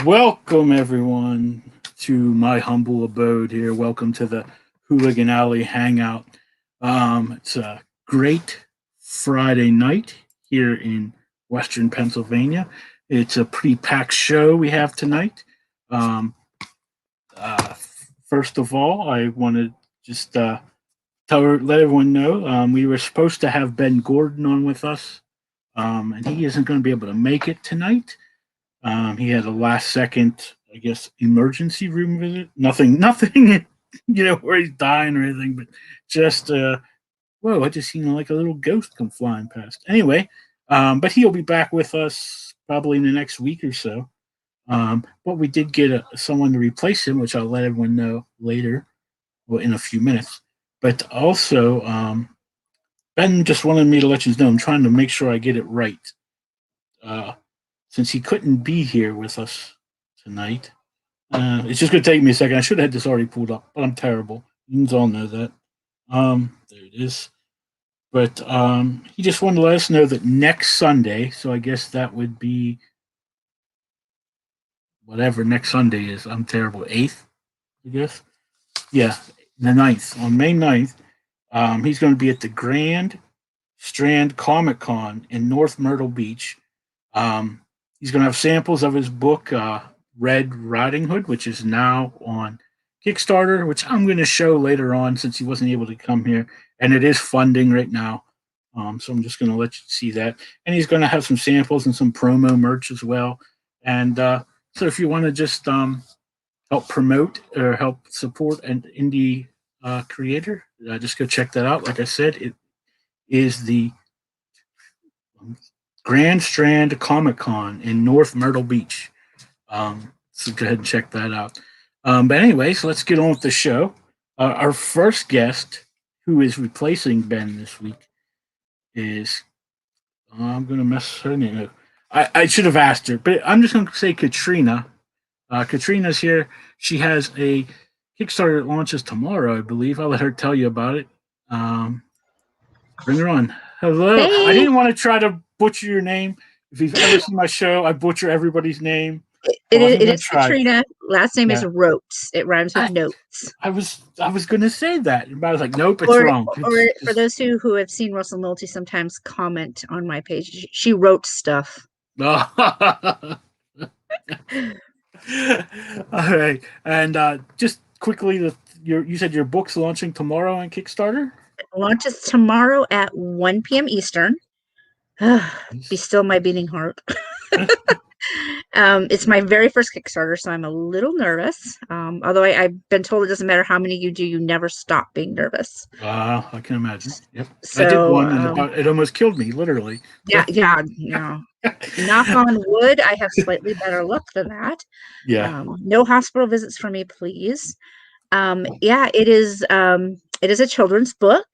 Welcome, everyone, to my humble abode here. Welcome to the Hooligan Alley Hangout. It's a great Friday night here in Western Pennsylvania. It's a pretty packed show we have tonight. Um, uh, First of all, I want to just let everyone know we were supposed to have Ben Gordon on with us, and he isn't going to be able to make it tonight. He had a last second, I guess, emergency room visit. Nothing, where he's dying or anything, but just, whoa, I just seen like a little ghost come flying past. Anyway, but he'll be back with us probably in the next week or so. But we did get someone to replace him, which I'll let everyone know later, well, in a few minutes. But also, Ben just wanted me to let you know I'm trying to make sure I get it right. Since he couldn't be here with us tonight. It's just going to take me a second. I should have had this already pulled up, but I'm terrible. You all know that. There it is. But he just wanted to let us know that next Sunday, so I guess that would be whatever next Sunday is. I'm terrible. 8th, I guess. Yeah, the 9th. On May 9th, he's going to be at the Grand Strand Comic Con in North Myrtle Beach. He's going to have samples of his book, Red Riding Hood, which is now on Kickstarter, which I'm going to show later on since he wasn't able to come here. And it is funding right now. So I'm just going to let you see that. And he's going to have some samples and some promo merch as well. And so if you want to just help promote or help support an indie creator, just go check that out. Like I said, it is the Grand Strand Comic Con in North Myrtle Beach. So go ahead and check that out. But anyway, so let's get on with the show. Our first guest, who is replacing Ben this week, is I'm going to mess her name up. I should have asked her, but I'm just going to say Katrina. Katrina's here. She has a Kickstarter that launches tomorrow, I believe. I'll let her tell you about it. Bring her on. Hello. Hey. I didn't want to try to butcher your name. If you've ever seen my show, I butcher everybody's name. It is Katrina. Last name is Rotes. It rhymes with notes. I was going to say that, but I was like, nope, it's wrong. Or for those who have seen Russell Nolte, sometimes comment on my page. She wrote stuff. All right, and just quickly, you said your book's launching tomorrow on Kickstarter. It launches tomorrow at 1 p.m. Eastern. Be still my beating heart. It's my very first Kickstarter, so I'm a little nervous. Although I've been told it doesn't matter how many you do, you never stop being nervous. I can imagine. Yep. So, I did one, and it almost killed me, literally. Yeah. Knock on wood, I have slightly better luck than that. Yeah. No hospital visits for me, please. It is a children's book.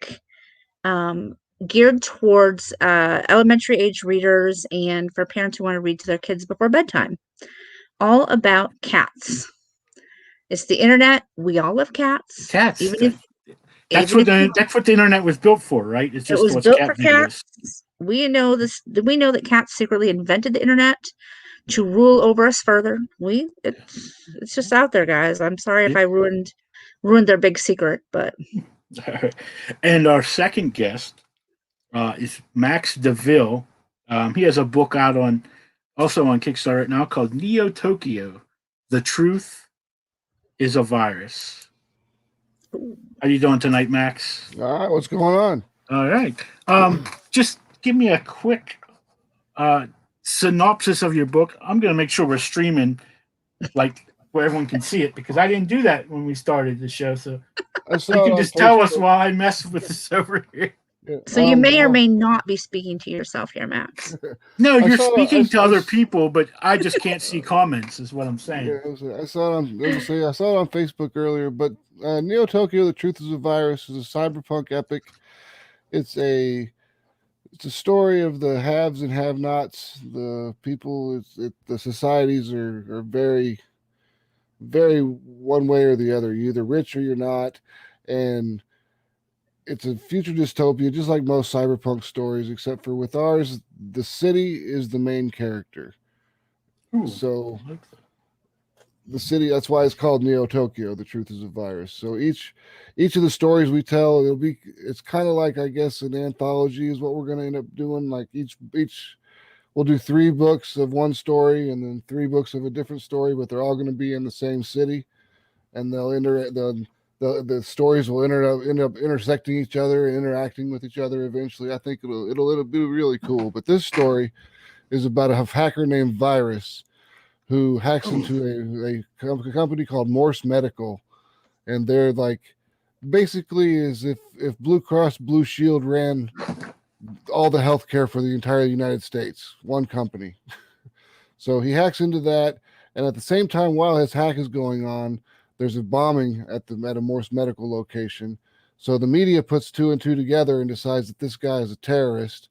Geared towards elementary age readers and for parents who want to read to their kids before bedtime. All about cats. It's the internet. We all love cats. Cats. That's what the internet was built for, right? It's just it was built for cats. We know this. We know that cats secretly invented the internet to rule over us further. It's just out there, guys. I'm sorry if I ruined their big secret, but. And our second guest is Max DeVill. He has a book out also on Kickstarter now called Neo Tokyo: The Truth is a Virus. How you doing tonight, Max? All right, what's going on? All right. Just give me a quick synopsis of your book. I'm going to make sure we're streaming like where everyone can see it because I didn't do that when we started the show. So you can just tell us while I mess with this over here. Yeah. So you may or may not be speaking to yourself here, Max. No, you're speaking to other people, but I just can't see comments. Is what I'm saying. Yeah, I saw it on Facebook earlier. But Neo Tokyo: The Truth is a Virus is a cyberpunk epic. It's a story of the haves and have-nots. The people, the societies are very, very one way or the other. You're either rich or you're not, and it's a future dystopia, just like most cyberpunk stories, except for with ours, the city is the main character. Ooh, so, the city. That's why it's called Neo Tokyo. The Truth is a Virus. So each of the stories we tell, it's kind of like, I guess, an anthology is what we're going to end up doing. Like each we'll do 3 books of one story and then 3 books of a different story, but they're all going to be in the same city, and the stories will end up intersecting each other and interacting with each other eventually. I think it'll be really cool. But this story is about a hacker named Virus who hacks into a company called Morse Medical, and they're like basically as if Blue Cross Blue Shield ran all the healthcare for the entire United States, one company. So he hacks into that, and at the same time, while his hack is going on, there's a bombing at a Morse Medical location. So the media puts 2 and 2 together and decides that this guy is a terrorist,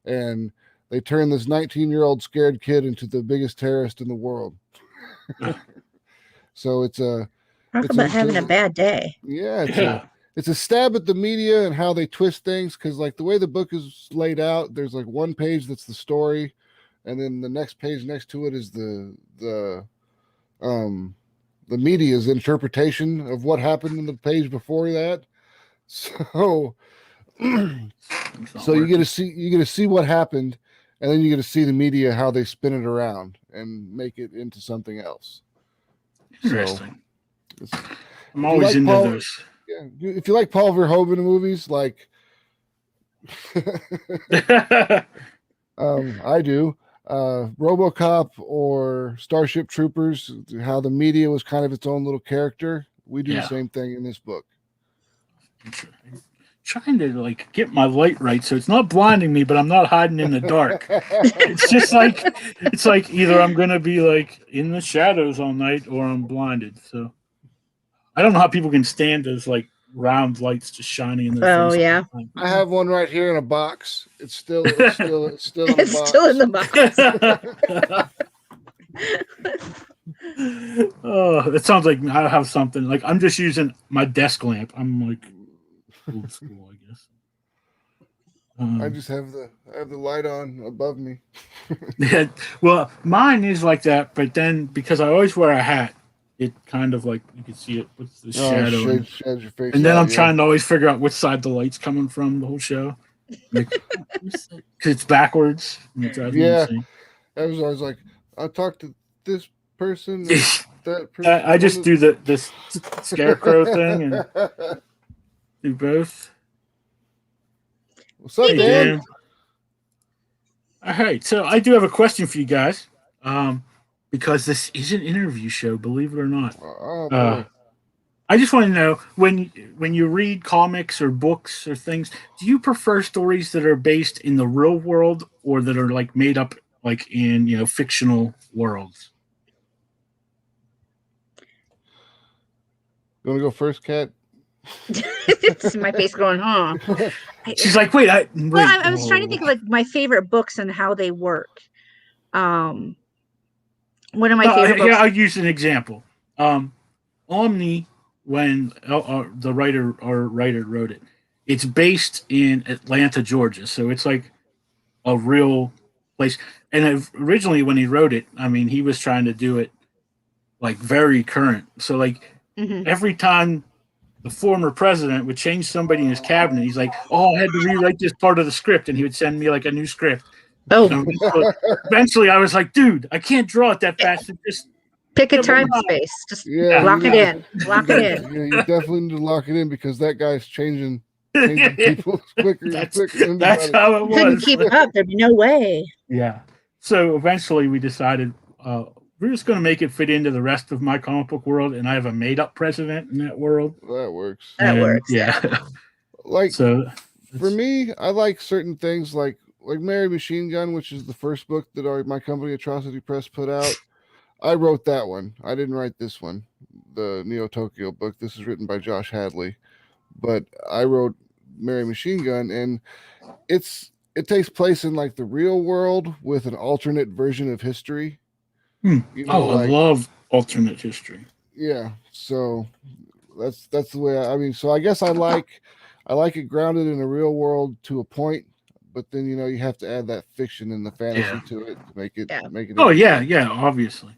and they turn this 19-year-old scared kid into the biggest terrorist in the world. So Talk about having a bad day. Yeah, it's a stab at the media and how they twist things, because like the way the book is laid out, there's like one page that's the story, and then the next page next to it is the media's interpretation of what happened in the page before that. So you get to see what happened, and then you get to see the media how they spin it around and make it into something else. Interesting. So, I'm always into those. Yeah, if you like Paul Verhoeven movies, like I do, RoboCop or Starship Troopers, how the media was kind of its own little character. We do the same thing in this book. Trying to like get my light right so it's not blinding me, but I'm not hiding in the dark. It's just like either I'm gonna be like in the shadows all night or I'm blinded. So I don't know how people can stand those like round lights just shining in their face. Oh yeah. I have one right here in a box. It's still in the box. It's still in the box. Oh, it sounds like I have something. Like I'm just using my desk lamp. I'm like old school, I guess. I just have the light on above me. Yeah, well, mine is like that, but then because I always wear a hat, it kind of like you can see it with the shadow. Shades your face. And then I'm trying to always figure out which side the light's coming from the whole show. Like, because it's backwards. And it drives me insane. I was like, I'll talk to this person. That person. I just do this scarecrow thing and do both. What's up, Dan? All right, so I do have a question for you guys, because this is an interview show, believe it or not. I just want to know when you read comics or books or things, do you prefer stories that are based in the real world or that are like made up like in fictional worlds? You want to go first, Kat? It's my face going, huh? She's like, wait. I was trying to think of like my favorite books and how they work. One of my favorite books. Yeah, I'll use an example. Omni, when the writer wrote it, it's based in Atlanta, Georgia. So it's like a real place. And originally when he wrote it, I mean, he was trying to do it like very current. So like every time the former president would change somebody in his cabinet, he's like, I had to rewrite this part of the script. And he would send me like a new script. Oh, so eventually I was like, dude, I can't draw it that fast. Just pick a time space. Just lock it in. Lock it in. Yeah, you definitely need to lock it in because that guy's changing people quicker. That's how it was. Couldn't keep up. There'd be no way. Yeah. So eventually we decided we're just going to make it fit into the rest of my comic book world, and I have a made-up president in that world. That works. That works. Yeah. Like, so for me, I like certain things like Mary Machine Gun, which is the first book that my company Atrocity Press put out. I wrote that one. I didn't write this one, the Neo Tokyo book. This is written by Josh Hadley, but I wrote Mary Machine Gun, and it takes place in like the real world with an alternate version of history. I love alternate history. Yeah, so that's the way. I mean, so I guess I like it grounded in a real world to a point, but then you have to add that fiction and the fantasy to it to make it. Oh yeah, obviously.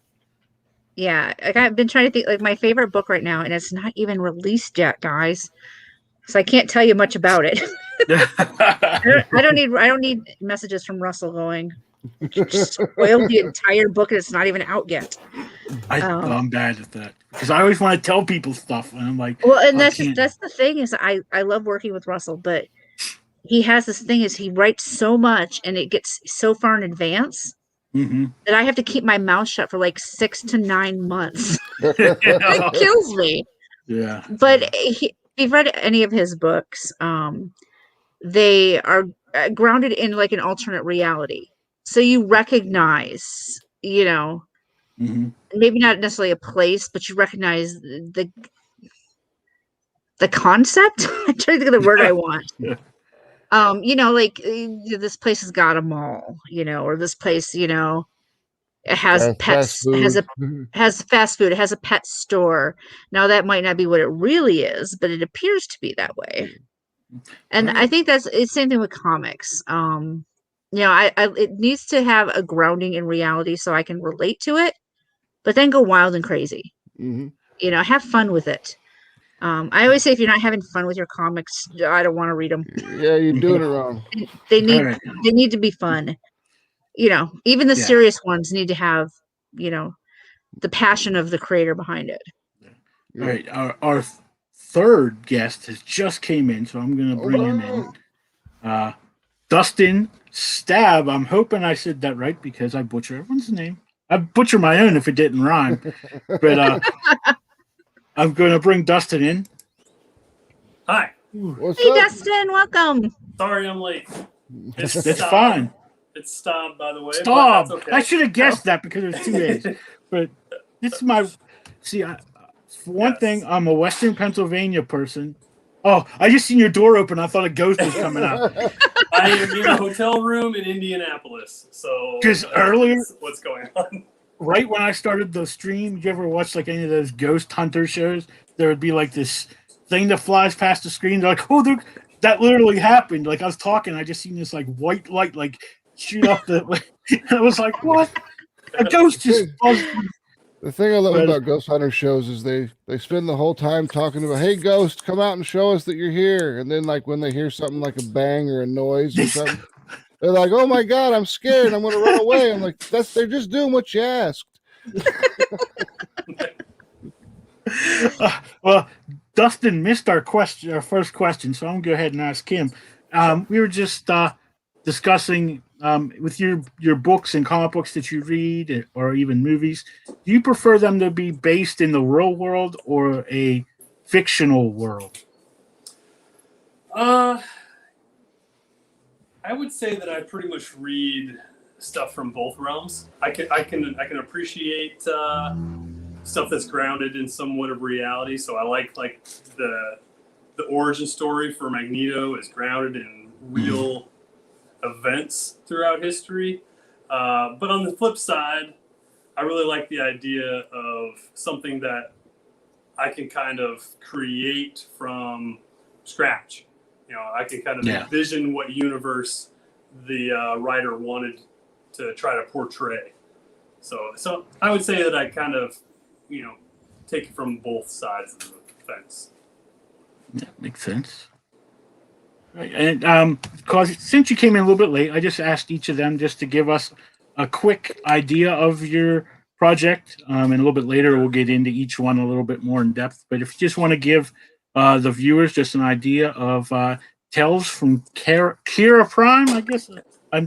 Yeah, like I've been trying to think like my favorite book right now, and it's not even released yet, guys. So I can't tell you much about it. I don't need messages from Russell going, just spoiled the entire book and it's not even out yet. I'm bad at that because I always want to tell people stuff, and I'm like, Well, and I that's can't. the thing is I love working with Russell, but he has this thing is he writes so much and it gets so far in advance Mm-hmm. that I have to keep my mouth shut for like 6 to 9 months. It kills me. Yeah. But if you've read any of his books, they are grounded in like an alternate reality. So you recognize, Mm-hmm. maybe not necessarily a place, but you recognize the concept. I'm trying to think of the word I want. Yeah. Like this place has got a mall, or this place, it has Fast pets, it has food. has fast food, it has a pet store. Now that might not be what it really is, but it appears to be that way. And I think it's the same thing with comics. I it needs to have a grounding in reality so I can relate to it, but then go wild and crazy. Mm-hmm. Have fun with it. I always say if you're not having fun with your comics, I don't want to read them. Yeah, you're doing it wrong. They need Right. they need to be fun. Even the serious ones need to have, the passion of the creator behind it. All right. Our third guest has just came in, so I'm going to bring him in. Dustin Staab. I'm hoping I said that right because I butcher everyone's name. I butcher my own if it didn't rhyme. But I'm going to bring Dustin in. Hi. What's Hey, up? Dustin, welcome. Sorry I'm late. It's Staab. fine. It's Staab, by the way. Stop. But that's okay. I should have guessed that because it was 2 A's. But this is my. See, for one thing, I'm a Western Pennsylvania person. Oh, I just seen your door open. I thought a ghost was coming out. I am in a hotel room in Indianapolis. So Because earlier, what's going on? right when I started the stream, you ever watch like any of those ghost hunter shows? There would be like this thing that flies past the screen. They're like, oh, that literally happened. Like I was talking, I just seen this like white light like shoot up the. And I was like, what? A ghost just buzzed. The thing I love about Ghost Hunter shows is they spend the whole time talking about, hey, ghost, come out and show us that you're here. And then like when they hear something like a bang or a noise or something, they're like, oh my God, I'm scared. I'm going to run away. I'm like, they're just doing what you asked. Well, Dustin missed our first question, so I'm gonna go ahead and ask him. We were just discussing with your books and comic books that you read, or even movies. Do you prefer them to be based in the real world or a fictional world? I would say that I pretty much read stuff from both realms. I can appreciate stuff that's grounded in somewhat of reality. So I like the origin story for Magneto is grounded in real events throughout history. But on the flip side, I really like the idea of something that I can kind of create from scratch. I can kind of envision what universe the writer wanted to try to portray. So I would say that I kind of, take it from both sides of the fence. Yeah, makes sense. Right. And because since you came in a little bit late, I just asked each of them just to give us a quick idea of your project. And a little bit later, we'll get into each one a little bit more in depth. But if you just want to give the viewers just an idea of Tales from Kerra Prime, I guess.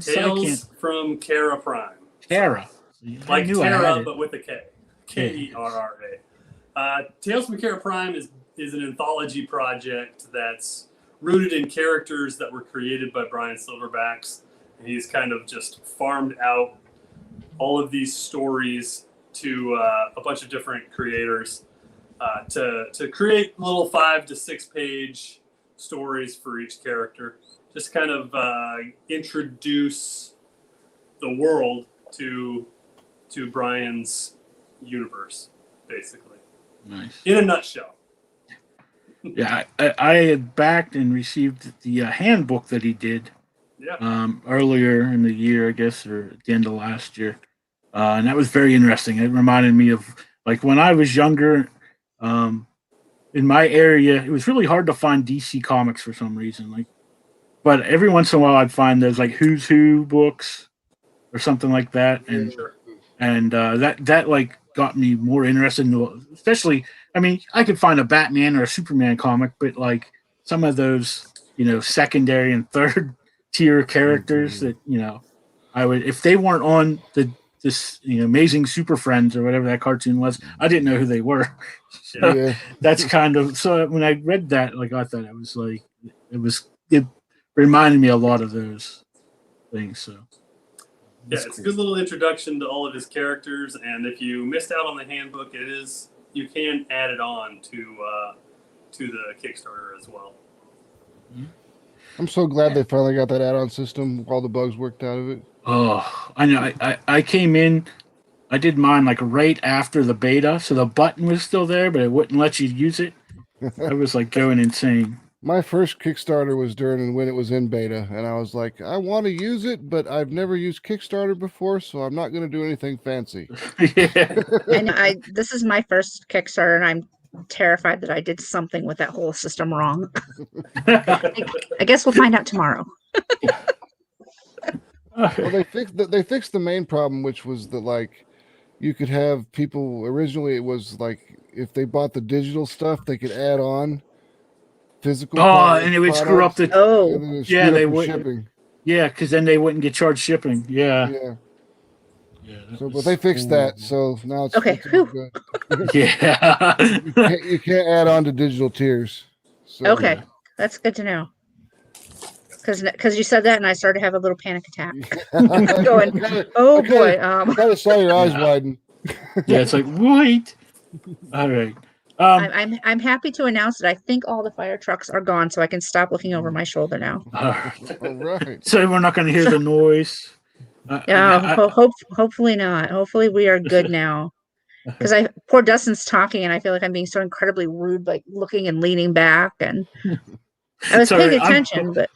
Tales from Kerra Prime. Kerra. Like Kerra, but with a K. Kerra. Tales from Kerra Prime is an anthology project that's rooted in characters that were created by Brian Silverbacks. And he's kind of just farmed out all of these stories to a bunch of different creators to create little 5 to 6 page stories for each character. Just kind of introduce the world to Brian's universe, basically. Nice. In a nutshell. Yeah, I had backed and received the handbook that he did earlier in the year, I guess, or at the end of last year. And that was very interesting. It reminded me of Like when I was younger, in my area, it was really hard to find DC comics for some reason. Like, but every once in a while, I'd find those like Who's Who books or something like that, and that like got me more interested in, especially. I mean, I could find a Batman or a Superman comic, but like some of those, secondary and third tier characters that I would, if they weren't on this Amazing Super Friends or whatever that cartoon was, I didn't know who they were. So that's kind of, so when I read that, like I thought it reminded me a lot of those things. So yeah, it's a good little introduction to all of his characters, and if you missed out on the handbook, you can add it on to the Kickstarter as well. I'm so glad they finally got that add-on system. All the bugs worked out of it. Oh, I know. I came in, I did mine like right after the beta, so the button was still there, but it wouldn't let you use it. I was like going insane. My first Kickstarter was during when it was in beta, and I was like, I want to use it, but I've never used Kickstarter before, so I'm not going to do anything fancy. Yeah. And this is my first Kickstarter, and I'm terrified that I did something with that whole system wrong. I guess we'll find out tomorrow. Well, they fixed the main problem, which was that like you could have people. Originally, it was like if they bought the digital stuff, they could add on physical. And it would screw up the. Oh, yeah, they would. Shipping. Yeah, because then they wouldn't get charged shipping. Yeah. So, but they fixed that, so now it's okay. It's good. Yeah. you can't add on to digital tiers. So, okay, that's good to know. Because you said that, and I started to have a little panic attack. Going, oh boy! Kind of saw your eyes widen. Yeah, it's like wait. All right. I'm happy to announce that I think all the fire trucks are gone, so I can stop looking over my shoulder now. All right. So we're not going to hear the noise. Hopefully not. Hopefully we are good now. Because poor Dustin's talking, and I feel like I'm being so incredibly rude, like looking and leaning back, and I was paying attention, but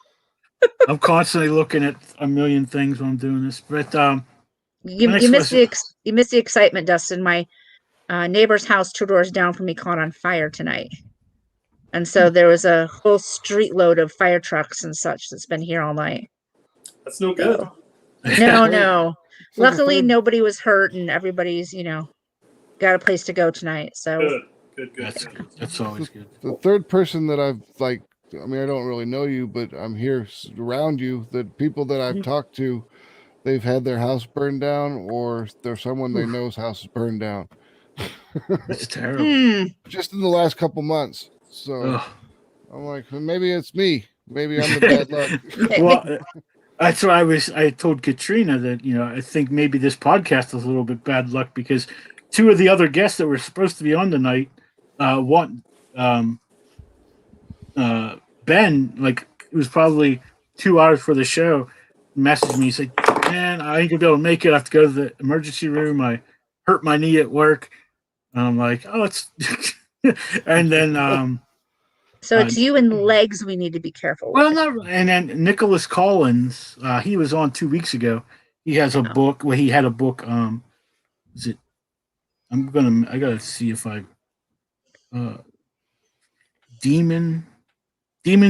I'm constantly looking at a million things when I'm doing this. But you missed the excitement, Dustin. My neighbor's house 2 doors down from me caught on fire tonight, and so there was a whole street load of fire trucks and such that's been here all night. That's no good. So, no. Luckily, nobody was hurt, and everybody's got a place to go tonight. So good. That's always good. The third person that I've I don't really know you, but I'm here around you. The people that I've talked to, they've had their house burned down, or there's someone they know's house is burned down. It's terrible. Just in the last couple months. So I'm like, maybe it's me. Maybe I'm the bad luck. Well, that's why I told Katrina that, I think maybe this podcast is a little bit bad luck because 2 of the other guests that were supposed to be on tonight, Ben, like it was probably 2 hours for the show, messaged me, said, man, I ain't gonna be able to make it. I have to go to the emergency room. I hurt my knee at work. And I'm like, oh, it's and then so it's you and legs we need to be careful with. Well, and then Nicholas Collins, he was on 2 weeks ago. He has a book. Well, he had a book. Is it? I gotta see if I. Demon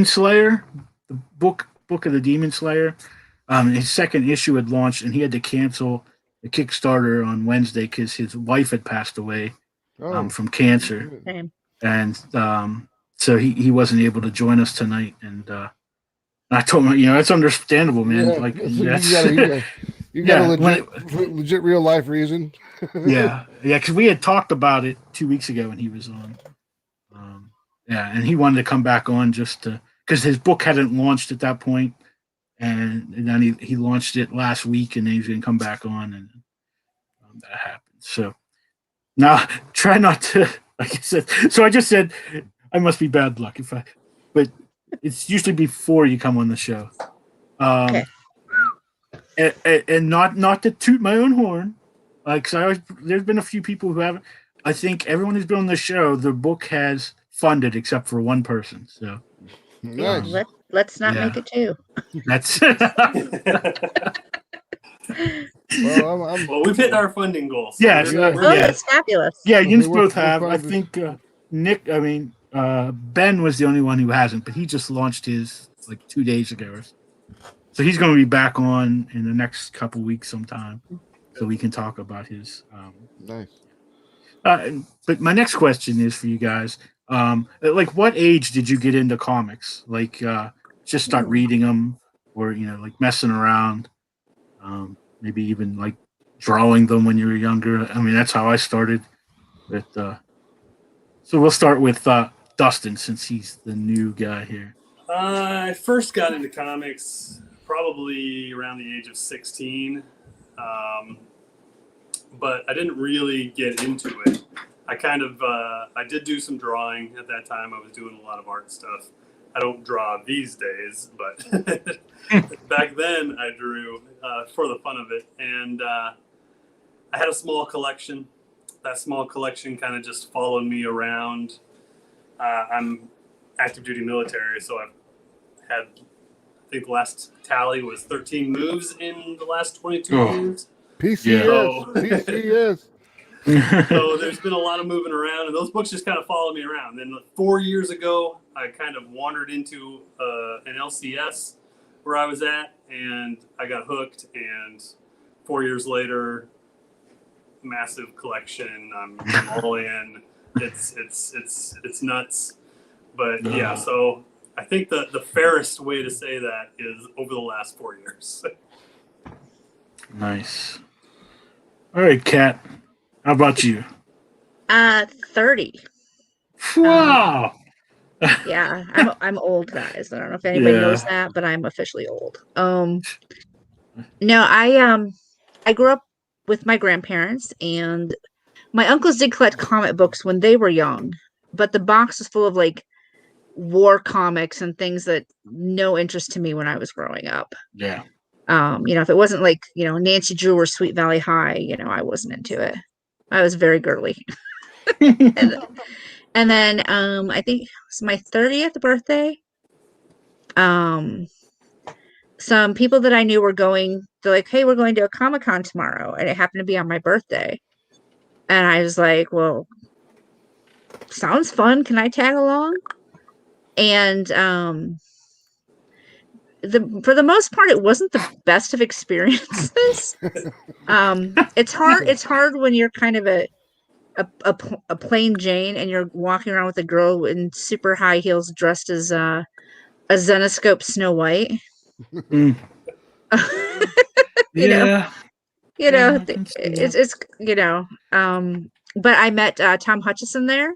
Slayer, the book of the Demon Slayer. His second issue had launched, and he had to cancel the Kickstarter on Wednesday because his wife had passed away from cancer, and so he wasn't able to join us tonight. And I told him, it's understandable, man. Yeah, like you got a legit real life reason. yeah, because we had talked about it 2 weeks ago when he was on. And he wanted to come back on just because his book hadn't launched at that point, and then he launched it last week, and then he's going to come back on, and that happened. So now try not to, like I said. So I just said I must be bad luck but it's usually before you come on the show. Okay. And not to toot my own horn, because there's been a few people who haven't. I think everyone who's been on the show, their book has funded except for one person. So nice. Let's not make it 2. That's Well, Well, I'm Well, we've hit our funding goals. Yes, yeah. Oh, yeah. that's fabulous. Yeah, you we're- both we're have. I fine. think Nick. I mean, Ben was the only one who hasn't, but he just launched his like 2 days ago. So he's going to be back on in the next couple weeks sometime, so we can talk about his. Nice. But my next question is for you guys. Like, what age did you get into comics? Like, just start reading them, or like messing around. Maybe even like drawing them when you were younger. I mean, that's how I started. With so we'll start with Dustin, since he's the new guy here. I first got into comics probably around the age of 16, but I didn't really get into it. I kind of I did do some drawing at that time. I was doing a lot of art stuff. I don't draw these days, but back then I drew for the fun of it, and I had a small collection. That small collection kind of just followed me around. I'm active duty military, so I've had, I think the last tally was 13 moves in the last 22 years. PCS. So- PCS. So there's been a lot of moving around, and those books just kind of followed me around. Then 4 years ago, I kind of wandered into an LCS where I was at, and I got hooked. And 4 years later, massive collection. I'm all in. It's nuts. But yeah, so I think the fairest way to say that is over the last 4 years. Nice. All right, Kat. How about you? 30. Wow. Yeah, I'm old, guys. I don't know if anybody Yeah. knows that, but I'm officially old. No, I grew up with my grandparents, and my uncles did collect comic books when they were young, but the box was full of like war comics and things that no interest to me when I was growing up. Yeah. If it wasn't like, Nancy Drew or Sweet Valley High, I wasn't into it. I was very girly. And then I think it's my 30th birthday. Some people that I knew they're like, hey, we're going to a Comic-Con tomorrow. And it happened to be on my birthday. And I was like, well, sounds fun. Can I tag along? And for the most part, it wasn't the best of experiences. It's hard when you're kind of a plain Jane and you're walking around with a girl in super high heels dressed as a Zenoscope Snow White. Mm. Yeah. It's but I met Tom Hutchison there.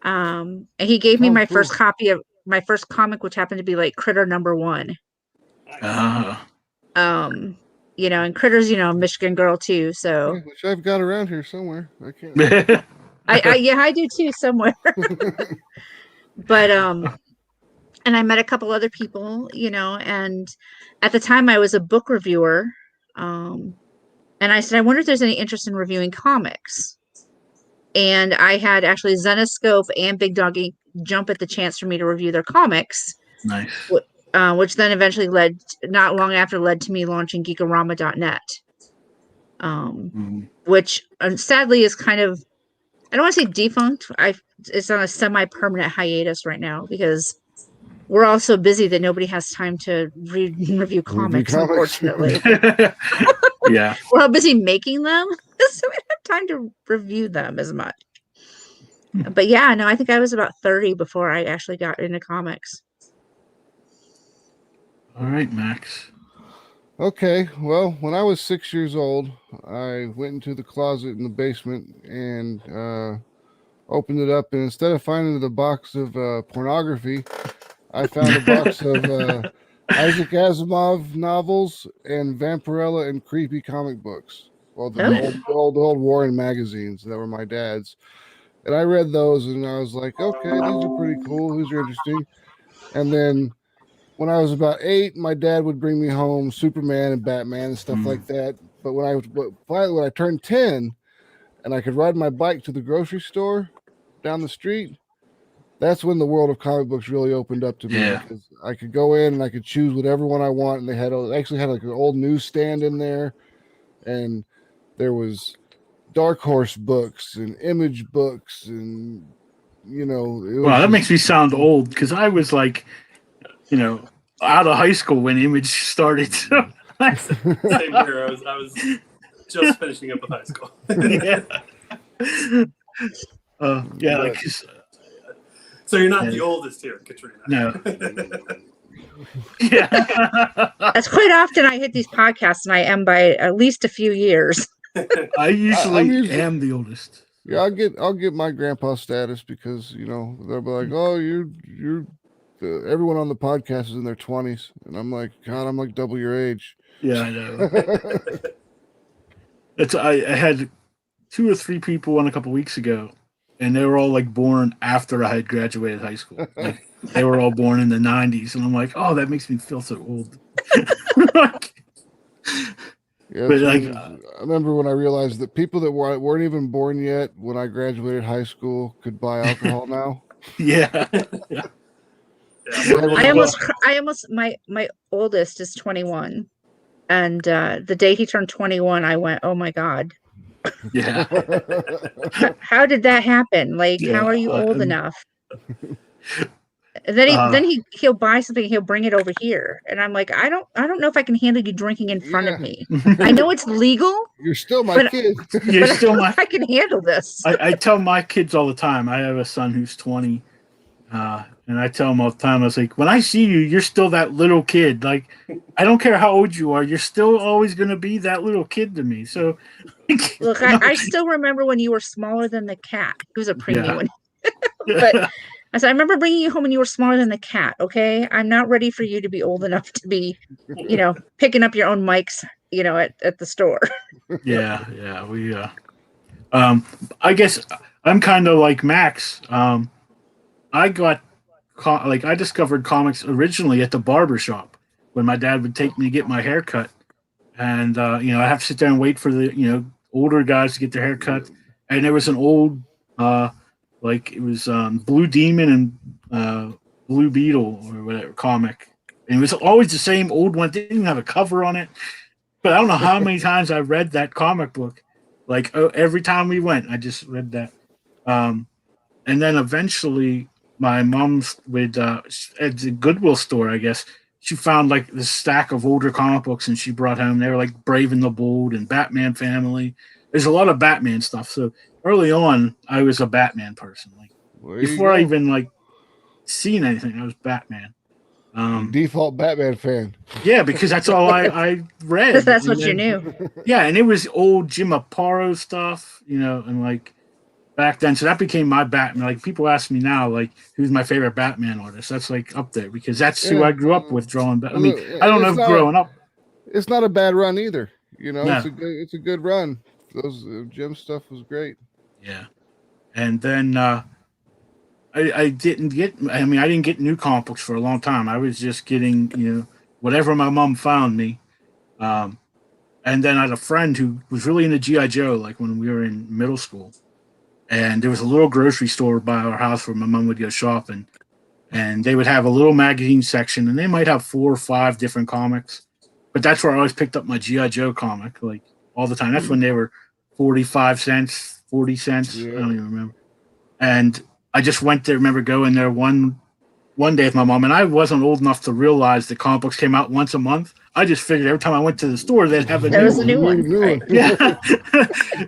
And he gave me my first copy of my first comic, which happened to be like Critter #1. And Critter's, a Michigan girl too. So Which I've got around here somewhere. I can't. I do too somewhere. But and I met a couple other people, and at the time I was a book reviewer. And I said, I wonder if there's any interest in reviewing comics. And I had actually Zenoscope and Big Dog Ink jump at the chance for me to review their comics. Nice. Which then eventually not long after led to me launching Geekorama.net. Which sadly is kind of, I don't want to say defunct. It's on a semi-permanent hiatus right now because we're all so busy that nobody has time to read and review comics, unfortunately. Yeah. We're all busy making them, so we don't have time to review them as much. But yeah, no, I think I was about 30 before I actually got into comics. All right, Max. Okay, well, when I was 6 years old, I went into the closet in the basement and opened it up, and instead of finding the box of pornography, I found a box of Isaac Asimov novels and Vampirella and creepy comic books. Well, the old Warren magazines that were my dad's. And I read those, and I was like, okay, these are pretty cool. These are interesting. And then when I was about 8, my dad would bring me home Superman and Batman and stuff like that. But finally, when I turned 10 and I could ride my bike to the grocery store down the street, that's when the world of comic books really opened up to me. Yeah. Because I could go in and I could choose whatever one I want. And they actually had like an old newsstand in there. and there was Dark Horse books and Image books, and it was Wow, that just- makes me sound old because I was like, out of high school when Image started. So Same here. I was just finishing up with high school. yeah. So you're not the oldest here, Katrina. No. Yeah. That's quite often I hit these podcasts, and I am by at least a few years. I usually usually- am the oldest. Yeah, I'll get my grandpa status because they'll be like, oh, you're everyone on the podcast is in their 20s, and I'm like, God, I'm like double your age. Yeah, I know. I had 2 or 3 people on a couple weeks ago, and they were all like born after I had graduated high school. Like, they were all born in the 90s, and I'm like, oh, that makes me feel so old. Yeah, But, like, I remember when I realized that people that weren't even born yet when I graduated high school could buy alcohol now. Yeah. My oldest is 21, and the day he turned 21, I went, oh my God, Yeah. how did that happen? Like, Yeah, how are you old I'm- enough? And then he'll buy something, he'll bring it over here, and I'm like, I don't know if I can handle you drinking in front of me. I know it's legal, You're still my But- kid. You're but I still don't know my. if I can handle this. I tell my kids all the time. I have a son who's 20, and I tell him all the time. I was like, when I see you, you're still that little kid. Like, I don't care how old you are, you're still always going to be that little kid to me. So, Look, I still remember when you were smaller than the cat. He was a preemie Yeah. when but I said, I remember bringing you home when you were smaller than the cat. Okay, I'm not ready for you to be old enough to be, picking up your own mics, at the store. yeah, we. I guess I'm kind of like Max. I got I discovered comics originally at the barber shop when my dad would take me to get my hair cut, and I have to sit there and wait for the older guys to get their hair cut, and there was an old it was Blue Demon and Blue Beetle or whatever comic, and it was always the same old one. It didn't even have a cover on it, but I don't know how many times I read that comic book. Like every time we went, I just read that. And then eventually, my mom's at the Goodwill store, I guess, she found like this stack of older comic books, and she brought home. They were like Brave and the Bold and Batman Family. There's a lot of Batman stuff. So early on, I was a Batman person. Like before I even seen anything, I was Batman. Default Batman fan. Yeah, because that's all I read. Because that's And what you then- knew. Yeah, and it was old Jim Aparo stuff, and like back then. So that became my Batman. Like people ask me now, like, who's my favorite Batman artist? That's like up there because that's who Yeah. I grew up with drawing. I mean, I don't know It's if growing up. It's not a bad run either. No. It's a good run. Those Jim stuff was great. Yeah, and then I didn't get. I mean, I didn't get new comic books for a long time. I was just getting whatever my mom found me. And then I had a friend who was really into G.I. Joe, like when we were in middle school. And there was a little grocery store by our house where my mom would go shopping. And they would have a little magazine section, and they might have 4 or 5 different comics. But that's where I always picked up my G.I. Joe comic, like all the time. That's when they were 45 cents, 40 cents. Yeah. I don't even remember. And I just went there, remember going there one day with my mom, and I wasn't old enough to realize that comic books came out once a month. I just figured every time I went to the store, they'd have a There new was a one. new one. Right. Yeah.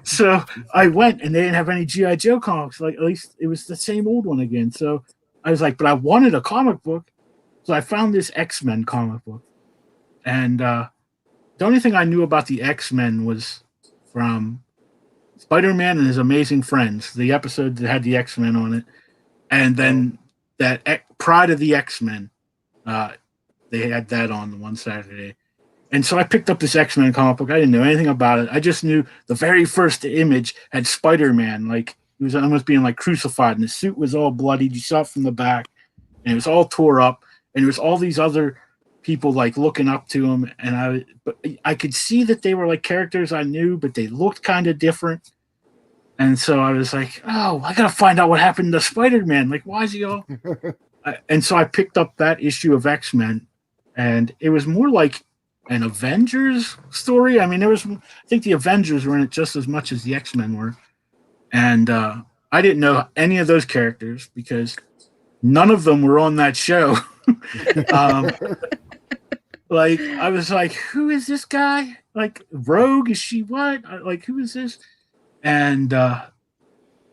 So I went, and they didn't have any G.I. Joe comics. Like, at least it was the same old one again. So I was like, but I wanted a comic book. So I found this X-Men comic book. And the only thing I knew about the X-Men was from Spider-Man and His Amazing Friends, the episode that had the X-Men on it. And then Pride of the X-Men, they had that on one Saturday. And so I picked up this X-Men comic book. I didn't know anything about it. I just knew the very first image had Spider-Man. Like, he was almost being like crucified, and the suit was all bloodied. You saw it from the back, and it was all tore up. And there was all these other people like looking up to him. And I could see that they were like characters I knew, but they looked kind of different. And so I was like, oh, I got to find out what happened to Spider-Man. Like, why is he all... And so I picked up that issue of X-Men, and it was more like an Avengers story. I mean, I think the Avengers were in it just as much as the X-Men were. And I didn't know any of those characters because none of them were on that show. Like, I was like, who is this guy? Like, Rogue, is she what? Like, who is this? And, but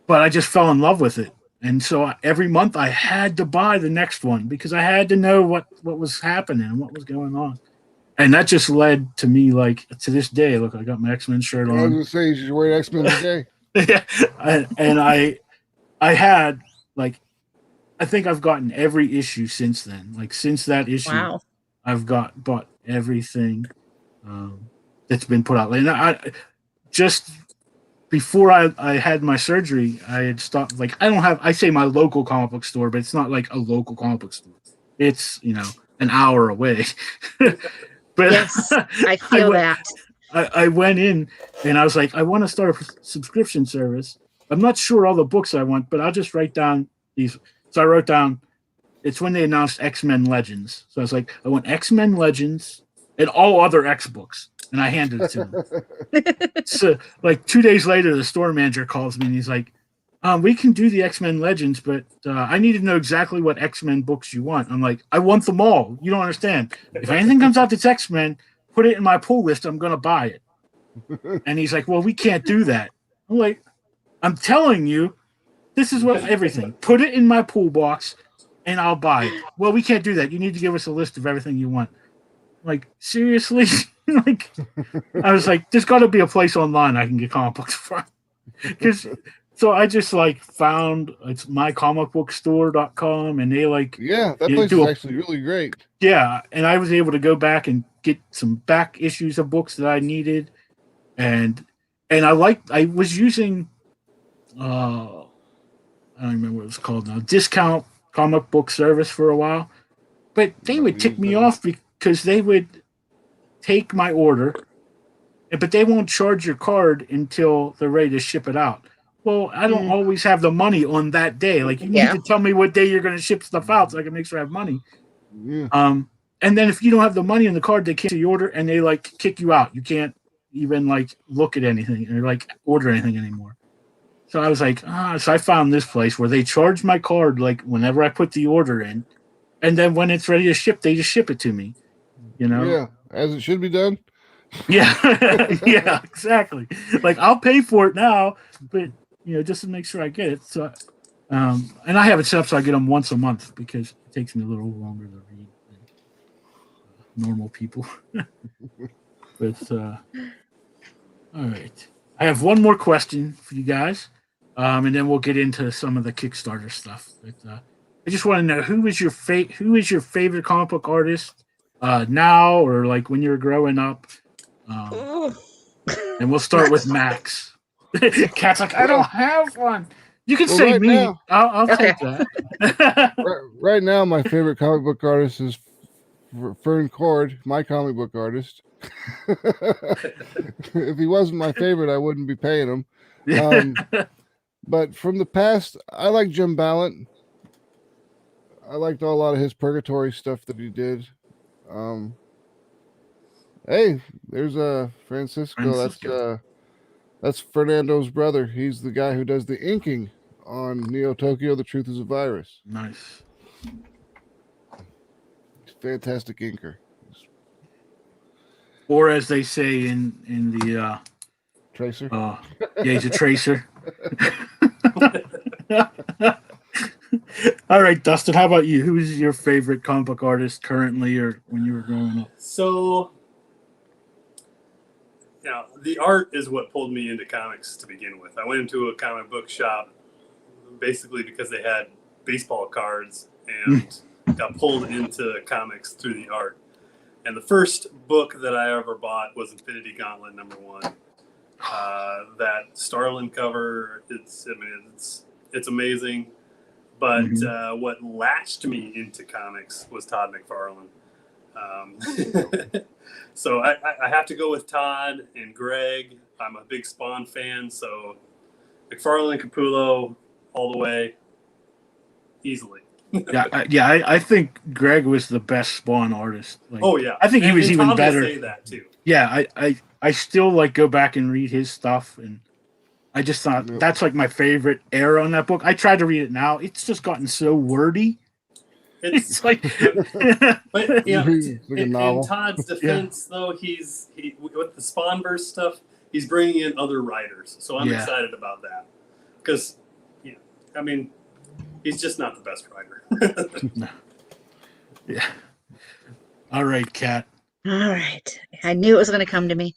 I just fell in love with it. And so every month I had to buy the next one because I had to know what was happening and what was going on. And that just led to me, like, to this day, look, I got my X-Men shirt on. I was going to say, you should wear X-Men today. Yeah. And I had, like, I think I've gotten every issue since then. Like, since that issue, Wow. I've bought everything that's been put out. And I just before I had my surgery, I had stopped. Like, I say my local comic book store, but it's not like a local comic book store. It's, an hour away. But Yes, I feel that. I went in and I was like, I want to start a subscription service. I'm not sure all the books I want, but I'll just write down these. So I wrote down, it's when they announced X-Men Legends. So I was like, I want X-Men Legends and all other X books. And I handed it to him. So, like, 2 days later, the store manager calls me and he's like, we can do the X-Men Legends, but I need to know exactly what X-Men books you want. I'm like, I want them all. You don't understand. If anything comes out that's X-Men, put it in my pull list. I'm going to buy it. And he's like, well, we can't do that. I'm like, I'm telling you, this is what everything. Put it in my pool box and I'll buy it. Well, we can't do that. You need to give us a list of everything you want. Like, seriously? Like, I was like, there's got to be a place online I can get comic books from. So I just, like, found it's mycomicbookstore.com, and they, like, yeah, that place is actually really great. Yeah, and I was able to go back and get some back issues of books that I needed, and I was using I don't remember what it was called now, discount comic book service for a while, but they would tick me off because they would take my order, but they won't charge your card until they're ready to ship it out. Well, I don't always have the money on that day. Like, you need to tell me what day you're going to ship stuff out so I can make sure I have money. Yeah. And then if you don't have the money on the card, they cancel your order and they, like, kick you out. You can't even, like, look at anything or, like, order anything anymore. So I was like, so I found this place where they charge my card, like, whenever I put the order in, and then when it's ready to ship, they just ship it to me. Yeah, as it should be done. Yeah, yeah, exactly. Like, I'll pay for it now, but just to make sure I get it. So, and I have it set up so I get them once a month because it takes me a little longer to read than normal people. But all right, I have one more question for you guys, and then we'll get into some of the Kickstarter stuff. But I just want to know who is your favorite comic book artist now, or like when you were growing up. And we'll start with Max. Cat's like, I don't have one. You can say right me. Now, I'll take that. right now, my favorite comic book artist is Fern Cord, my comic book artist. If he wasn't my favorite, I wouldn't be paying him. But from the past, I like Jim Ballant. I liked a lot of his Purgatory stuff that he did. Hey, there's Francisco. That's Fernando's brother. He's the guy who does the inking on Neo Tokyo, The Truth is a Virus. Nice. He's a fantastic inker. Or as they say in the Tracer. Yeah, he's a tracer. All right, Dustin, how about you? Who is your favorite comic book artist currently or when you were growing up? So, the art is what pulled me into comics to begin with. I went into a comic book shop basically because they had baseball cards and got pulled into comics through the art. And the first book that I ever bought was Infinity Gauntlet #1. That Starlin cover, it's amazing. But what latched me into comics was Todd McFarlane. So I have to go with Todd and Greg. I'm a big Spawn fan, so McFarlane, Capullo, all the way, easily. I think Greg was the best Spawn artist. Like, Oh yeah, I think he was and even Tom will better. say that too. Yeah, I still like go back and read his stuff, and I just thought that's like my favorite era on that book. I tried to read it now; it's just gotten so wordy. It's like, but you know, It's like a in novel. Todd's defense, though, he with the Spawnverse stuff, he's bringing in other writers, so I'm excited about that because, yeah, I mean, he's just not the best writer. No. Yeah. All right, Kat. All right. I knew it was going to come to me.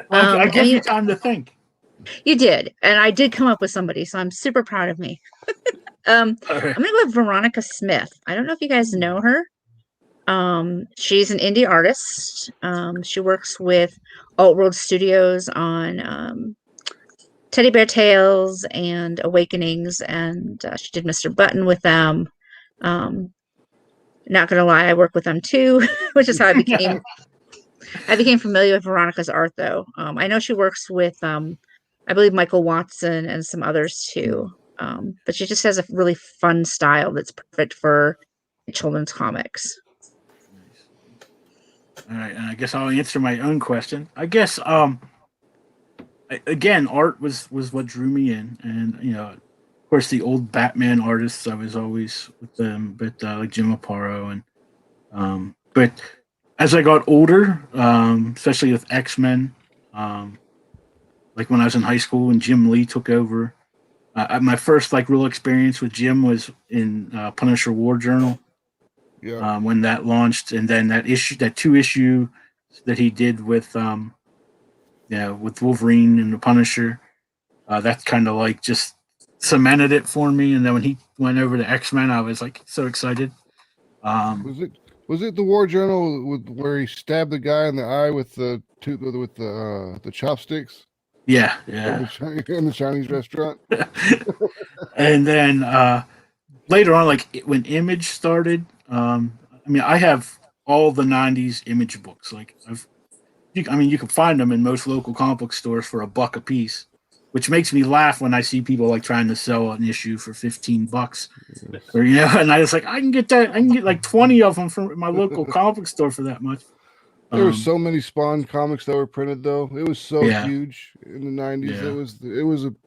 Well, I gave you time to think. You did. And I did come up with somebody, so I'm super proud of me. I'm going to go with Veronica Smith. I don't know if you guys know her. She's an indie artist. She works with Alt World Studios on Teddy Bear Tales and Awakenings, and she did Mr. Button with them. Not gonna lie, I work with them too, which is how I became familiar with Veronica's art, though. I know she works with I believe Michael Watson and some others too. But she just has a really fun style that's perfect for children's comics. All right, and I guess I'll answer my own question. I guess again, art was what drew me in, and of course the old Batman artists, I was always with them, but like Jim Aparo, and but as I got older, especially with X-Men, like when I was in high school and Jim Lee took over, my first like real experience with Jim was in Punisher War Journal. Yeah. When that launched, and then that 2-issue that he did with with Wolverine and the Punisher, that's kind of like just cemented it for me. And then when he went over to X-Men, I was like so excited. Was it the War Journal where he stabbed the guy in the eye with the chopsticks? Yeah. In the Chinese restaurant. And then later on, like when Image started, I have all the '90s Image books. Like you can find them in most local comic book stores for $1 a piece, which makes me laugh when I see people like trying to sell an issue for $15. Yes. Or and I was like, I can get like 20 of them from my local comic book store for that much. There were so many Spawn comics that were printed, though. It was so huge in the '90s. Yeah.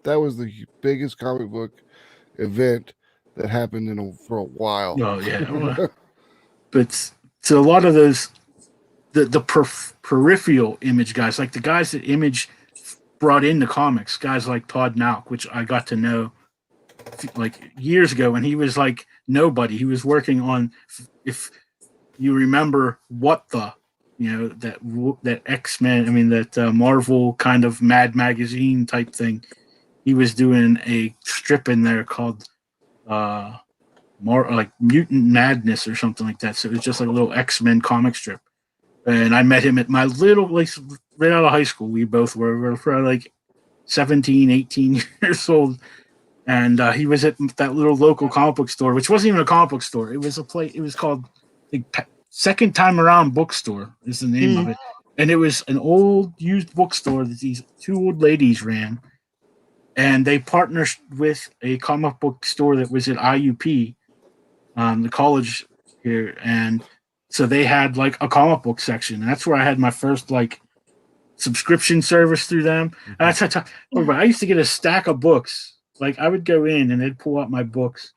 That was the biggest comic book event that happened for a while. Oh yeah. But so a lot of those, the peripheral Image guys, like the guys that Image brought into comics, guys like Todd Malk, which I got to know like years ago when he was like nobody. He was working on, if you remember, that X-Men, that Marvel kind of Mad Magazine type thing. He was doing a strip in there called more like Mutant Madness or something like that. So it was just like a little X-Men comic strip. And I met him at my little, like, right out of high school. We both were like 17, 18 years old. And he was at that little local comic book store, which wasn't even a comic book store. It was a place. It was called the Second Time Around Bookstore is the name of it. And it was an old used bookstore that these two old ladies ran. And they partnered with a comic book store that was at IUP, the college here. And so they had like a comic book section. And that's where I had my first like subscription service through them. And I used to get a stack of books. Like I would go in and they'd pull out my books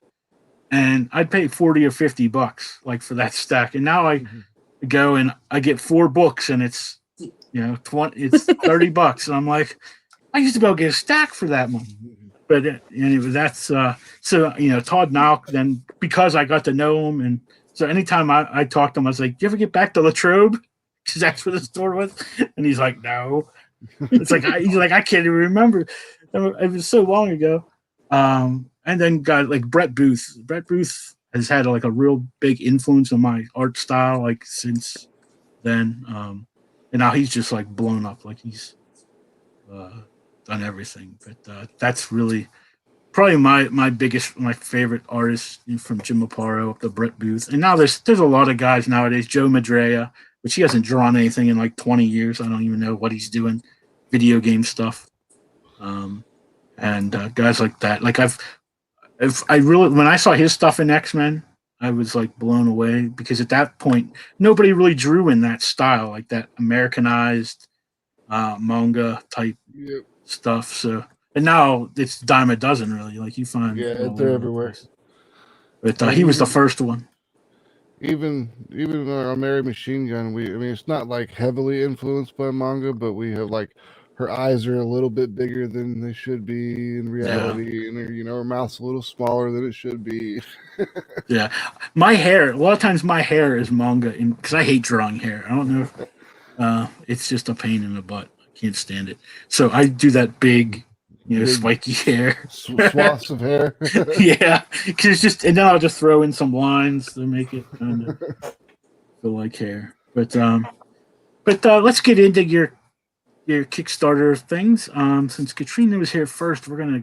and I'd pay $40 or $50 like for that stack. And now I go and I get 4 books and it's, it's $30. And I'm like, I used to be able to get a stack for that money. But anyway, that's so Todd Malk. Then because I got to know him, and so anytime I talked to him, I was like, "Do you ever get back to Latrobe?" Because that's where the store was. And he's like, "No." It's like I can't even remember. It was so long ago. And then guys like Brett Booth. Brett Booth has had like a real big influence on my art style like since then. And now he's just like blown up. Like he's done everything. But that's really probably my favorite artist from Jim Aparo up to Brett Booth. And now there's a lot of guys nowadays. Joe Madrea, which he hasn't drawn anything in like 20 years. I don't even know what he's doing. Video game stuff. And guys like that. Like When I saw his stuff in X-Men, I was like blown away because at that point nobody really drew in that style, like that Americanized manga type Yep. stuff. So, and now it's dime a dozen, really. Like you find, Yeah, it all they're over the everywhere. place. But Like he was the even- first one. Even our Mary Machine Gun, I mean, it's not like heavily influenced by manga, but we have like her eyes are a little bit bigger than they should be in reality, and her mouth's a little smaller than it should be. Yeah, my hair. A lot of times, my hair is manga, because I hate drawing hair. I don't know. It's just a pain in the butt. I can't stand it. So I do that big, Big spiky hair. Swaths of hair. Yeah, because and then I'll just throw in some lines to make it kind of feel like hair. But let's get into your Kickstarter things. Since Katrina was here first, we're gonna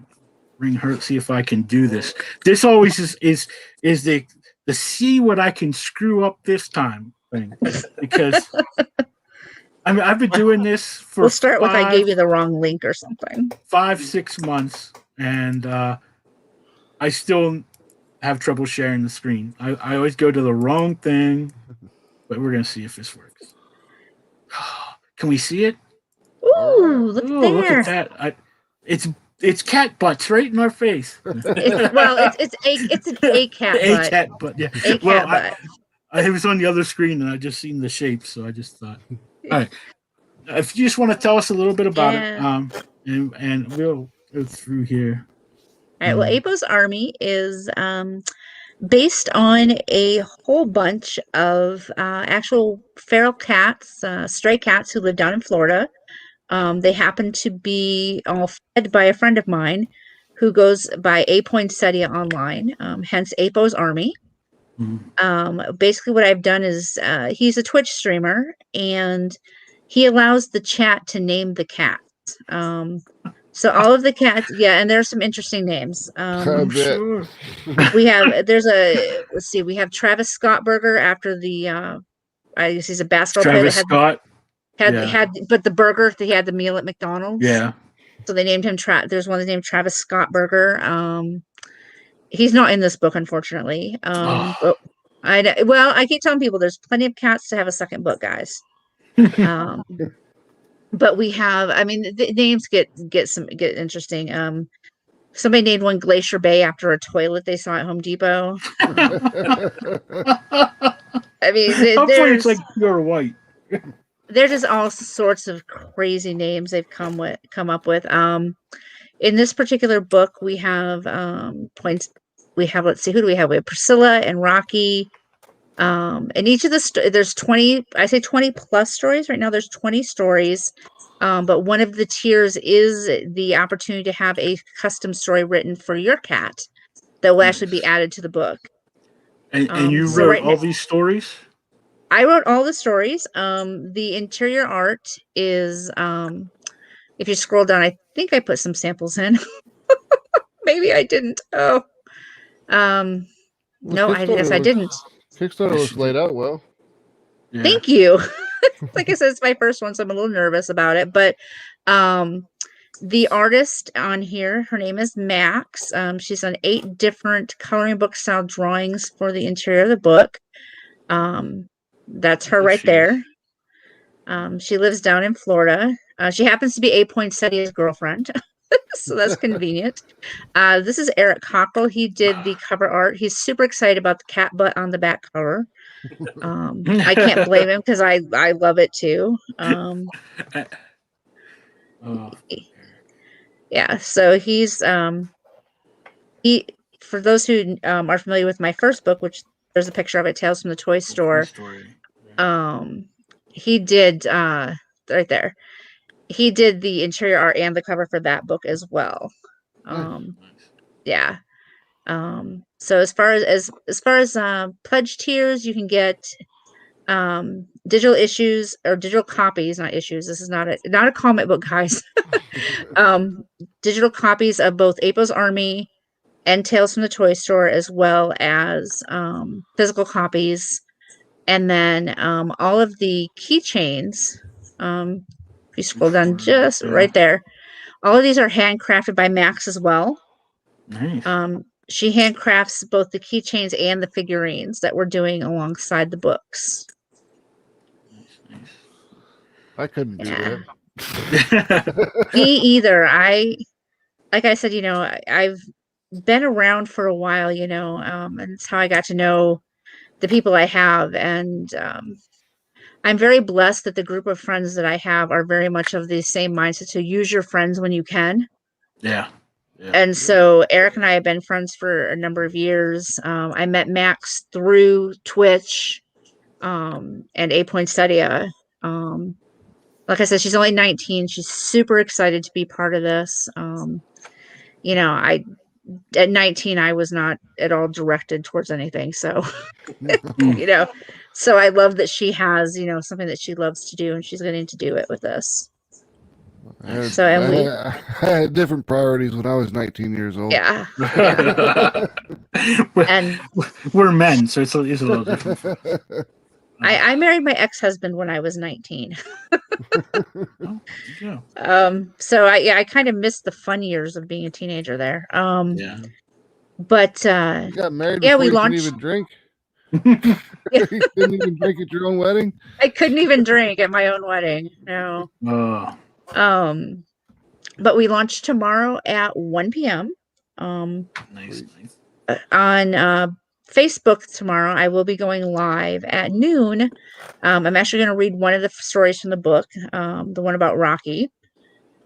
bring her, see if I can do this. This always is the see what I can screw up this time thing, because I've been doing this for We'll start with I gave you the wrong link or something. 5-6 months, and I still have trouble sharing the screen. I always go to the wrong thing, but we're gonna see if this works. Can we see it? Ooh, look Oh, there. look at that! It's cat butts right in our face. It's an A cat A butt. cat butt. Yeah. A cat butt. I was on the other screen and I just seen the shape, so I just thought. All right. If you just want to tell us a little bit about it, and we'll go through here. All right. Well, Apo's Army is based on a whole bunch of actual feral cats, stray cats who live down in Florida. They happen to be all fed by a friend of mine who goes by A Poinsettia online, hence Apo's Army. Basically what I've done is he's a Twitch streamer and he allows the chat to name the cats. So all of the cats, yeah, and there's some interesting names. Sure. We have we have Travis Scott Burger after the I guess he's a basketball player. Travis Scott. But the burger, he had the meal at McDonald's. Yeah. So they named him there's one that's named Travis Scott Burger. He's not in this book, unfortunately. But I keep telling people there's plenty of cats to have a second book, guys. But we have, the names get interesting. Somebody named one Glacier Bay after a toilet they saw at Home Depot. It's like pure white. There's just all sorts of crazy names they've come up with. In this particular book, we have points. We have, let's see, who do we have? We have Priscilla and Rocky. And each of there's 20. I say 20 plus stories right now. There's 20 stories. But one of the tiers is the opportunity to have a custom story written for your cat that will actually be added to the book. And you wrote all these stories? I wrote all the stories. The interior art is, if you scroll down, I think I put some samples in. Maybe I didn't. Oh, no, I guess I didn't. Kickstarter was laid out well. Yeah. Thank you. Like I said, it's my first one, so I'm a little nervous about it. But the artist on here, her name is Max. She's done 8 different coloring book style drawings for the interior of the book. That's her right there. She lives down in Florida. She happens to be A Poinsettia's girlfriend. So that's convenient. This is Eric Cockle. He did the cover art. He's super excited about the cat butt on the back cover. I can't blame him because I love it too. Yeah, so he's for those who are familiar with my first book, which there's a picture of it, Tales from the Toy Store. He did right there. He did the interior art and the cover for that book as well. Yeah. So as far as pledge tiers, you can get digital issues or digital copies, not issues. This is not a comic book, guys. Digital copies of both Apo's Army and Tales from the Toy Store, as well as physical copies, and then all of the keychains. If you scroll down just right there, all of these are handcrafted by Max as well. Nice. she handcrafts both the keychains and the figurines that we're doing alongside the books. I couldn't do Yeah. that. Me either. Like I said, I've been around for a while, and it's how I got to know the people I have. And I'm very blessed that the group of friends that I have are very much of the same mindset to use your friends when you can. Yeah. And so Eric and I have been friends for a number of years. I met Max through Twitch and A Poinsettia. Like I said, she's only 19. She's super excited to be part of this. At 19, I was not at all directed towards anything. So, so I love that she has, something that she loves to do, and she's getting to do it with us. I had different priorities when I was 19 years old. Yeah. And we're men, so it's a little different. I married my ex-husband when I was 19. So I kind of missed the fun years of being a teenager there. But you got married before we you launched. Couldn't even drink. You didn't even drink at your own wedding. I couldn't even drink at my own wedding. No. But we launch tomorrow at 1 p.m. Nice. On Facebook tomorrow, I will be going live at noon. I'm actually going to read one of the stories from the book, the one about Rocky.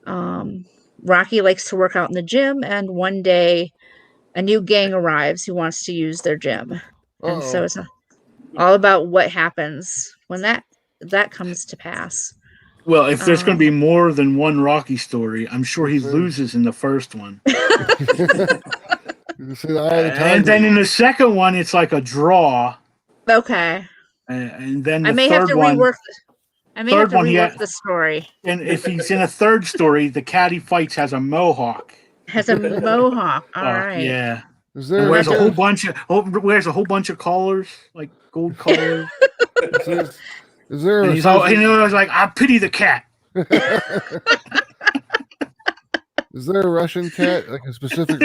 Rocky likes to work out in the gym, and one day a new gang arrives who wants to use their gym. And so it's all about what happens when that comes to pass. Well, if there's going to be more than one Rocky story, I'm sure he loses in the first one. And then in the second one, it's like a draw. Okay. And then I may have to rework the story. And if he's in a third story, the cat he fights has a mohawk. Has a mohawk. All right. Yeah. Wears a whole bunch of collars, like gold collars. Is there? And he's like, I pity the cat. Is there a Russian cat, like a specific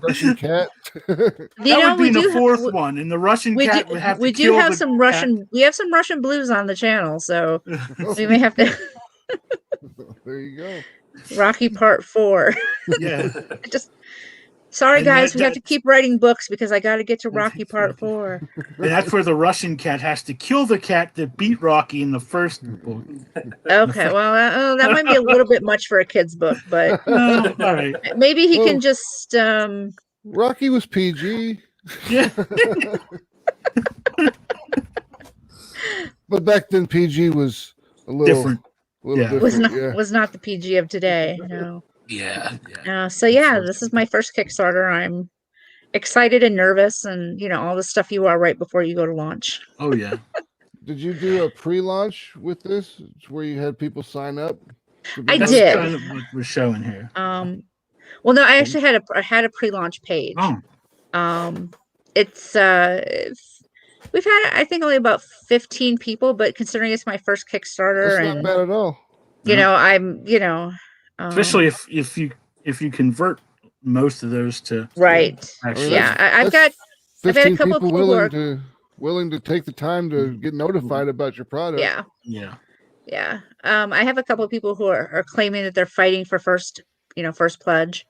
Russian cat? That would be the fourth one, and the Russian cat would have to We do have some Russian. We have some Russian blues on the channel, so we may have to. There you go. Rocky Part 4. Yeah. Sorry, guys, we have to keep writing books because I got to get to Rocky Part 4. And that's where the Russian cat has to kill the cat that beat Rocky in the first book. Okay, well, that might be a little bit much for a kid's book, but all right. Maybe he can just. Rocky was PG. Yeah. But back then, PG was a little different. Was not the PG of today. No. Yeah. This is my first Kickstarter. I'm excited and nervous, and all the stuff you are right before you go to launch. Oh yeah. Did you do a pre-launch with this, where you had people sign up? I did. Kind of what we're showing here. Well, no, I actually had a pre-launch page. It's we've had I think only about 15 people, but considering it's my first Kickstarter, that's not bad at all. I'm especially if you convert most of those to right. Actually, I've got a couple of people willing to take the time to get notified about your product. Yeah. I have a couple of people who are claiming that they're fighting for first pledge.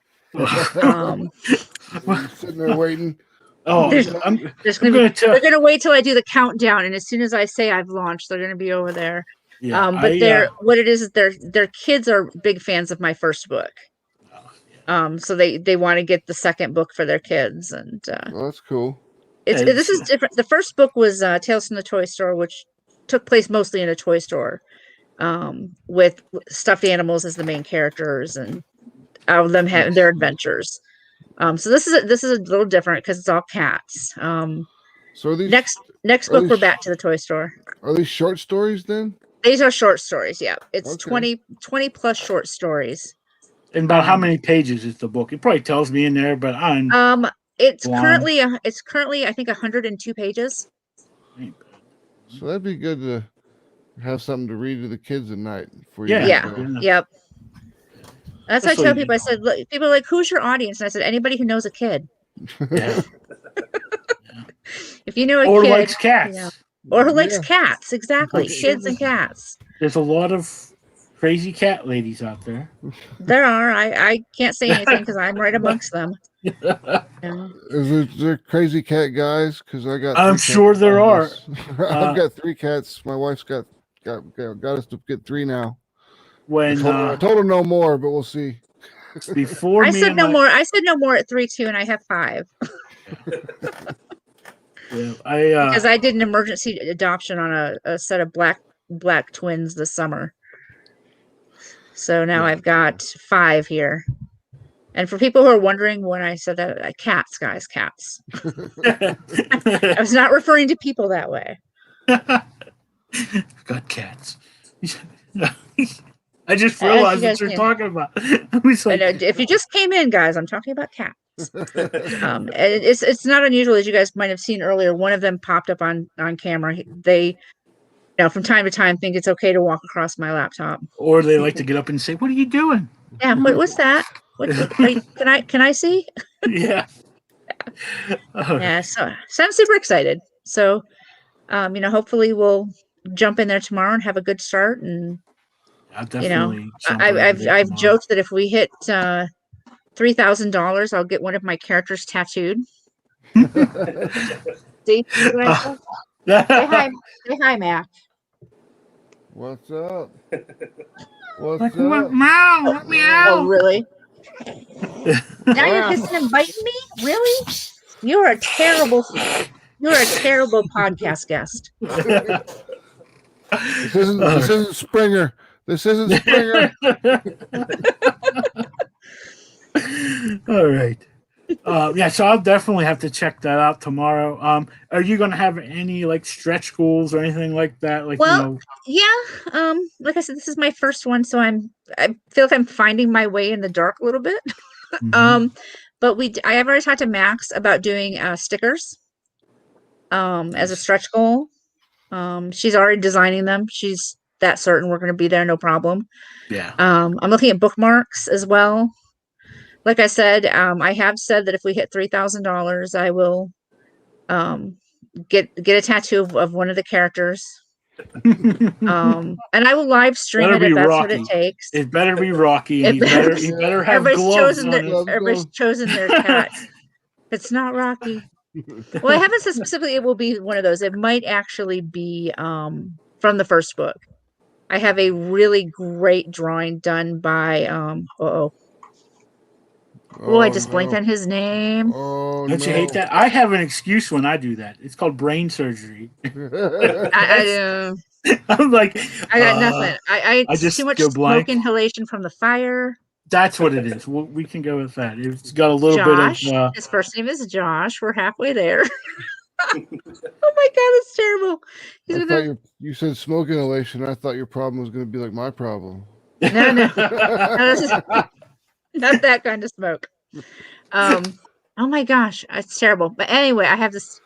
Sitting there waiting. They're going to wait till I do the countdown, and as soon as I say I've launched, they're going to be over there. Yeah, what it is their kids are big fans of my first book. So they want to get the second book for their kids, and that's cool. This is different. The first book was Tales from the Toy Store, which took place mostly in a toy store, with stuffed animals as the main characters, and all of them having their adventures. So this is a little different because it's all cats. So these next book we're back to the toy store. Are these short stories then? These are short stories. Yeah, it's 20 plus short stories. And about how many pages is the book? It probably tells me in there, but it's currently I think 102 pages. So that'd be good to have something to read to the kids at night. Yep. That's what I tell people. I said, look, people are like, who's your audience? And I said, anybody who knows a kid. Yeah. If you know a Or kid, likes cats. you know, or who likes Yeah. cats, exactly. Okay. Kids and cats. There's a lot of crazy cat ladies out there. There are. I can't say anything because I'm right amongst them. Yeah. Is there crazy cat guys? Because I got. I'm 3 cats sure in there my are. house. I've got 3 cats. My wife's got us to get 3 now. When I told her no more, but we'll see. before I me said and no my, more. I said no more at 3-2, and I have 5 yeah, because I did an emergency adoption on a set of black twins this summer. So now I've got 5 here. And for people who are wondering when I said that, cats, guys, cats. I was not referring to people that way. got cats. I just As you realized what guys you're can- talking about. I was like, If you just came in, guys, I'm talking about cats. And it's not unusual, as you guys might have seen earlier. One of them popped up on camera. They, from time to time, think it's okay to walk across my laptop. or they like to get up and say, "What are you doing?" Yeah, what's that? Can I see? Yeah. Oh, Yeah, so I'm super excited. So, hopefully we'll jump in there tomorrow and have a good start. And I'll definitely. jump over I've there I've tomorrow. joked that if we hit $3,000, I'll get one of my characters tattooed. See? What I said? Say hi, Mac. What's up? What's Like, up? meow, Oh, meow. really? Now you're hissing and biting me? Really? You're a terrible podcast guest. This isn't Springer. This isn't Springer. All right. Yeah, so I'll definitely have to check that out tomorrow. Are you going to have any like stretch goals or anything like that? Like, Well, yeah. Like I said, this is my first one, so I feel like I'm finding my way in the dark a little bit. mhm. But I have already talked to Max about doing stickers as a stretch goal. She's already designing them. She's that certain we're going to be there, no problem. Yeah. I'm looking at bookmarks as well. Like I said, I have said that if we hit $3,000, I will get a tattoo of one of the characters. And I will live stream Better it if be that's Rocky. what it takes. It better be Rocky. And he better have Everybody's gloves chosen on it. everybody's chosen their cat. If it's not Rocky. Well, I haven't said specifically it will be one of those. It might actually be from the first book. I have a really great drawing done by I just blanked on his name. Oh, Don't you hate that? I have an excuse when I do that. It's called brain surgery. I I'm like, I got nothing. I just too much go smoke blank. inhalation from the fire. That's what it is. We can go with that. It's got a little Josh. bit of. His first name is Josh. We're halfway there. Oh my god, it's terrible. I thought you said smoke inhalation. I thought your problem was going to be like my problem. No, this is not that kind of smoke. Oh my gosh, it's terrible. But anyway, I have this.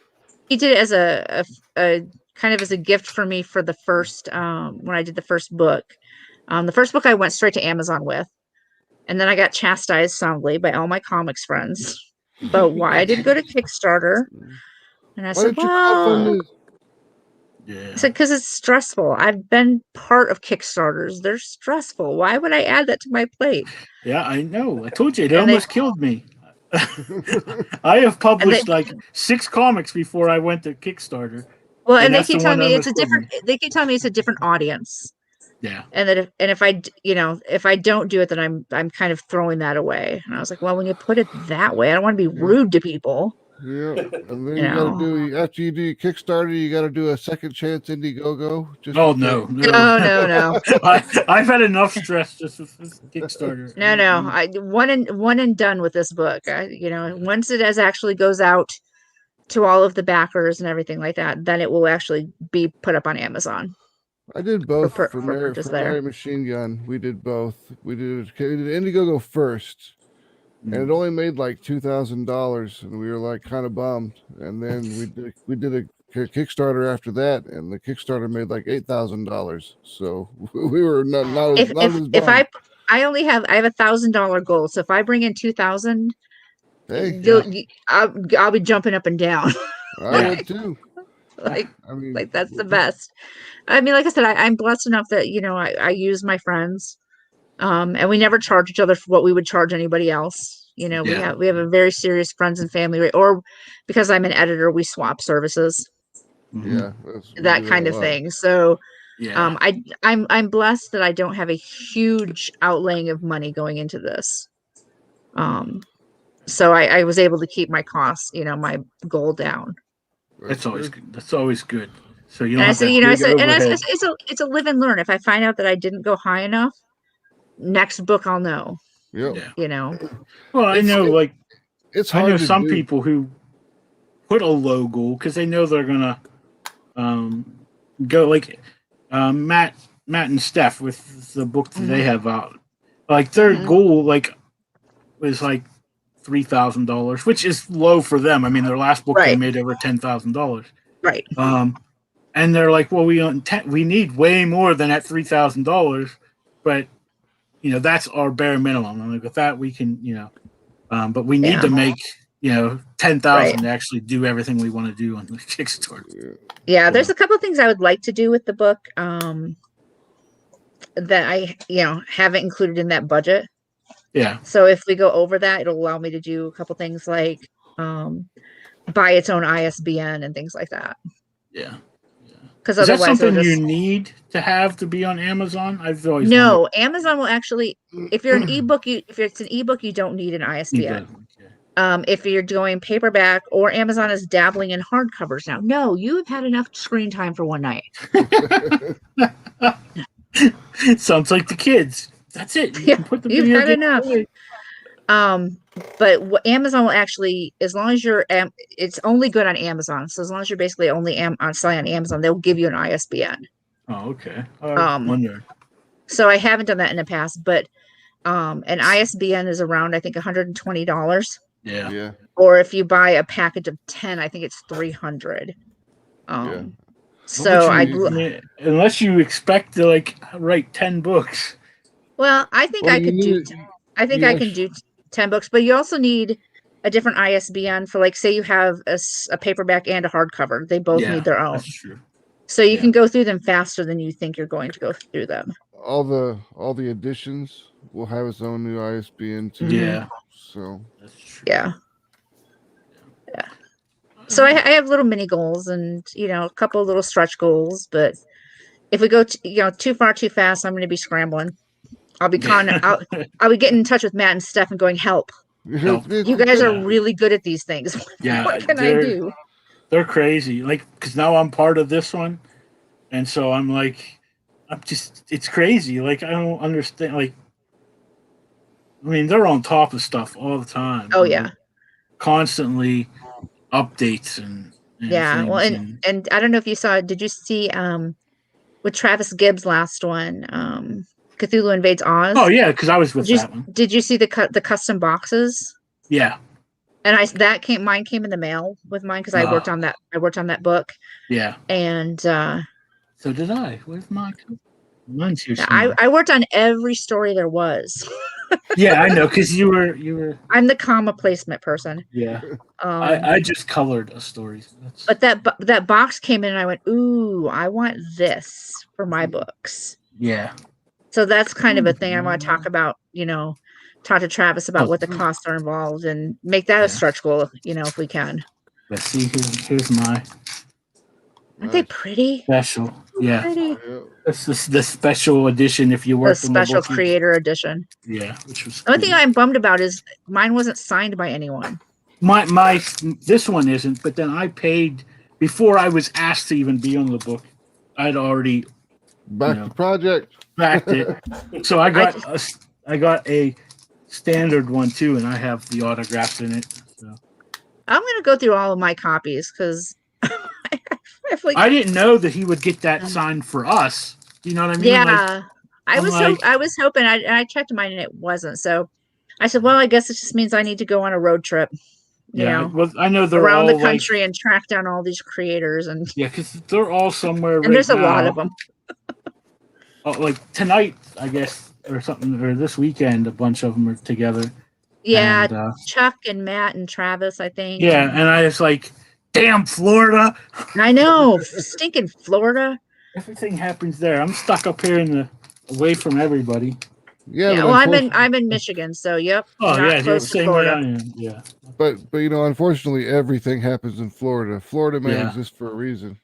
He did it as a kind of as a gift for me for the first when I did the first book. The first book I went straight to Amazon with, and then I got chastised soundly by all my comics friends about why I didn't go to Kickstarter. And I said, well, Yeah. I said, because it's stressful. I've been part of Kickstarters. They're stressful. Why would I add that to my plate? Yeah, I know. I told you it And almost killed me. I have published like 6 comics before I went to Kickstarter. Well, and they keep telling me it's a different. They keep telling me it's a different audience. Yeah. And that if I don't do it, then I'm kind of throwing that away. And I was like, well, when you put it that way, I don't want to be rude to people. Yeah, and then you got to do after you do your Kickstarter, you got to do a second chance Indiegogo. No. I've had enough stress just with this Kickstarter. No. I one and done with this book. Once it actually goes out to all of the backers and everything like that, then it will actually be put up on Amazon. I did both for purchase there. Mary Machine Gun. We did both. We did Indiegogo first. And it only made like $2,000, and we were like kind of bummed. And then we did a Kickstarter after that, and the Kickstarter made like $8,000. So we were not as bummed. I have $1,000 goal. So if I bring in 2,000, Hey, I'll be jumping up and down. I would too. like I mean, like that's the best. I mean, like I said, I'm blessed enough that I use my friends, and we never charge each other for what we would charge anybody else. We have a very serious friends and family rate, or because I'm an editor, we swap services. Yeah, that kind of thing. So Yeah. I'm blessed that I don't have a huge outlaying of money going into this. So I was able to keep my costs, my goal down. That's always good. That's always good. So you And don't I have said, that big overhead. it's a live and learn. If I find out that I didn't go high enough, next book I'll know. Yeah. Well, I know, like it's hard. I know to some do. people who put a low goal because they know they're gonna go like Matt and Steph with the book that they have out. Like their goal was like $3,000, which is low for them. I mean, their last book they made over $10,000. Right. And they're like, well, we need way more than that $3,000, but that's our bare minimum. I'm like, with that we can, but we need to make 10,000 to actually do everything we want to do on the Kickstarter. Yeah, there's a couple of things I would like to do with the book that I haven't included in that budget. Yeah. So if we go over that, it'll allow me to do a couple things like buy its own ISBN and things like that. Yeah. Because is that otherwise something you need to have to be on Amazon? I've always wondered. Amazon will actually, if you're an ebook, if it's an ebook, you don't need an ISBN. If you're doing paperback, or Amazon is dabbling in hardcovers now. No, you have had enough screen time for one night. It sounds like the kids. That's it. You've had enough. But what Amazon will actually, as long as you're, it's only good on Amazon. So as long as you're basically only selling on Amazon, they'll give you an ISBN. Oh, okay. I wonder. So I haven't done that in the past, but an ISBN is around, I think, $120. Yeah. Or if you buy a package of 10, I think it's $300. So unless you expect to write 10 books. Well, I think I could do. I think I can do 10 books, but you also need a different ISBN for, say you have a paperback and a hardcover. They both need their own. That's true. So you can go through them faster than you think you're going to go through them. All the editions will have its own new ISBN too. Yeah. So that's true. Yeah. So I have little mini goals and a couple of little stretch goals, but if we go too far too fast, I'm going to be scrambling. I'll be I'll be getting in touch with Matt and Steph and going, help. You guys are really good at these things. What can I do? They're crazy. Because now I'm part of this one. And so I'm it's crazy. I don't understand. They're on top of stuff all the time. Oh, yeah. Constantly updates and yeah. Well, and I don't know if you saw, did you see with Travis Gibbs' last one, Cthulhu Invades Oz? Oh yeah, because I was with that one. Did you see the custom boxes? Yeah. And mine came in the mail with mine because I worked on that book. Yeah. And so did I. Where's mine? Mine's here. I worked on every story there was. Yeah, I know, because you were. I'm the comma placement person. Yeah. I just colored a story. But that box came in, and I went, ooh, I want this for my books. Yeah. So that's kind of a thing I want to talk about. Talk to Travis about what the costs are involved, and make that a stretch goal. If we can. Let's see. Here's my. Aren't they pretty? Special. Yeah. Pretty. That's the special edition if you work the special creator edition. Yeah, which was the only thing I'm bummed about is mine wasn't signed by anyone. My this one isn't, but then I paid before I was asked to even be on the book. I'd already the project. Backed it. So I got a standard one too, and I have the autographs in it. So I'm gonna go through all of my copies because I didn't know that he would get that signed for us. You know what I mean? Yeah, I was hoping. I checked mine and it wasn't. So I said, well, I guess it just means I need to go on a road trip. Well, I know they're around all the country and track down all these creators and because they're all somewhere. And there's a lot of them. Tonight, I guess, or something, or this weekend, a bunch of them are together. Yeah, And, Chuck and Matt and Travis, I think. yeah, and I was like, damn, Florida. I know, stinking Florida. Everything happens there. I'm stuck up here away from everybody. Yeah, Yeah, but well, unfortunately, I'm in Michigan, so yep, Oh, not yeah, close to same way I Florida. am. Yeah. but unfortunately, everything happens in Florida. Florida man Yeah. exists for a reason.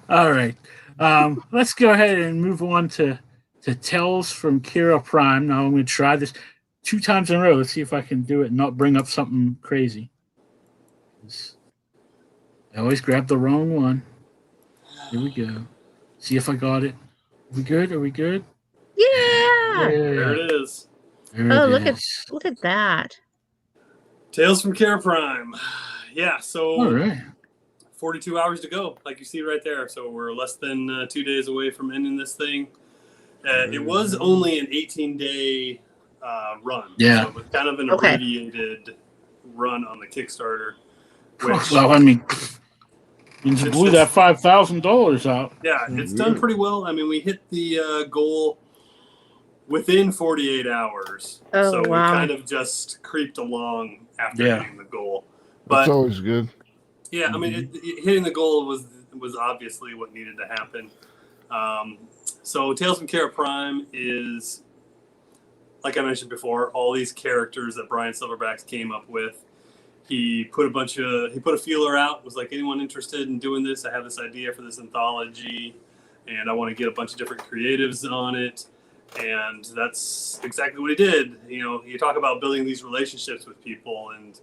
All right. Let's go ahead and move on to Tales from Kerra Prime. Now I'm going to try this 2 times in a row. Let's see if I can do it and not bring up something crazy. I always grab the wrong one. Here we go. See if I got it. Are we good? Are we good? Yeah. There it is. There Oh, it look at that. Tales from Kerra Prime. Yeah, so All right. 42 hours to go, like you see right there. So we're less than 2 days away from ending this thing. It was only an 18-day run. Yeah. So it was kind of an abbreviated run on the Kickstarter. Which, well, I mean, you blew that $5,000 out. Yeah, it's done pretty well. I mean, we hit the goal within 48 hours. Oh, so wow. we kind of just creeped along after hitting the goal. But That's always good. Yeah, I mean, hitting the goal was obviously what needed to happen. So Tales from Kerra Prime is, like I mentioned before, all these characters that Brian Silverback came up with. He put a feeler out. Was like, anyone interested in doing this? I have this idea for this anthology, and I want to get a bunch of different creatives on it. And that's exactly what he did. You know, you talk about building these relationships with people, and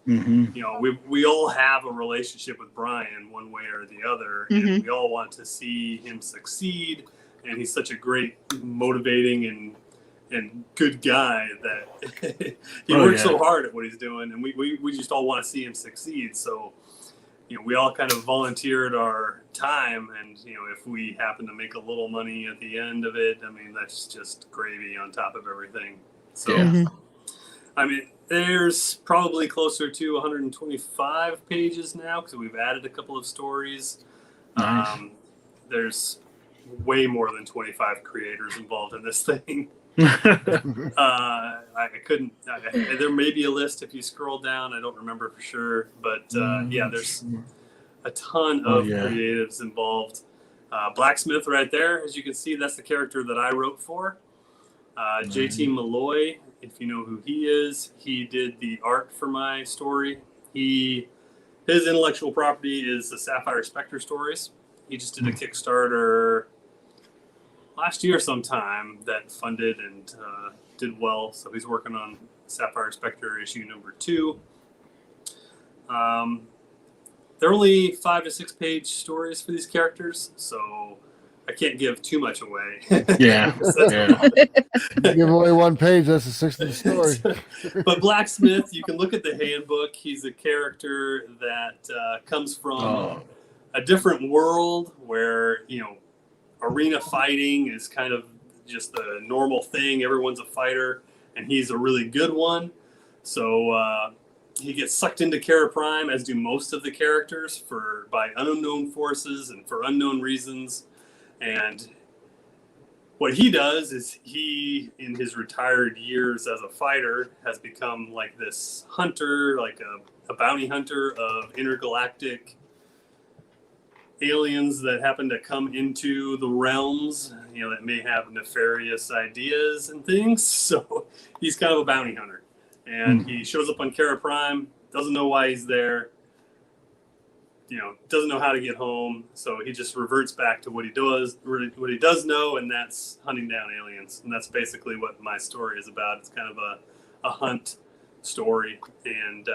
you know, we all have a relationship with Brian one way or the other, and we all want to see him succeed. And he's such a great, motivating and good guy that he works so hard at what he's doing, and we just all want to see him succeed. So, you know, we all kind of volunteered our time, and you know, if we happen to make a little money at the end of it, I mean, that's just gravy on top of everything. So, I mean, there's probably closer to 125 pages now because we've added a couple of stories. Nice. There's way more than 25 creators involved in this thing. I couldn't. There may be a list if you scroll down. I don't remember for sure, but yeah, there's a ton of creatives involved. Blacksmith right there, as you can see, that's the character that I wrote for. JT Malloy, if you know who he is, he did the art for my story. His intellectual property is the Sapphire Spectre stories. He just did a Kickstarter last year sometime that funded and did well. So he's working on Sapphire Spectre issue number 2. They're only 5 to 6 page stories for these characters, so I can't give too much away. Give away 1 page, that's a 6th of the story. But Blacksmith, you can look at the handbook. He's a character that comes from a different world where, you know, arena fighting is kind of just the normal thing. Everyone's a fighter, and he's a really good one. So he gets sucked into Kerra Prime, as do most of the characters, by unknown forces and for unknown reasons. And what he does is he, in his retired years as a fighter, has become like this hunter, like a bounty hunter of intergalactic aliens that happen to come into the realms, you know, that may have nefarious ideas and things. So he's kind of a bounty hunter, and he shows up on Kerra Prime, doesn't know why he's there, you know, doesn't know how to get home. So he just reverts back to what he does know, and that's hunting down aliens. And that's basically what my story is about. It's kind of a hunt story. And,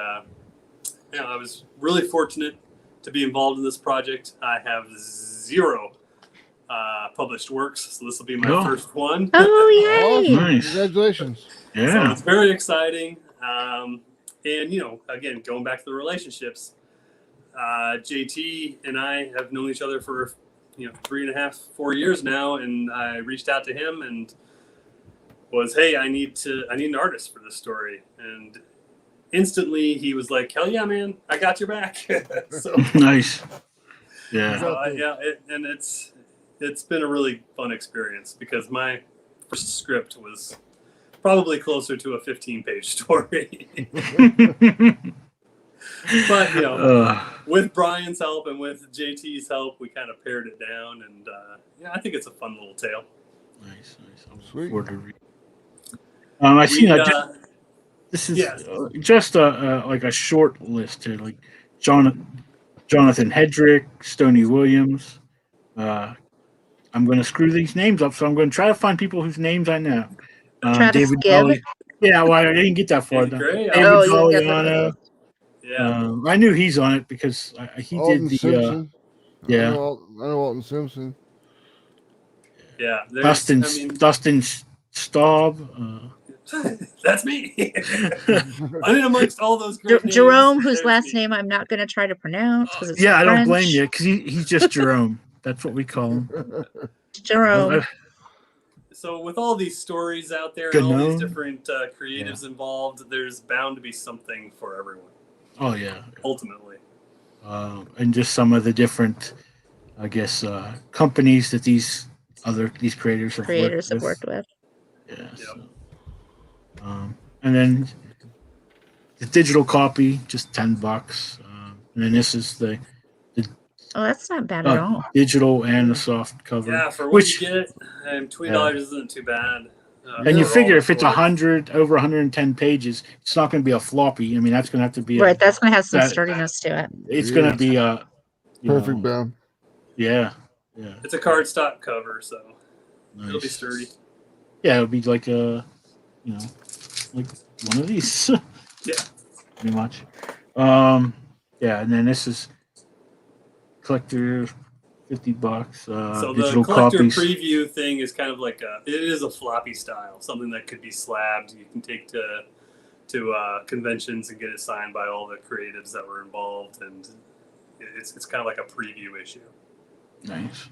you know, I was really fortunate to be involved in this project. I have 0 published works, so this will be my first one. Oh, yay! Awesome. Nice. Congratulations. Yeah. So it's very exciting. And, you know, again, going back to the relationships, JT and I have known each other for, you know, 3.5, 4 years now, and I reached out to him and was, hey, I need an artist for this story. And instantly he was like, hell yeah, man, I got your back. So nice. Yeah. So, it's been a really fun experience because my first script was probably closer to a 15-page story. But, with Brian's help and with JT's help, we kind of pared it down. And, I think it's a fun little tale. Nice. I'm looking Sweet. forward to read. I see this is just like a short list here, like Jonathan Hedrick, Stoney Williams. I'm going to screw these names up, so I'm going to try to find people whose names I know. Travis David Gibb. Dolly. Yeah, well, I didn't get that far. Great. David Doliano. Yeah. I knew he's on it because he Alton did the. Simpson. Yeah. I know Alton Simpson. Yeah. Dustin Staab. That's me. I'm in amongst all those great names. Jerome, whose last name I'm not going to try to pronounce because it's I don't French. blame you because he's just Jerome. That's what we call him. Jerome. So with all these stories out there and all these different creatives involved, there's bound to be something for everyone. Oh yeah. Ultimately. And just some of the different, I guess, companies that these creators have worked with. Yeah. Yep. So, and then the digital copy, just $10. And then this is the that's not bad at all. Digital and the soft cover. Yeah, for what you get, $20 isn't too bad. And you figure if it's over 110 pages, it's not going to be a floppy. I mean, that's going to have to be right. That's going to have some sturdiness to it. It's going to be a perfect bound. Yeah. It's a cardstock cover, so it'll be sturdy. Yeah, it'll be like like one of these. Yeah, pretty much. And then this is collector, $50. So digital the collector copies. preview thing is kind of like it is a floppy style, something that could be slabbed. You can take to conventions and get it signed by all the creatives that were involved, and it's kind of like a preview issue. Nice.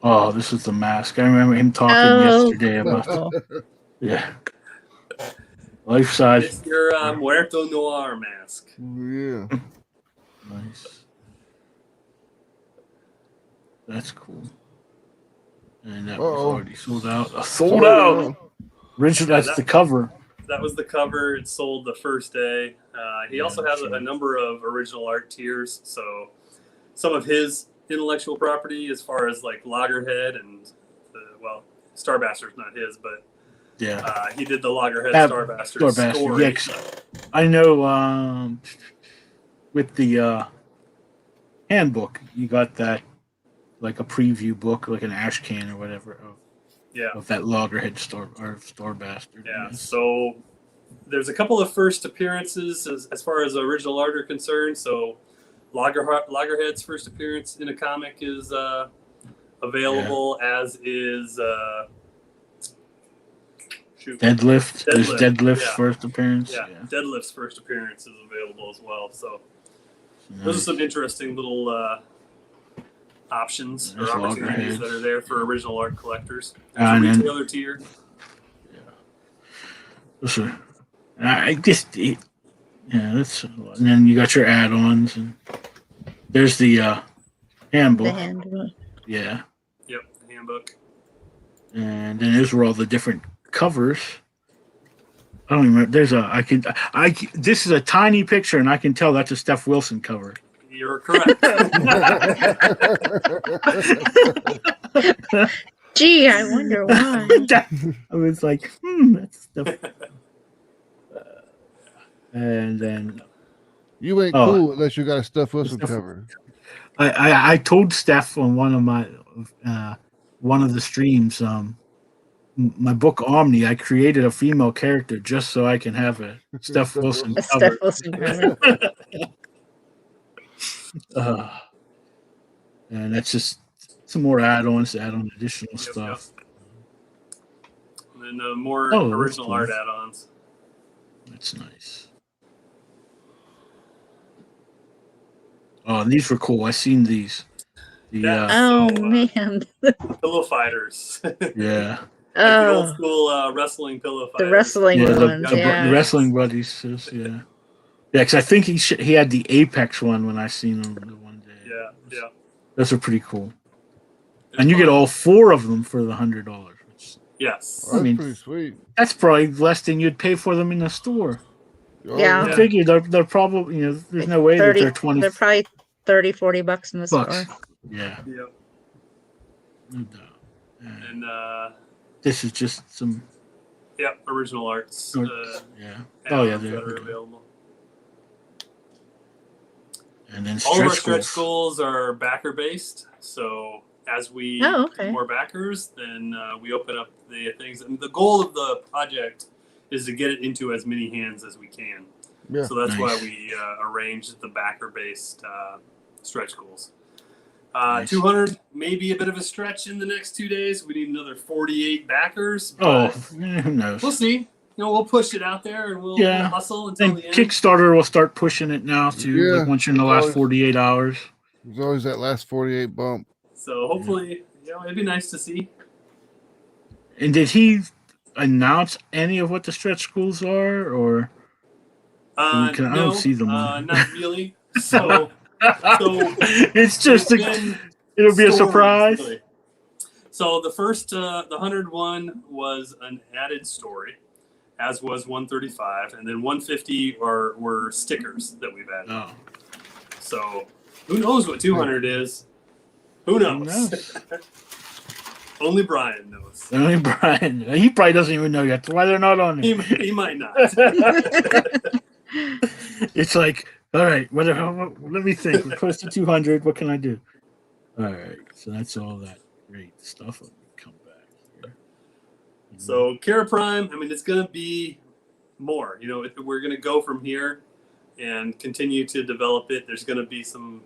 Oh, this is the mask. I remember him talking yesterday about life size. It's your Muerto Noir mask. Yeah. Nice. That's cool. And that was already sold out. Sold out. Richard, that's the cover. That was the cover. It sold the first day. He also has a number of original art tiers. So some of his intellectual property, as far as like Loggerhead and Starbastard's not his, but he did the Loggerhead Starbastard story. Yeah, I know. With the handbook, you got that like a preview book, like an ash can or whatever of that Loggerhead Starbastard. Yeah. So there's a couple of first appearances as far as original art are concerned. So Loggerhead's first appearance in a comic is available, as is Deadlift. There's Deadlift's first appearance. Yeah, Deadlift's first appearance is available as well. So those are some interesting little options or opportunities that are there for original art collectors. There's a retailer tier. Yeah. I just that's, and then you got your add-ons, and there's the handbook. The handbook. Yeah. Yep, the handbook. And then there's where all the different covers. I don't even remember. This is a tiny picture, and I can tell that's a Steph Wilson cover. You're correct. Gee, I wonder why. I was like, that's stuff. And then you ain't cool unless you got a Steph Wilson cover. I told Steph on one of my one of the streams, my book Omni, I created a female character just so I can have a Steph Wilson cover. Steph Wilson cover. And that's just some more add-ons to add on additional stuff. And then more original art add-ons. That's nice. Oh, and these were cool. I seen these. Man. Pillow fighters. Yeah. The old school wrestling pillow fighters. The wrestling ones. The wrestling buddies. Yeah. Yeah, because I think he had the Apex one when I seen him the one day. Yeah. Those are pretty cool. And you get all 4 of them for the $100. Yes. Well, that's mean, pretty sweet. That's probably less than you'd pay for them in the store. Oh, Yeah. I figure they're probably, there's no way that they're 20 They're probably $30-$40 in the bucks. store. Yeah. Yep. No doubt. And This is just some. original arts. Yeah. add-ons there that we are go. available. And then All of our stretch stretch goals. goals are backer based. So as we Oh, get okay. more backers, then we open up the things. And the goal of the project is to get it into as many hands as we can. Yeah. So that's why Nice. we arranged the backer based stretch goals. Nice. 200 may be a bit of a stretch in the next 2 days. We need another 48 backers. Oh, But who knows? we'll see. We'll push it out there and we'll hustle until And the end. Kickstarter will start pushing it now too. Yeah. Like once you're in the last 48 hours. There's always that last 48 bump. So hopefully, it'd be nice to see. And did he announce any of what the stretch goals are, or I No, don't see them on not really. So it's just it'll be a stories, surprise. really. So the first, the 101 was an added story, as was 135, and then 150 were stickers that we've added. Oh, So who knows what 200 is? Who knows? Only Brian knows. only Brian. He probably doesn't even know yet. That's why they're not on there. He might not. It's like, all right, let me think. We're close to 200. What can I do? All right, so that's all that great stuff. Let me come back here. So Kerra Prime, it's going to be more. We're going to go from here and continue to develop it. There's going to be some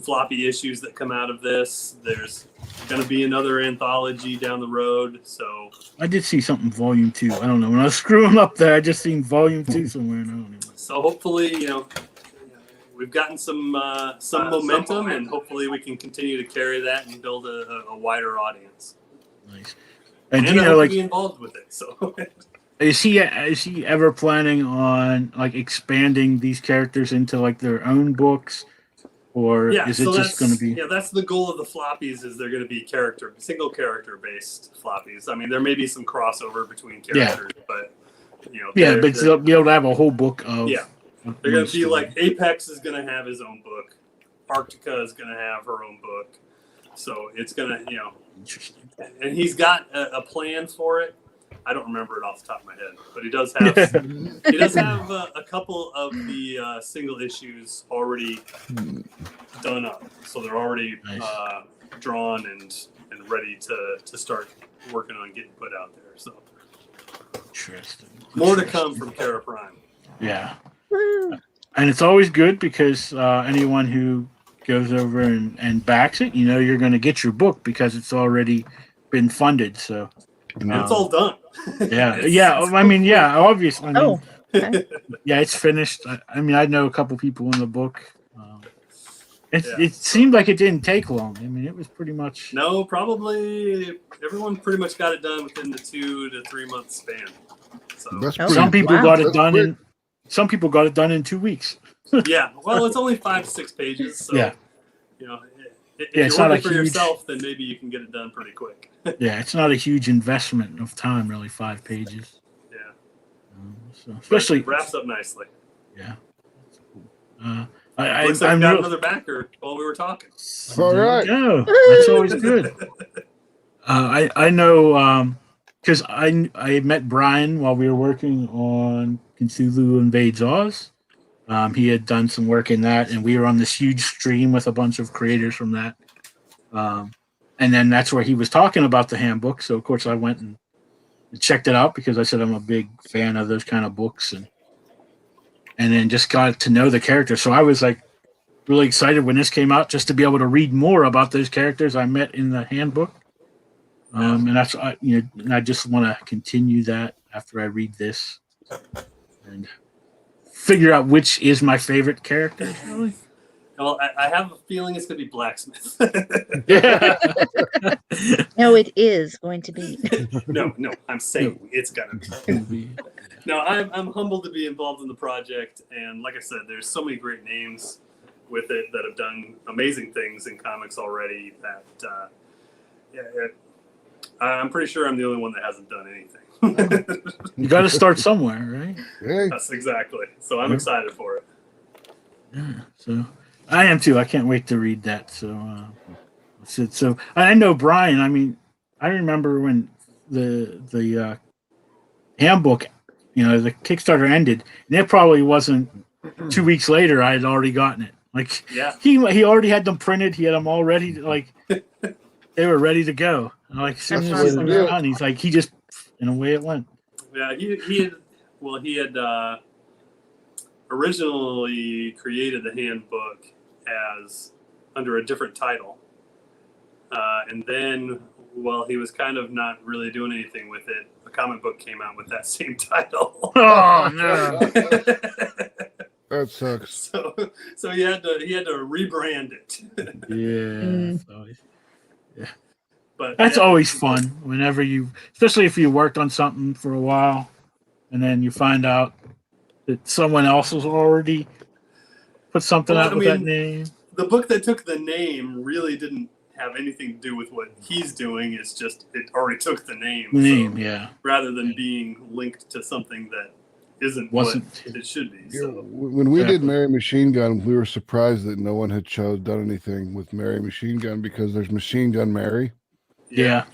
floppy issues that come out of this. There's going to be another anthology down the road. So I did see something volume 2. I don't know. When I was screwing up there, I just seen volume 2 somewhere. And I don't even... So hopefully, we've gotten some momentum, and hopefully we can continue to carry that and build a wider audience. Nice. And do you I know, hope like, to be involved with it. So is he ever planning on like expanding these characters into like their own books, or is it just going to be? Yeah, that's the goal of the floppies. Is they're going to be single character based floppies. There may be some crossover between characters, but but they'll be able to have a whole book of. Yeah. They're going to be like Apex is going to have his own book. Arctica is going to have her own book. So it's going to, Interesting. and he's got a plan for it. I don't remember it off the top of my head, but he does have a couple of the single issues already done up. So they're already drawn and ready to start working on getting put out there. So Interesting. more to come from Kerra Prime. Yeah. And it's always good because anyone who goes over and backs it, you're going to get your book because it's already been funded. So And it's all done. Yeah. Obviously. Okay. Yeah, it's finished. I know a couple people in the book. It seemed like it didn't take long. It was pretty much. No, probably everyone pretty much got it done within the 2 to 3 month span. So Some people got it That's done quick. some people got it done in 2 weeks. yeah, well, it's only 5 to 6 pages. So Yeah. if it's you're not working a for huge- yourself, then maybe you can get it done pretty quick. Yeah, it's not a huge investment of time, really. 5 pages. Yeah, So but especially. it wraps up nicely. Yeah. Looks like we got another backer while we were talking. All right. Yeah, that's always good. I know because I met Brian while we were working on Cthulhu Invades Oz. He had done some work in that, and we were on this huge stream with a bunch of creators from that. And then that's where he was talking about the handbook. So of course I went and checked it out because I said I'm a big fan of those kind of books, and then just got to know the characters. So I was like really excited when this came out just to be able to read more about those characters I met in the handbook. And that's and I just want to continue that after I read this and figure out which is my favorite character. Really? Well, I have a feeling it's going to be Blacksmith. Yeah. No, it is going to be. No, I'm saying it's going to be. No, I'm humbled to be involved in the project, and like I said, there's so many great names with it that have done amazing things in comics already. That I'm pretty sure I'm the only one that hasn't done anything. You got to start somewhere, right? Hey, Yes, exactly. So I'm Yeah. excited for it. Yeah. So I am too. I can't wait to read that. So I know Brian. I mean, I remember when the handbook, the Kickstarter ended, and it probably wasn't 2 weeks later. I had already gotten it. Like Yeah. he already had them printed. He had them all ready. Like they were ready to go. And like as soon That's as it awesome. was done, he's like he just in a way it went. Yeah, he had originally created the handbook as under a different title. And then, while he was kind of not really doing anything with it, a comic book came out with that same title. Oh no! that sucks. So he had to rebrand it. Yeah. But That's yeah, always fun whenever especially if you worked on something for a while, and then you find out that someone else has already put something Well, out with that name. the book that took the name really didn't have anything to do with what he's doing. It's just it already took the name. Yeah. Rather than being linked to something that wasn't what it should be. Yeah, So when we did Mary Machine Gun, we were surprised that no one had done anything with Mary Machine Gun because there's Machine Gun Mary. Yeah.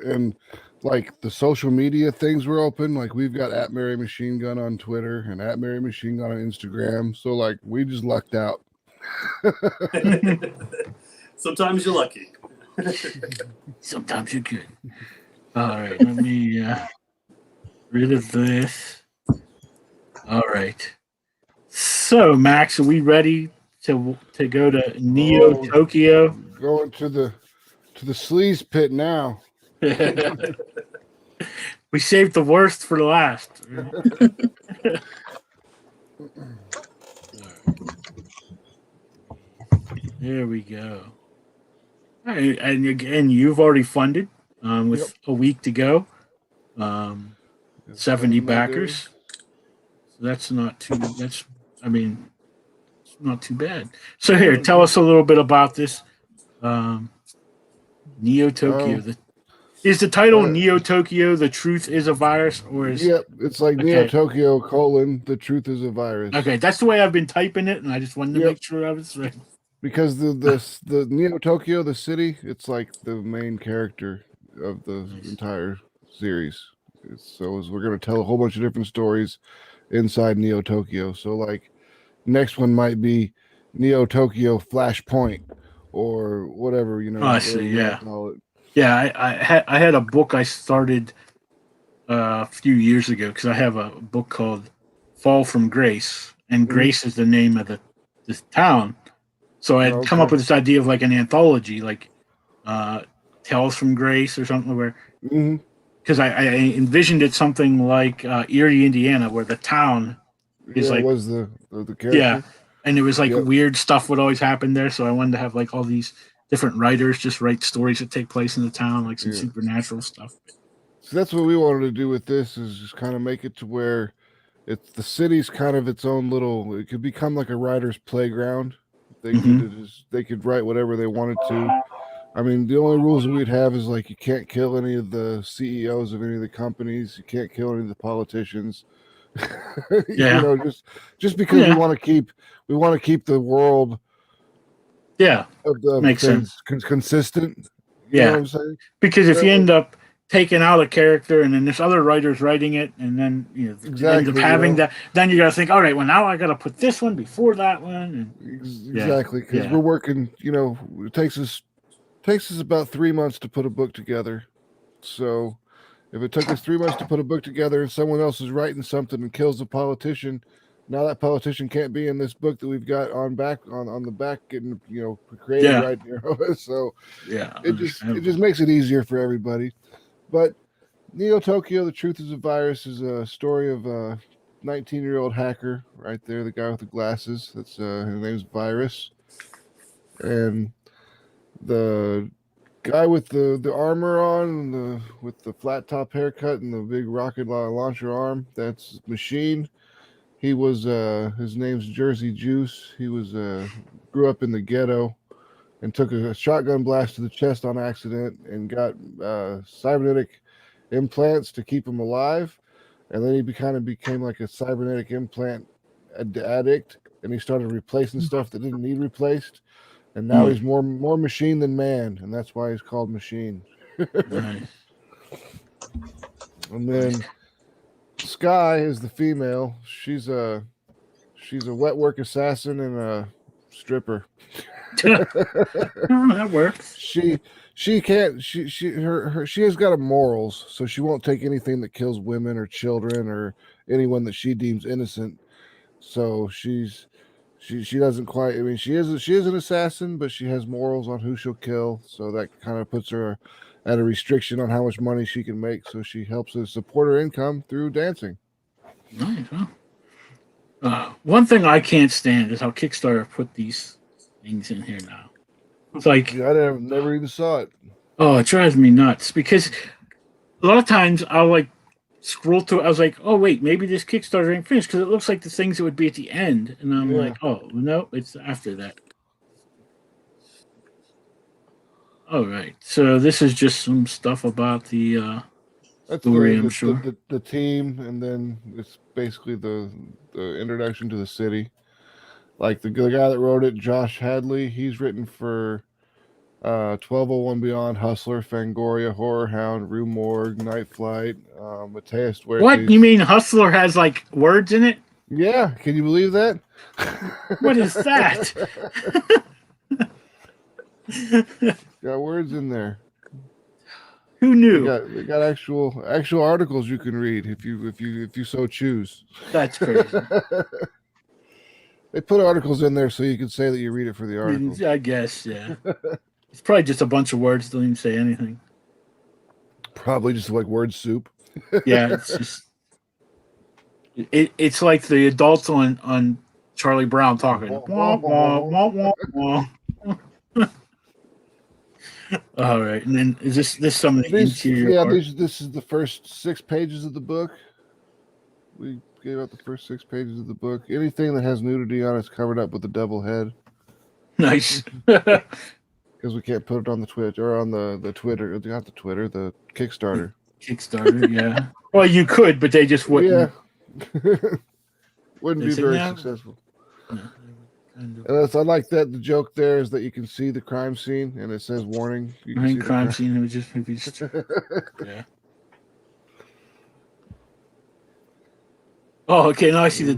And like the social media things were open. Like we've got at Mary Machine Gun on Twitter and at Mary Machine Gun on Instagram. So like we just lucked out. Sometimes you're lucky. Sometimes you're good. All right, let me rid of this. All right. So Max, are we ready to go to Neo Tokyo? Going to the sleaze pit now. We saved the worst for last. There we go. All right, and again, you've already funded with a week to go. 70 backers. So that's not too. It's not too bad. So here, tell us a little bit about this. Neo Tokyo. Is the title Neo Tokyo? The Truth is a Virus, or is? Yep, it's like Neo Tokyo : The Truth is a Virus. Okay, that's the way I've been typing it, and I just wanted to make sure I was right. Because the Neo Tokyo, the city, it's like the main character of the entire series. So we're going to tell a whole bunch of different stories inside Neo Tokyo. So like next one might be Neo Tokyo Flashpoint or whatever, Oh, I see. Yeah. Call it. Yeah, I had a book I started a few years ago because I have a book called Fall from Grace, and Grace is the name of this town. So I had come up with this idea of like an anthology, like Tales from Grace or something, where because I envisioned it something like Erie, Indiana, where the town is like was the character. Yeah, and it was like weird stuff would always happen there. So I wanted to have like all these different writers just write stories that take place in the town, like some supernatural stuff. So that's what we wanted to do with this, is just kind of make it to where it's the city's kind of its own little. It could become like a writer's playground. They could write whatever they wanted to. I mean, the only rules we'd have is like you can't kill any of the CEOs of any of the companies. You can't kill any of the politicians. Just because we want to keep the world. Yeah, makes sense. Consistent. Yeah, you know what I'm saying? Because if you end up taking out a character and then there's other writers writing it, and then you end up having that, then you got to think, all right, well now I got to put this one before that one. Exactly, because we're working. It takes us about 3 months to put a book together. So if it took us 3 months to put a book together and someone else is writing something and kills a politician, now that politician can't be in this book that we've got on the back getting created right here. So it just makes it easier for everybody. But Neo Tokyo: The Truth is a Virus is a story of a 19-year-old hacker right there, the guy with the glasses. That's his name's Virus, and the guy with the armor on, with the flat top haircut and the big rocket launcher arm, that's Machine. He was his name's Jersey Juice. He was grew up in the ghetto, and took a shotgun blast to the chest on accident and got cybernetic implants to keep him alive. And then he kind of became like a cybernetic implant addict, and he started replacing stuff that didn't need replaced. And now he's more machine than man, and that's why he's called Machine. Nice. And then Sky is the female. She's a wet work assassin and a stripper. That works. She has got a morals, so she won't take anything that kills women or children or anyone that she deems innocent. So she doesn't quite. I mean, she is an assassin, but she has morals on who she'll kill. So that kind of puts her at a restriction on how much money she can make. So she helps her support her income through dancing. Nice, huh? One thing I can't stand is how Kickstarter put these things in here now. It's like, Yeah, I never even saw it. oh, it drives me nuts because a lot of times I'll like scroll through. I was like, oh wait, maybe this Kickstarter ain't finished because it looks like the things that would be at the end, and I'm like, oh no, it's after that. All right, so this is just some stuff about the story, I'm sure. The team, and then it's basically the introduction to the city. Like the guy that wrote it, Josh Hadley, he's written for 1201 Beyond, Hustler, Fangoria, Horror Hound, Rue Morgue, Night Flight, Mateus Duertes. What? You mean Hustler has like words in it? Yeah, can you believe that? What is that? Got words in there. Who knew? They got actual articles you can read if you so choose. That's crazy. They put articles in there so you can say that you read it for the article. I guess, yeah. It's probably just a bunch of words. Don't even say anything. Probably just like word soup. Yeah, it's just it's like the adults on Charlie Brown talking. Wah, wah, wah, wah, wah. All right, and then is this some of the interior? Yeah, this is the first 6 pages of the book. We gave out the first 6 pages of the book. Anything that has nudity on it's covered up with the devil head. Nice. Because we can't put it on the Twitch or on the Twitter, not the Twitter, the Kickstarter. Kickstarter, yeah. Well, you could, but they just wouldn't. Yeah. Wouldn't be very successful. No, and I like that the joke there is that you can see the crime scene and it says warning. You can see crime scene. It would just yeah. Oh, okay. Now I see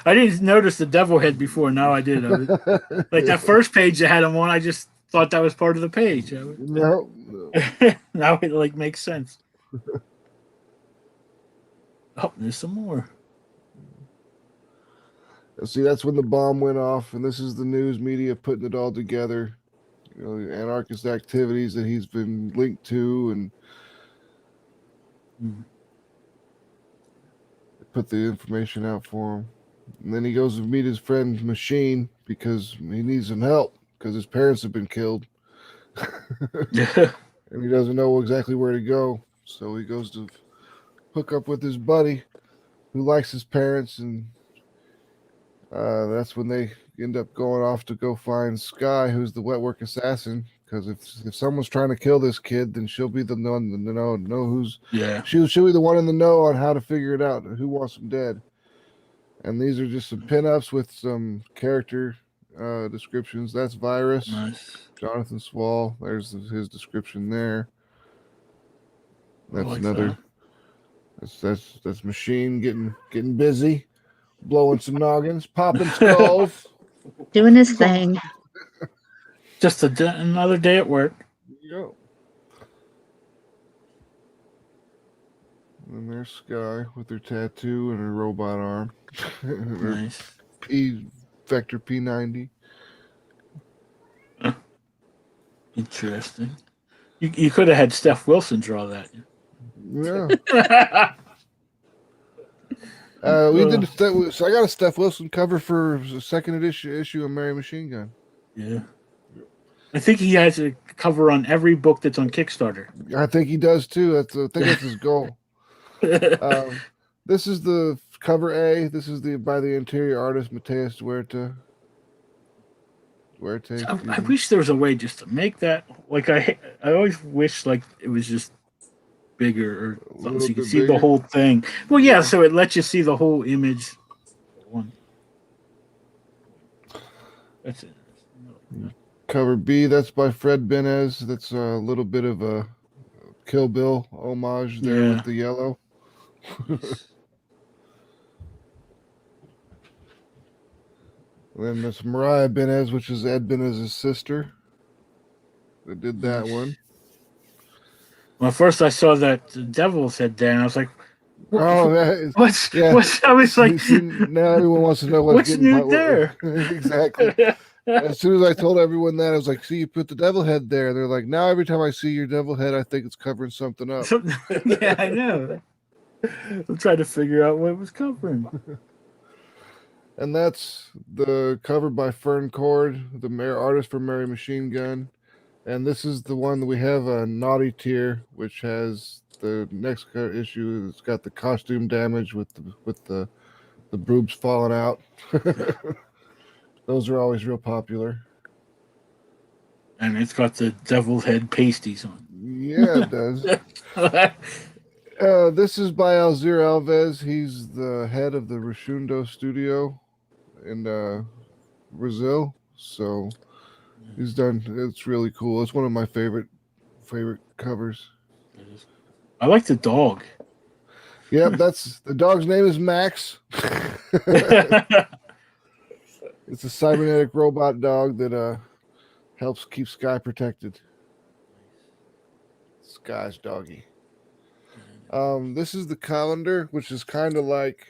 I didn't notice the devil head before. Now I did. Like that first page that had him on, I just thought that was part of the page. No. Now it like makes sense. Oh, there's some more. See, that's when the bomb went off, and this is the news media putting it all together. You know, the anarchist activities that he's been linked to, and put the information out for him. And then he goes to meet his friend Machine because he needs some help because his parents have been killed. And he doesn't know exactly where to go. So he goes to hook up with his buddy who likes his parents, and that's when they end up going off to go find Sky, who's the wet work assassin. Because if someone's trying to kill this kid, then she'll be the one to know who's. Yeah. She'll be the one in the know on how to figure it out, who wants him dead. And these are just some pinups with some character descriptions. That's Virus. Nice. Jonathan Swall. There's his description there. That's like another. That's Machine getting busy, blowing some noggins, popping skulls, doing his thing. Just another day at work. There you go. And there's Sky with her tattoo and her robot arm. Nice. Vector P90. Interesting. You could have had Steph Wilson draw that. Yeah. We did. So I got a Steph Wilson cover for the second issue of Mary Machine Gun. Yeah. I think he has a cover on every book that's on Kickstarter. I think he does too. I think that's his goal. This is the cover A. This is by the interior artist Mateus Duertes. Square tape. I wish there was a way just to make that. Like I always wish like it was just bigger or something so you could see the whole thing. Well, yeah, so it lets you see the whole image. That's it. Cover B, that's by Fred Benez. That's a little bit of a Kill Bill homage there with the yellow. And then there's Mariah Benez, which is Ed Benez's sister. They did that one. Well, first I saw that the Devil's Head there, and I was like, what's I was like, now everyone wants to know what's new there. Exactly. As soon as I told everyone that, I was like, see, you put the devil head there. They're like, now every time I see your devil head, I think it's covering something up. Yeah, I know. I'm trying to figure out what it was covering. And that's the cover by Fern Cord, the artist for Mary Machine Gun. And this is the one that we have a naughty tier, which has the next issue. It's got the costume damage with the boobs falling out. Those are always real popular. And it's got the devil's head pasties on. Yeah, it does. This is by Alzir Alves. He's the head of the Rishundo studio in Brazil. So he's done. It's really cool. It's one of my favorite covers. I like the dog. Yep, the dog's name is Max. It's a cybernetic robot dog that helps keep Sky protected. Sky's doggy. This is the calendar, which is kind of like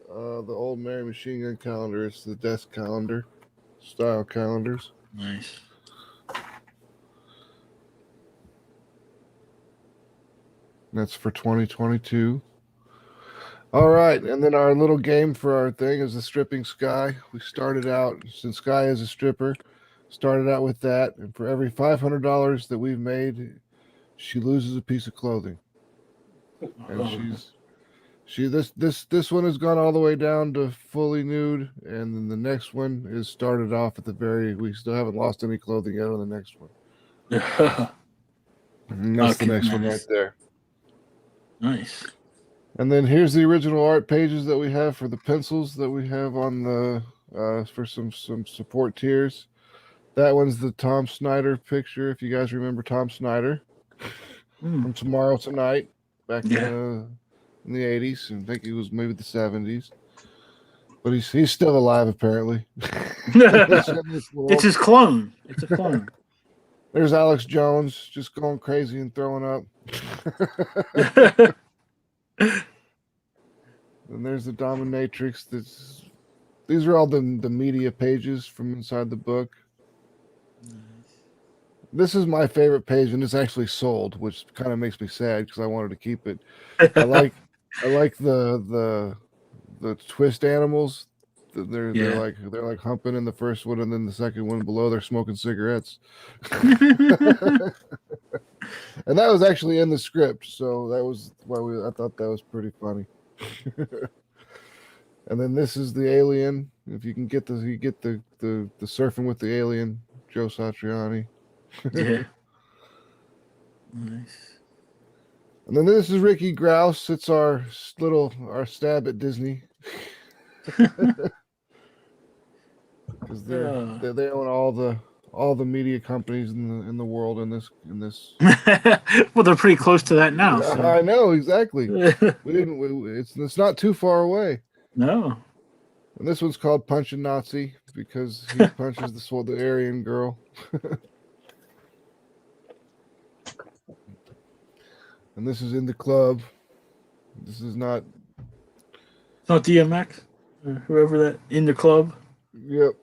the old Mary Machine Gun calendar. It's the desk calendar style calendars. Nice. That's for 2022. All right, and then our little game for our thing is the stripping Sky. We started out, since Sky is a stripper, started out with that, and for every $500 that we've made, she loses a piece of clothing. And this one has gone all the way down to fully nude, and then the next one is started off at we still haven't lost any clothing yet on the next one. And that's the next one right there. Nice. And then here's the original art pages that we have for the pencils that we have on the for some support tiers. That one's the Tom Snyder picture. If you guys remember Tom Snyder from Tomorrow Tonight back in the 80s, and I think he was maybe the 70s. But he's still alive apparently. It's his clone. It's a clone. There's Alex Jones just going crazy and throwing up. And there's the Dominatrix. These are all the media pages from inside the book. This is my favorite page, and it's actually sold, which kind of makes me sad because I wanted to keep it. I like the twist animals. They're like humping in the first one, and then the second one below they're smoking cigarettes. And that was actually in the script, so that was why I thought that was pretty funny. And then this is the alien. If you can get the surfing with the alien, Joe Satriani. Yeah. Nice. And then this is Ricky Grouse. It's our stab at Disney. Because they own all the media companies in the world in this. Well, they're pretty close to that now. So. I know exactly. It's not too far away. No. And this one's called Punchin' Nazi because he punches the Aryan girl. And this is in the club. This is not. It's not DMX or whoever that in the club. Yep.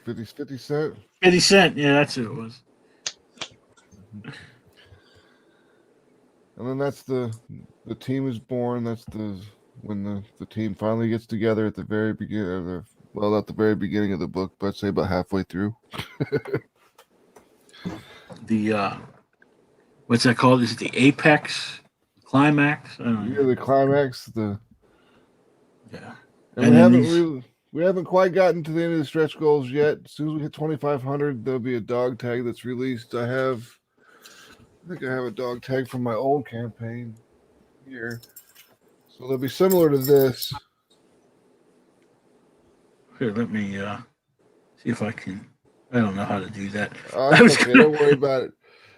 50 Cent. 50 Cent. Yeah, that's who it was. And then that's the team is born. That's when the team finally gets together at the very beginning. Well, not the very beginning of the book, but I'd say about halfway through. The what's that called? Is it the apex, climax? I don't know. Yeah, the climax. Yeah. And We haven't quite gotten to the end of the stretch goals yet. As soon as we hit 2,500, there'll be a dog tag that's released. I think I have a dog tag from my old campaign here. So they'll be similar to this. Here, let me see if I can. I don't know how to do that. It's okay, don't worry about it.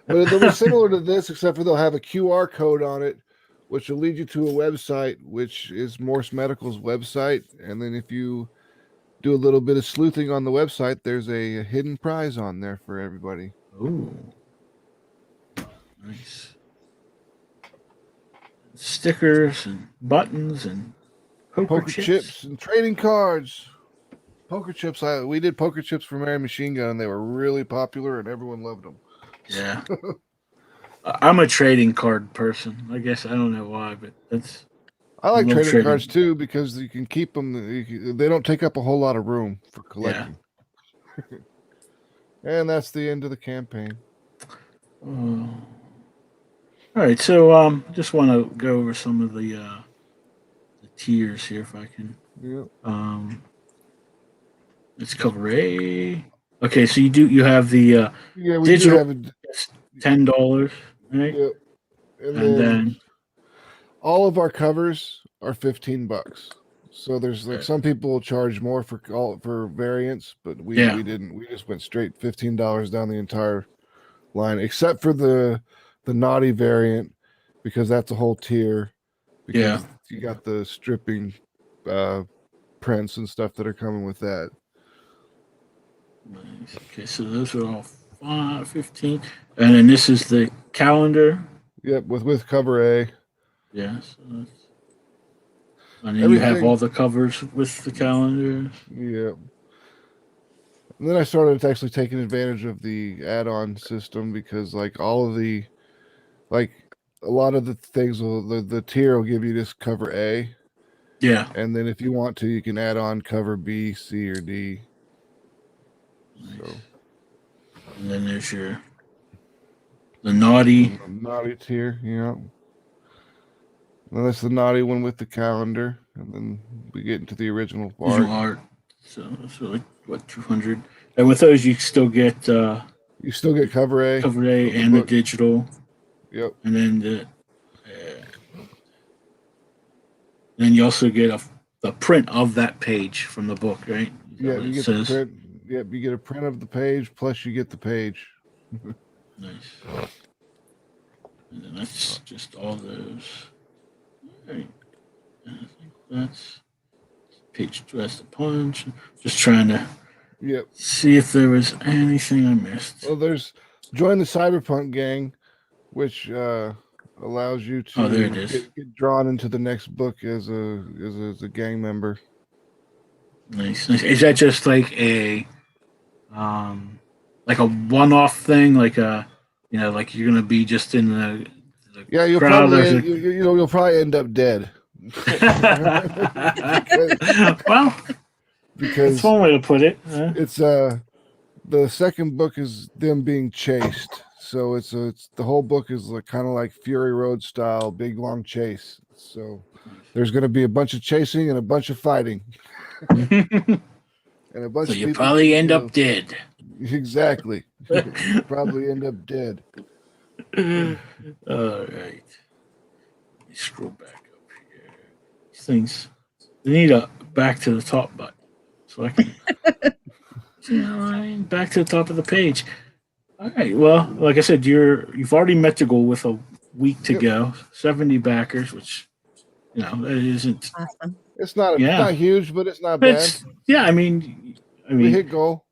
But they'll be similar to this, except for they'll have a QR code on it, which will lead you to a website, which is Morse Medical's website. And then if you do a little bit of sleuthing on the website, there's a hidden prize on there for everybody. Oh, nice. Stickers and buttons and poker chips and trading cards. Poker chips. We did poker chips for Mary Machine Gun, and they were really popular, and everyone loved them. Yeah. I'm a trading card person. I guess I don't know why, but I like trading cards too because you can keep them. They don't take up a whole lot of room for collecting. Yeah. And that's the end of the campaign. All right, so just want to go over some of the tiers here if I can. Yeah. Let's cover A. Okay, so you have the we digital do have $10, right? Yep. And then all of our covers are $15. So there's like some people will charge more for variants, but we didn't. We just went straight $15 down the entire line, except for the naughty variant, because that's a whole tier. Because you got the stripping prints and stuff that are coming with that. Nice. Okay, so those are all 15, and then this is the calendar. Yep, with cover A. Yeah. So and then you have all the covers with the calendar. Yeah. And then I started actually taking advantage of the add-on system because, like, all of a lot of the things the tier will give you this cover A. Yeah. And then if you want to, you can add on cover B, C, or D. Nice. So. And then there's the naughty tier, And that's the naughty one with the calendar, and then we get into the original art. So like what 200, and with those you still get cover A, and the digital. Yep. And then then you also get a print of that page from the book, right? Yeah, you get the print. Yep, you get a print of the page, plus you get the page. Nice. And then that's just all those. All right. And I think that's page 2 has the punch. Just trying to see if there was anything I missed. Well, there's join the Cyberpunk gang, which allows you to there it is. Get drawn into the next book as a gang member. Nice. Is that just like a one-off thing, like like you're gonna be just in the you'll crowd? You'll probably end up dead. Well, because that's one way to put it. It's the second book is them being chased, so it's the whole book is kind of like Fury Road style, big long chase. So there's going to be a bunch of chasing and a bunch of fighting. And a bunch so of you probably end up dead. Exactly. Probably end up dead. All right. Let me scroll back up here. These things, they need a back to the top button. So I can back to the top of the page. All right. Well, like I said, you've already met the goal with a week to go. 70 backers, which that isn't awesome. It's not huge, but it's not bad. I mean, we hit goal.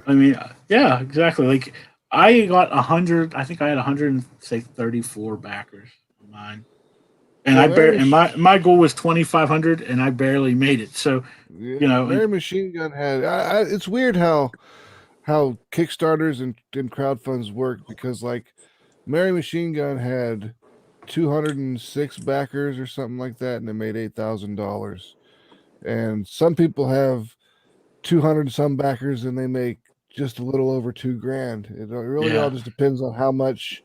I mean, yeah, exactly. Like I got 100. I think I had 134 backers on mine, and my goal was 2,500, and I barely made it. So Mary Machine Gun had. It's weird how Kickstarters and crowdfunds work because like Mary Machine Gun had 206 backers or something like that, and they made $8,000. And some people have 200 some backers and they make just a little over $2,000. It really all just depends on how much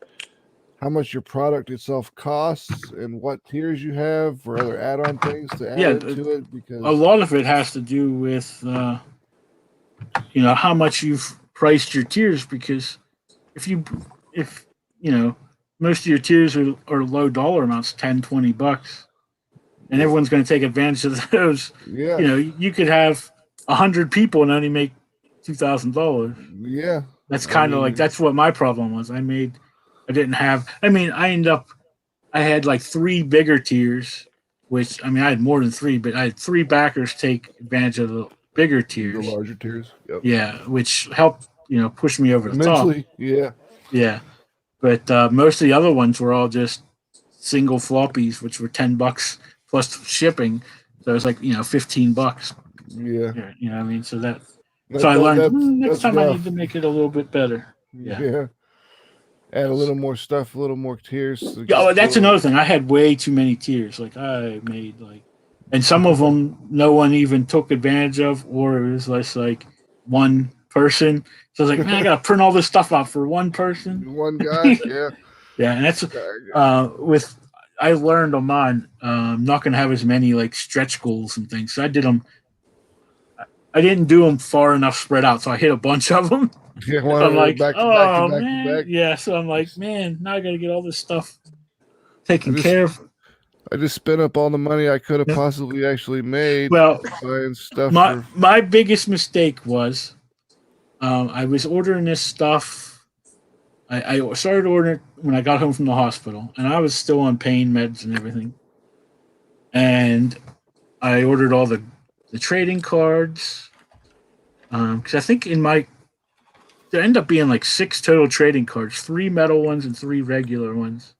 how much your product itself costs and what tiers you have for other add-on things to add to it? Because a lot of it has to do with how much you've priced your tiers. Because if most of your tiers are low dollar amounts, $10-$20, and everyone's going to take advantage of those. Yeah. You could have 100 people and only make $2,000. Yeah. That's kind of like, that's what my problem was. I had like 3 bigger tiers, which, I had more than 3, but I had 3 backers take advantage of the bigger tiers. The larger tiers. Yep. Yeah, which helped, push me over the Immensely, top. yeah. Yeah. But most of the other ones were all just single floppies, which were $10 plus shipping. So it was like, $15. Yeah. So I learned next time I need to make it a little bit better. Yeah. Add a little more stuff, a little more tiers. That's another thing. I had way too many tiers. Like I made and some of them no one even took advantage of, or it was less like one person. So I was like, man, I gotta print all this stuff out for one person. One guy, yeah. Yeah, and that's I learned on mine. I'm not gonna have as many like stretch goals and things. So I did them. I didn't do them far enough spread out, so I hit a bunch of them. Yeah, so I'm like, back man. to back. Yeah, so I'm like, man, now I got to get all this stuff taken care of. I just spent up all the money I could have possibly actually made. Well, buying stuff. My biggest mistake was I was ordering this stuff. I started ordering it when I got home from the hospital, and I was still on pain meds and everything. And I ordered all the trading cards because I think there ended up being like 6 total trading cards, 3 metal ones and 3 regular ones.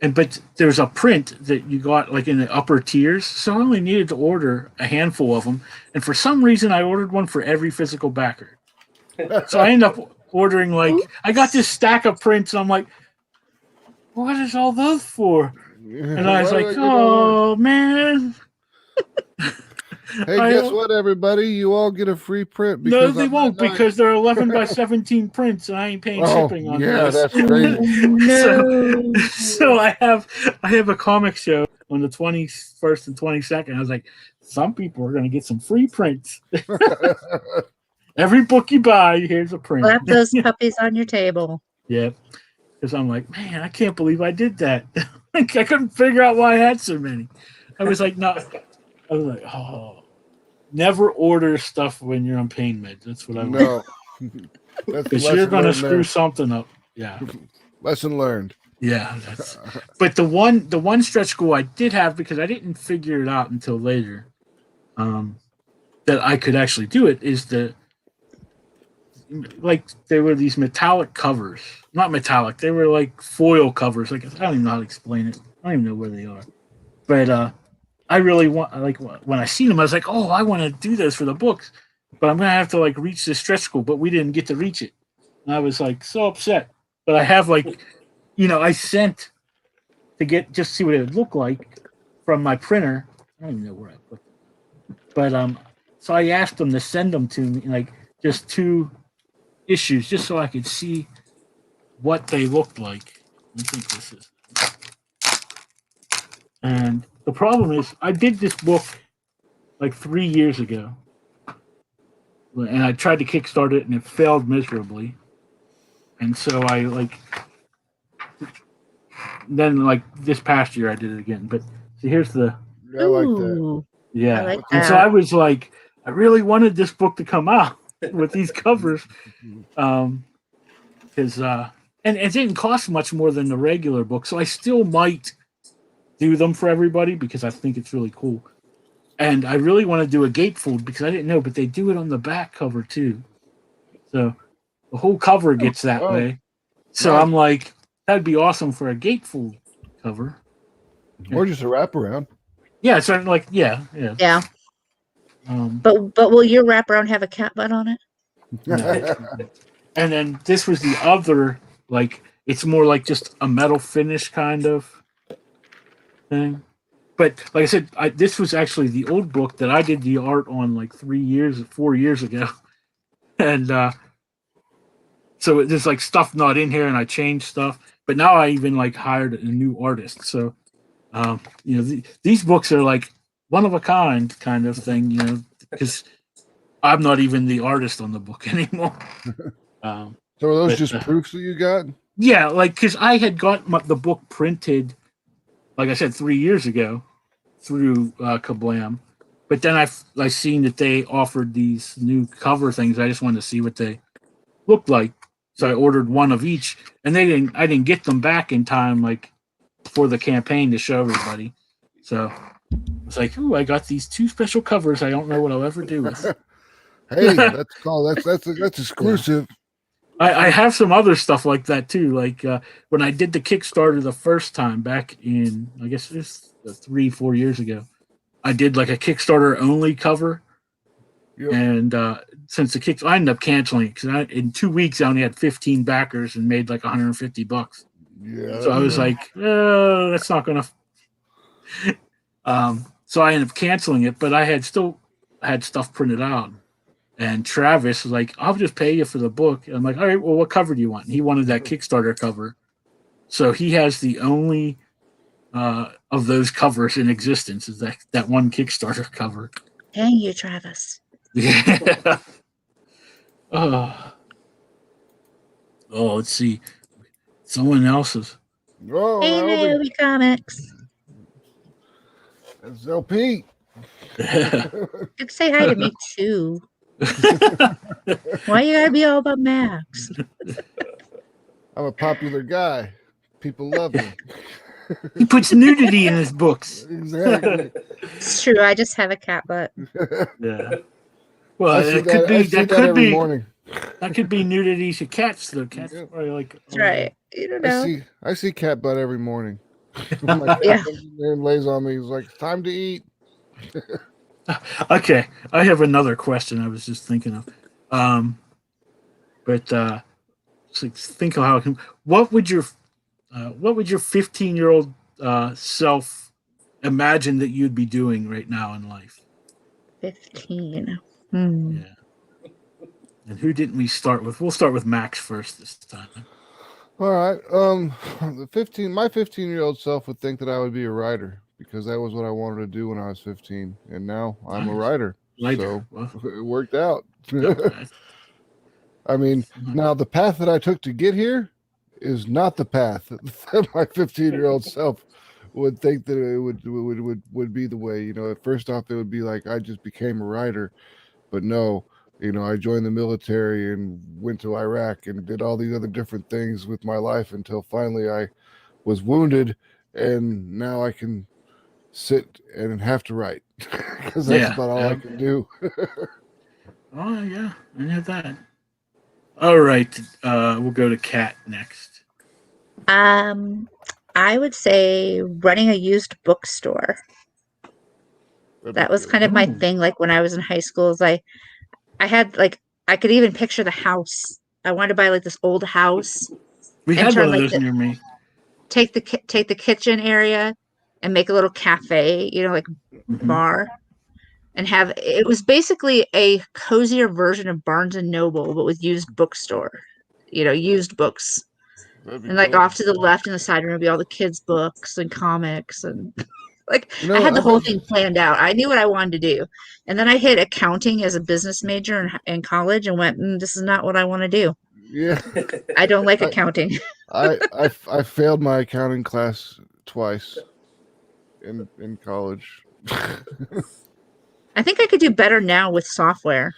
But there's a print that you got like in the upper tiers, so I only needed to order a handful of them. And for some reason, I ordered one for every physical backer. So I ended up ordering I got this stack of prints, and I'm like, what is all those for? And I was like, oh, man. Hey, guess what, everybody? You all get a free print. No, they won't, because they're 11 by 17 prints, and I ain't paying shipping on yeah, this. That's crazy. No. So I have a comic show on the 21st and 22nd. I was like, some people are going to get some free prints. Every book you buy, here's a print. Slap those puppies on your table. Yeah. Because I'm like, man, I can't believe I did that. I couldn't figure out why I had so many. I was like, oh, never order stuff when you're on pain meds. That's what I know. Because you're going to screw something up. Yeah. Lesson learned. Yeah. But the one stretch goal I did have, because I didn't figure it out until later, that I could actually do it, is there were these metallic covers. Not metallic. They were like foil covers. I don't even know how to explain it. I don't even know where they are. But I really want, when I seen them, I was like, oh, I want to do this for the books. But I'm going to have to reach this stretch goal. But we didn't get to reach it. And I was so upset. But I have I sent to get just see what it would look like from my printer. I don't even know where I put them. But so I asked them to send them to me, just 2 issues, just so I could see what they looked like. I think this is. And the problem is, I did this book 3 years ago, and I tried to kickstart it, and it failed miserably. And so I then this past year I did it again. But see, here's the. I like that. Yeah, I like and that. so I was I really wanted this book to come out with these covers, because and it didn't cost much more than the regular book, so I still might do them for everybody because I think it's really cool. And I really want to do a gatefold because I didn't know, but they do it on the back cover too. So the whole cover gets that way. So nice. I'm like, that'd be awesome for a gatefold cover. Or just a wraparound. Yeah, it's yeah. Yeah. But will your wraparound have a cat butt on it? No. And then this was the other, it's more just a metal finish kind of thing. But like I said, this was actually the old book that I did the art on 4 years ago. And So there's like stuff not in here, and I changed stuff. But now I even like hired a new artist. So, these books are like one of a kind of thing, because I'm not even the artist on the book anymore. So are those just proofs that you got? Yeah, like because I had got the book printed, like I said, 3 years ago through Kablam, but then I seen that they offered these new cover things. I just wanted to see what they looked like, so I ordered one of each, and I didn't get them back in time, like for the campaign to show everybody. So I was like, "Ooh, I got these 2 special covers. I don't know what I'll ever do with." Hey, that's exclusive. I have some other stuff like that too. Like when I did the Kickstarter the first time back in, I guess it was 3-4 years ago, I did like a Kickstarter only cover. Yep. And since I ended up canceling it because in 2 weeks I only had 15 backers and made like $150. Yeah. So I was like, that's not gonna. So I ended up canceling it, but I still had stuff printed out. And Travis was like, I'll just pay you for the book. And I'm like, all right, well, what cover do you want? And he wanted that Kickstarter cover. So he has the only of those covers in existence is that one Kickstarter cover. Dang you, Travis. Yeah. Oh, let's see. Someone else's. Oh, hey, Naomi Comics. That's LP. Could say hi to me too. Why you gotta be all about Max? I'm a popular guy. People love me. He puts nudity in his books. Exactly. It's true. I just have a cat butt. Yeah. Well, that could be nudity to cats. Though cats probably like. That's right. You don't know. I see cat butt every morning. Yeah. And lays on me. He's like, it's time to eat. Okay, I have another question I was just thinking of. Think of how what would your 15-year-old self imagine that you'd be doing right now in life? 15. Yeah. And who didn't we start with? We'll start with Max first this time. All right. My 15-year-old self would think that I would be a writer because that was what I wanted to do when I was 15, and now I'm a writer. So it worked out. I mean, now the path that I took to get here is not the path that my 15-year-old self would think that it would be the way. At first off, it would be like I just became a writer, but no. I joined the military and went to Iraq and did all these other different things with my life until finally I was wounded, and now I can sit and have to write because that's about all I can do. Oh yeah, I know that. All right, we'll go to Kat next. I would say running a used bookstore. That was kind of my thing. Like when I was in high school, I had I could even picture the house. I wanted to buy like this old house. We had one of those near me. Take the kitchen area and make a little cafe, bar, and it was basically a cozier version of Barnes and Noble, but with used bookstore, used books. And cool. Off to the left in the side room would be all the kids' books and comics and I had the whole thing planned out. I knew what I wanted to do. And then I hit accounting as a business major in college and went, this is not what I want to do. Yeah. I don't like accounting. I failed my accounting class twice in college. I think I could do better now with software.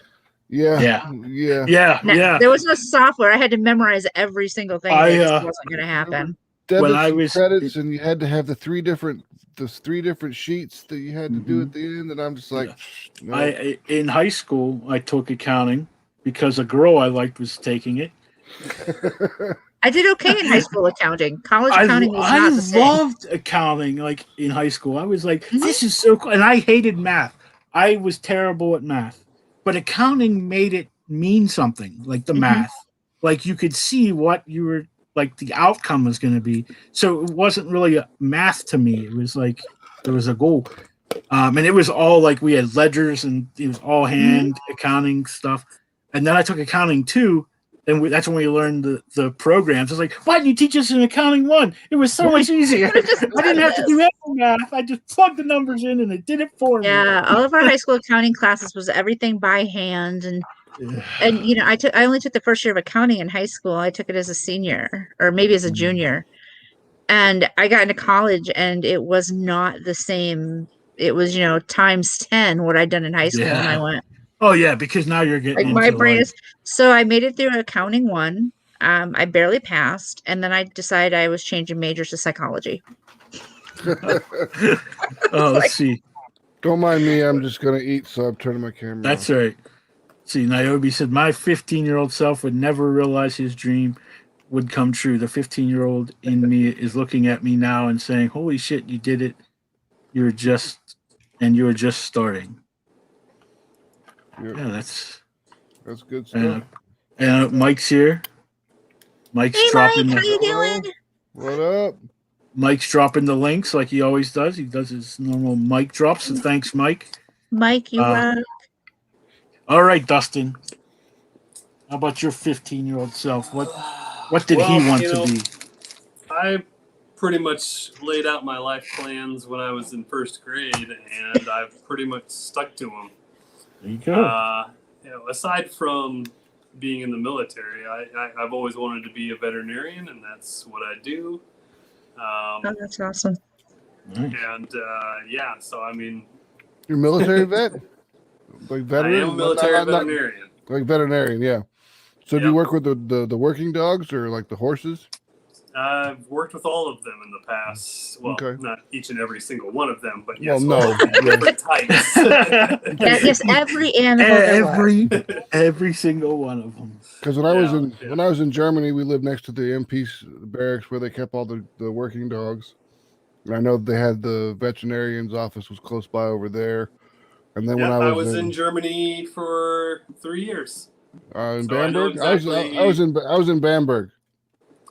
Yeah. There was no software. I had to memorize every single thing. It just wasn't going to happen. Debits and credits, and you had to have the three different sheets that you had to do at the end, and I'm just like, no. In high school, I took accounting because a girl I liked was taking it. I did okay in high school accounting. College accounting was not the same. I loved accounting, in high school. I was like, this is so cool. And I hated math. I was terrible at math. But accounting made it mean something, like the math. Like you could see what you were, the outcome was going to be. So it wasn't really a math to me. It was like there was a goal. And it was all we had ledgers and it was all hand accounting stuff. And then I took accounting too. then that's when we learned the programs. It's like, why didn't you teach us in accounting 1? It was so much easier. I didn't have to do any math. I just plugged the numbers in and it did it for me. Yeah, all of our high school accounting classes was everything by hand, and you know, I only took the first year of accounting in high school. I took it as a senior or maybe as a junior. And I got into college and it was not the same. It was, you know, times 10 what I'd done in high school. And I went, oh yeah, because now you're getting like my brain is, so I made it through accounting 1. I barely passed, and then I decided I was changing majors to psychology. let's see. Don't mind me. I'm just gonna eat, so I'm turning my camera. That's off. right. See, Niobe said, my 15-year-old self would never realize his dream would come true. The 15-year-old in me is looking at me now and saying, holy shit, you did it. You're just starting. Yep. Yeah, that's good stuff. And Mike's here. Mike's dropping Mike, how you doing? What up? Mike's dropping the links like he always does. He does his normal mic drops. So thanks, Mike. Mike, you rock. All right, Dustin. How about your 15-year-old self? What did he want to be? I pretty much laid out my life plans when I was in first grade, and I've pretty much stuck to them. There you go. You know, aside from being in the military, I've always wanted to be a veterinarian, and that's what I do. Oh, that's awesome. Nice. And yeah, so I mean, You're a military vet, like veteran. I am a military veterinarian. Like veterinarian, yeah. So do you work with the working dogs or like the horses? I've worked with all of them in the past. Well, Okay. not each and every single one of them, but yes, Well, no. different types. Yes, every animal. Every single one of them. Because when I was in Germany, we lived next to the MP's barracks where they kept all the working dogs. And I know they had the veterinarian's office was close by over there. And then when I was in Germany for 3 years. In So I know Bamberg, I was in Bamberg.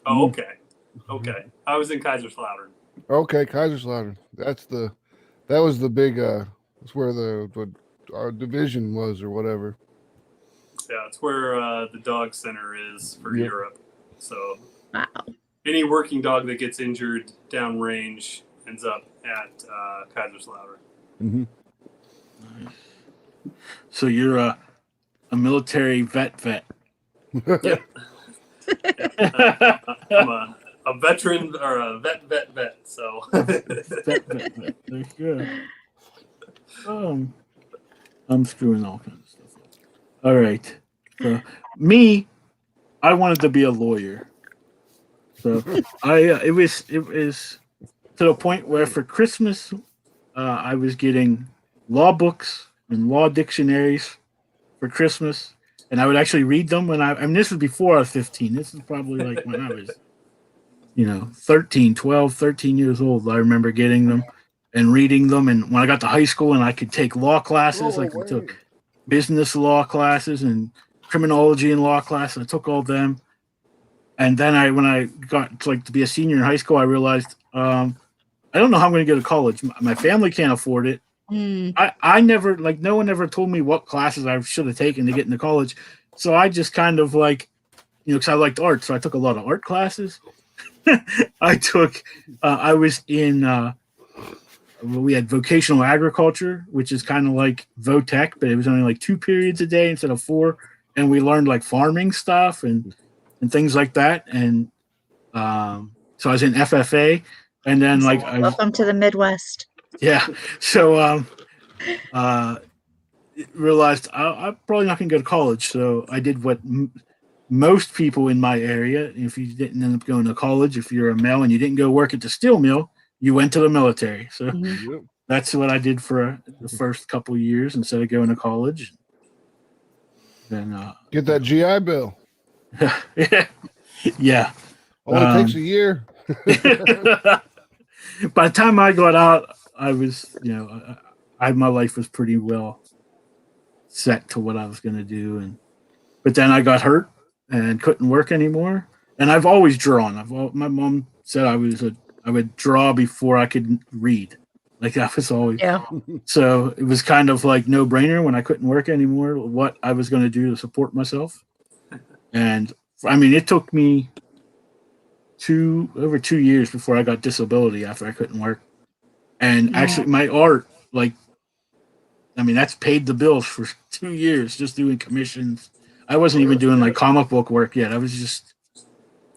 Oh, okay. Okay. I was in Kaiserslautern. Okay, Kaiserslautern. That was the big. That's where our division was or whatever. Yeah, it's where the dog center is for Europe. So wow. Any working dog that gets injured downrange ends up at Kaiserslautern. Mm-hmm. Nice. So you're a military vet. Yep. I'm a veteran or a vet. So vet. There you go. I'm screwing all kinds of stuff up. All right. So I wanted to be a lawyer. So it was to the point where for Christmas I was getting law books and law dictionaries for Christmas, and I would actually read them when I mean this was before I was 15. This is probably like when I was 13 years old. I remember getting them and reading them, and when I got to high school and I could take law classes, I took business law classes and criminology and law classes. I took all them. And then when I got to be a senior in high school, I realized I don't know how I'm going to go to college. My family can't afford it. I never, no one ever told me what classes I should have taken to get into college. So I just kind of because I liked art. So I took a lot of art classes. I was in, we had vocational agriculture, which is kind of like VOTech, but it was only 2 periods a day instead of 4. And we learned farming stuff and things like that. And so I was in FFA, and then welcome to the Midwest. Yeah. So realized I'm probably not going to go to college. So I did what most people in my area, if you didn't end up going to college, if you're a male and you didn't go work at the steel mill, you went to the military. So that's what I did for the first couple of years instead of going to college. Then get that GI Bill. Yeah. Only takes a year. By the time I got out, I was, my life was pretty well set to what I was going to do. But then I got hurt and couldn't work anymore. And I've always drawn. My mom said I would draw before I could read. That was always. Yeah. So it was kind of no brainer when I couldn't work anymore, what I was going to do to support myself. And I mean, it took me over 2 years before I got disability after I couldn't work. And actually, my art, like, I mean, that's paid the bills for 2 years just doing commissions. I wasn't even doing like comic book work yet. I was just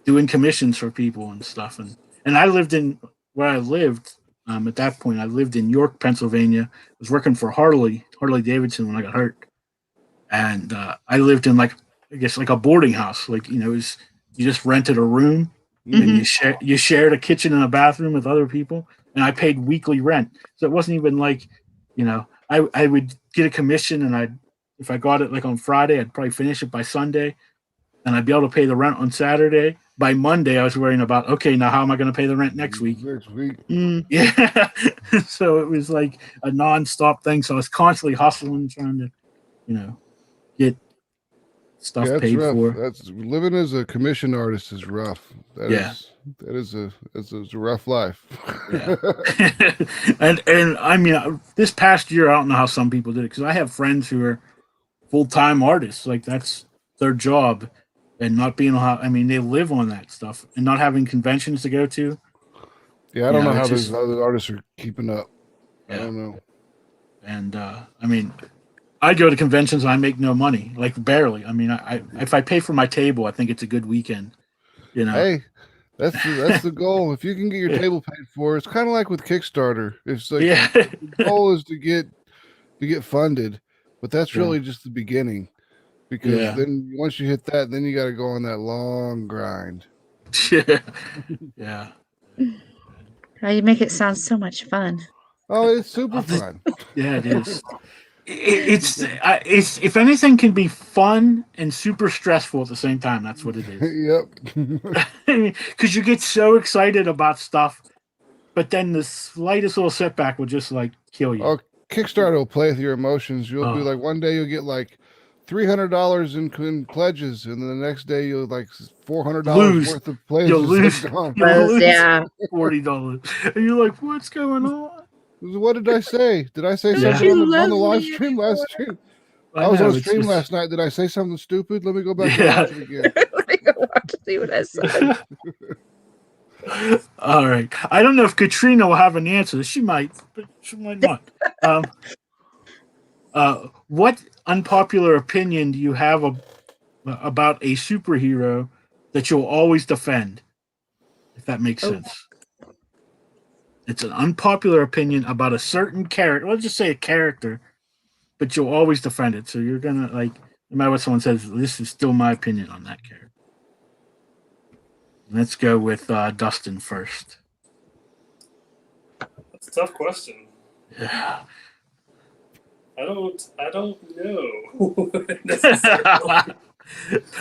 doing commissions for people and stuff. And I lived in where I lived at that point. I lived in York, Pennsylvania. I was working for Harley Davidson when I got hurt, and I lived in like I guess like a boarding house. Like you just rented a room and you shared a kitchen and a bathroom with other people. And I paid weekly rent, so it wasn't even like I would get a commission and if I got it like on Friday, I'd probably finish it by Sunday, and I'd be able to pay the rent on Saturday. By Monday, I was worrying about, okay, now how am I going to pay the rent next week? Yeah. So it was like a nonstop thing. So I was constantly hustling, trying to, get stuff paid rough. for. That's living as a commission artist is rough. That is a rough life. Yeah. and I mean, this past year, I don't know how some people did it because I have friends who are full-time artists. Like that's their job. And not being I mean, they live on that stuff and not having conventions to go to. Yeah, I don't know how those other artists are keeping up. Yeah. I don't know. And I mean, I go to conventions and I make no money, like barely. I mean, if I pay for my table, I think it's a good weekend. Hey, that's the goal. If you can get your table paid for, it's kind of like with Kickstarter. It's like the goal is to get funded, but that's really just the beginning. Because then once you hit that, then you got to go on that long grind. Yeah. Oh, you make it sound so much fun. Oh, it's super fun. Yeah, it is. It's if anything can be fun and super stressful at the same time, that's what it is. Yep. Because you get so excited about stuff, but then the slightest little setback will just like kill you. Oh, Kickstarter will play with your emotions. You'll be like, one day you'll get like $300 in pledges, and then the next day you'll like $400 worth of pledges. You'll lose $40, and you're like, "What's going on?" What did I say? Did I say something on the live stream last stream? I was on stream last night. Did I say something stupid? Let me go back and watch it again. Let me go watch and see what I said. All right. I don't know if Katrina will have an answer. She might, but she might not. What unpopular opinion do you have about a superhero that you'll always defend? If that makes sense. It's an unpopular opinion about a certain character. Let's just say a character, but you'll always defend it. So you're gonna no matter what someone says, this is still my opinion on that character. Let's go with Dustin first. That's a tough question. Yeah. I don't know.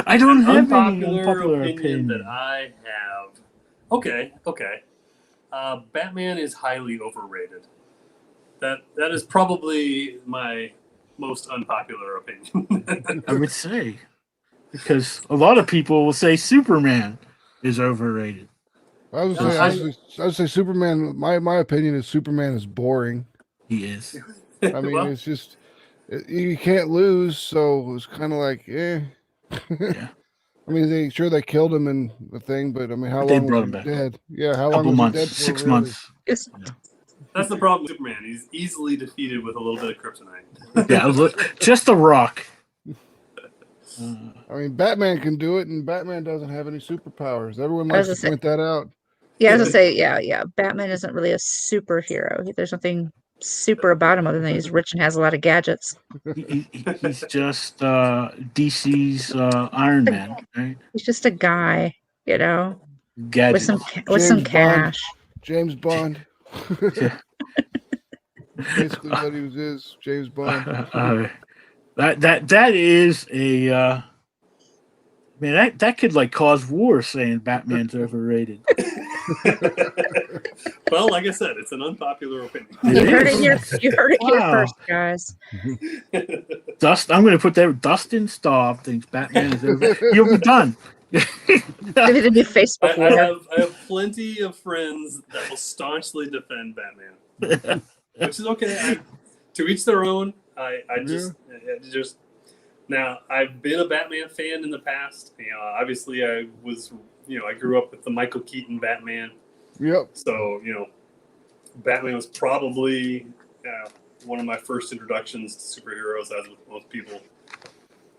I don't have any unpopular opinion that I have. Okay. Batman is highly overrated. That is probably my most unpopular opinion. I would say, because a lot of people will say Superman is overrated. I would say Superman. My opinion is Superman is boring. He is. I mean, it's just you can't lose, so it's kind of like, Yeah. I mean, they killed him in the thing, but I mean, how long was he dead? Yeah, how long was he dead for? 6 months. That's the problem with Superman. He's easily defeated with a little bit of kryptonite. Yeah, just a rock. I mean, Batman can do it, and Batman doesn't have any superpowers. Everyone likes to point that out. Yeah, I was gonna say, yeah. Batman isn't really a superhero. There's nothing super about him other than he's rich and has a lot of gadgets. He's just DC's Iron Man, right? He's just a guy, Gadgets. with some cash. James Bond. Basically, what he is, James Bond. That is a. Man, that could like cause war saying Batman's overrated. Well, like I said, it's an unpopular opinion. You heard it here first, guys. I'm going to put that. Dustin Staab thinks Batman is overrated. You'll be done. Maybe the new Facebook war. I have plenty of friends that will staunchly defend Batman, which is okay. To each their own. Now, I've been a Batman fan in the past. Obviously, I grew up with the Michael Keaton Batman. Yep. So, Batman was probably one of my first introductions to superheroes, as with most people.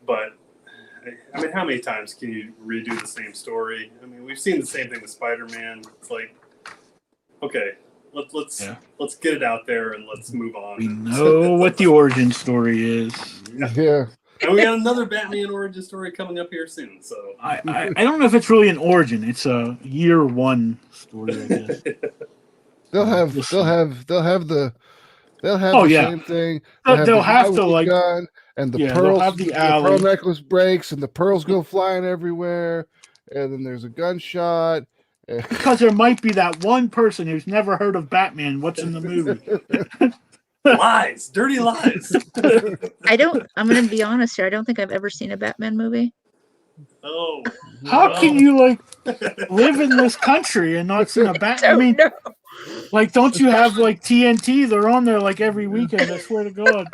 But, I mean, how many times can you redo the same story? I mean, we've seen the same thing with Spider-Man. It's like, okay, let's get it out there and let's move on. We know what the origin story is. Yeah. And we got another Batman origin story coming up here soon. So I don't know if it's really an origin. It's a year one story, I guess. They'll have the same thing. They'll have with to the like gun, and the they'll pearls. have the The alley. pearl necklace breaks, and the pearls go flying everywhere. And then there's a gunshot. Because there might be that one person who's never heard of Batman. What's in the movie? lies, dirty lies. I'm going to be honest here. I don't think I've ever seen a Batman movie. Oh, How can you like live in this country and not see a Batman? I mean, like, don't you have like TNT? They're on there like every weekend. I swear to God.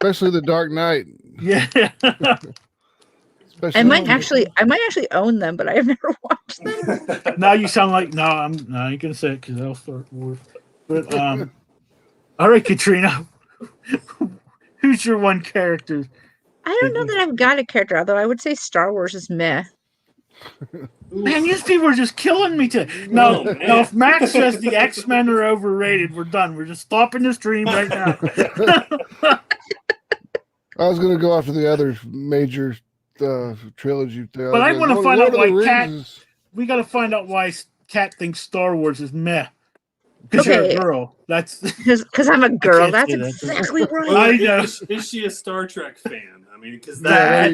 Especially the Dark Knight. Yeah. I might actually own them, but I have never watched them. Now you sound like I ain't gonna say it because I'll start war. But all right, Katrina, who's your one character? I don't know that I've got a character, although I would say Star Wars is meh. Man, these people are just killing me today. No, if Max says the X-Men are overrated, we're done. We're just stopping the stream right now. I was gonna go after the other major trilogy. But I want to find out why Kat. We got to find out why Kat thinks Star Wars is meh. Because you're a girl. That's because I'm a girl. That's that. exactly right. I know. Is she a Star Trek fan? I mean, because Star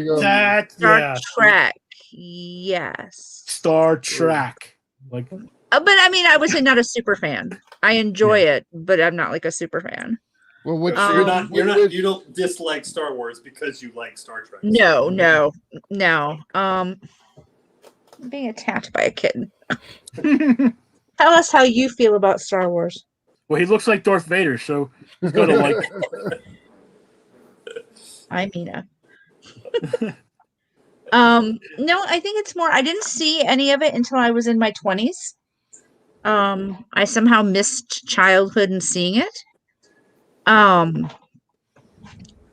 Trek, yes. Star Trek, like. But I mean, I would say not a super fan. I enjoy it, but I'm not like a super fan. Well, you don't dislike Star Wars because you like Star Trek. No. I'm being attacked by a kitten. Tell us how you feel about Star Wars. Well, he looks like Darth Vader, so he's gonna like. I'm Mina. No, I think it's more. I didn't see any of it until I was in my 20s. I somehow missed childhood and seeing it. And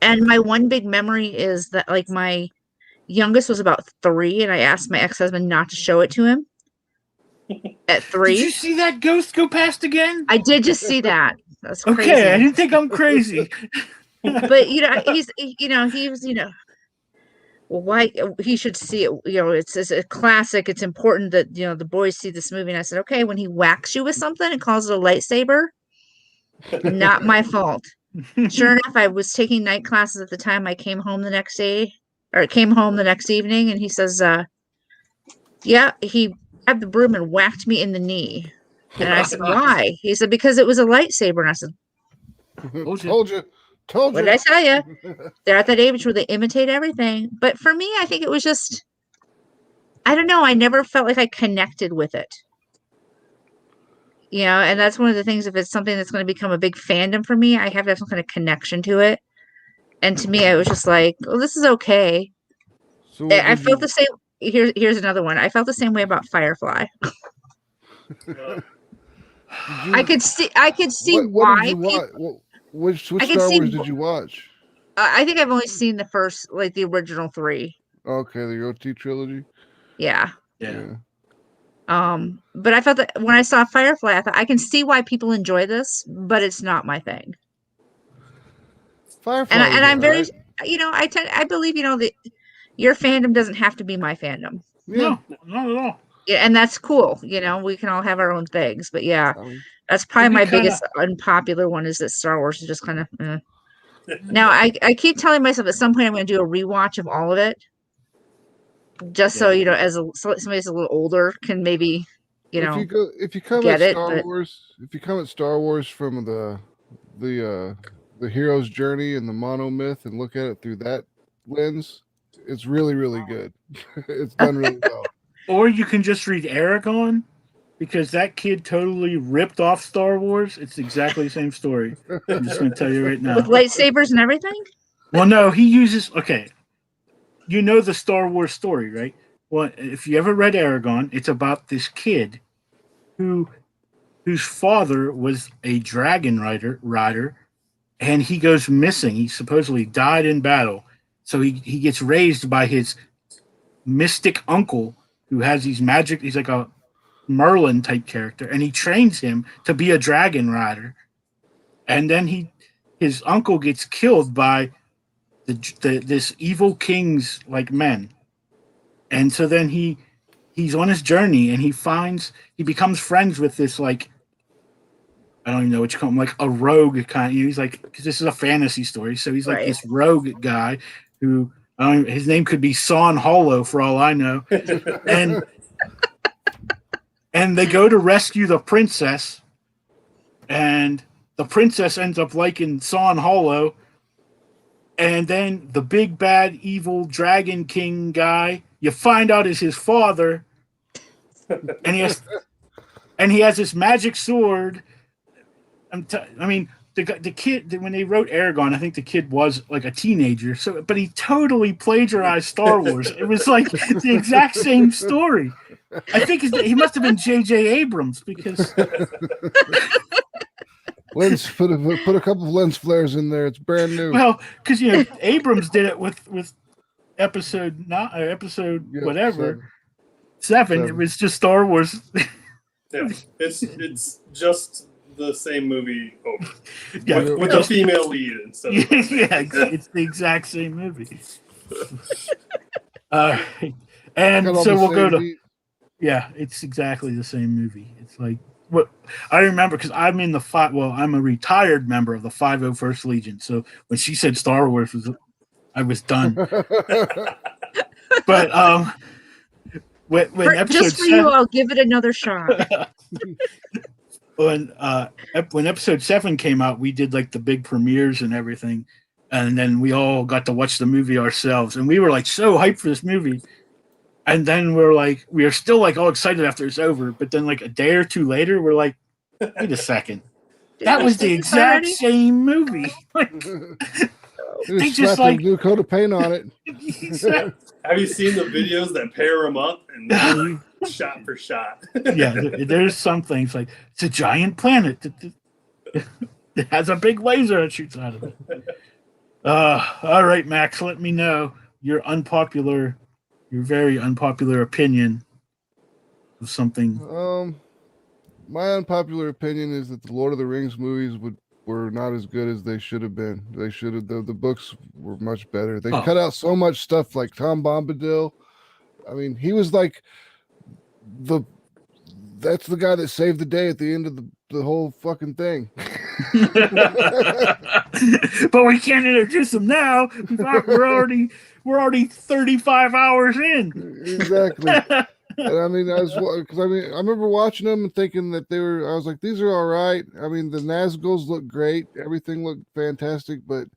my one big memory is that like my youngest was about 3, and I asked my ex-husband not to show it to him. At 3. Did you see that ghost go past again? I did just see that. That's crazy. Okay, I didn't think I'm crazy. But he was well, why he should see it. It's a classic. It's important that the boys see this movie. And I said, okay, when he whacks you with something and calls it a lightsaber, not my fault. Sure enough, I was taking night classes at the time. I came home the next evening, and he says, yeah, he grabbed the broom and whacked me in the knee. And I said, why? He said, because it was a lightsaber. And I said, told you. What did I tell you? They're at that age where they imitate everything. But for me, I think it was just, I don't know. I never felt like I connected with it. And that's one of the things. If it's something that's going to become a big fandom for me, I have to have some kind of connection to it. And to me, I was just like, well, this is okay. So I felt the same. Here's another one. I felt the same way about Firefly. I could see why. Which Star Wars did you watch? I think I've only seen the first, like the original 3. Okay, the OT trilogy. Yeah. Yeah. But I felt that when I saw Firefly, I thought I can see why people enjoy this, but it's not my thing. Firefly, and I'm very, I believe, that your fandom doesn't have to be my fandom. Yeah. No, not at all. Yeah, and that's cool. We can all have our own things, but yeah, that's probably my biggest unpopular one is that Star Wars is just kind of. Now I keep telling myself at some point I'm going to do a rewatch of all of it, just so as somebody that's a little older can maybe if you come get at it. Star Wars, if you come at Star Wars from the hero's journey and the monomyth and look at it through that lens, it's really, really good. It's done really well. Or you can just read Aragon, because that kid totally ripped off Star Wars. It's exactly the same story. I'm just going to tell you right now. With lightsabers and everything? Well, no, he uses... Okay. you know the Star Wars story, right? Well, if you ever read Aragon, it's about this kid whose father was a dragon rider, and he goes missing. He supposedly died in battle. So he gets raised by his mystic uncle who has these magic. He's like a Merlin type character, and he trains him to be a dragon rider. And then his uncle gets killed by this evil king's like men. And so then he's on his journey, and he becomes friends with this, like, I don't even know what you call him, like a rogue kind. He's like, because this is a fantasy story, so he's like this rogue guy who his name could be Son Hollow for all I know, and they go to rescue the princess, and the princess ends up liking Son Hollow, and then the big bad evil dragon king guy you find out is his father, and he has this magic sword. The kid, when they wrote Aragon, I think the kid was like a teenager. So, but he totally plagiarized Star Wars. It was like the exact same story. I think he must have been J.J. Abrams because Lens put a couple of lens flares in there. It's brand new. Well, because Abrams did it with episode whatever 7. It was just Star Wars. Yeah, it's just the same movie over. Yeah, with a female lead instead of it's the exact same movie. And so we'll go to it's exactly the same movie. It's like what I remember, because I'm in I'm a retired member of the 501st Legion. So when she said Star Wars I was done. But when episode just for 7, you, I'll give it another shot. When episode 7 came out, we did like the big premieres and everything, and then we all got to watch the movie ourselves, and we were like so hyped for this movie. And then we are still like all excited after it's over, but then like a day or two later, we're like, wait a second, that was the exact same movie. They just like a new coat of paint on it. Have you seen the videos that pair them up and shot for shot? Yeah, there's some things like it's a giant planet that has a big laser that shoots out of it. All right, Max, let me know your very unpopular opinion of something. My unpopular opinion is that the Lord of the Rings movies were not as good as they should have been. They should have. The books were much better. They cut out so much stuff, like Tom Bombadil. I mean, he was like that's the guy that saved the day at the end of the whole fucking thing. But we can't introduce him now. We're already 35 hours in. Exactly. And I mean, I remember watching them and thinking that I was like, these are all right. I mean, the Nazguls look great. Everything looked fantastic, but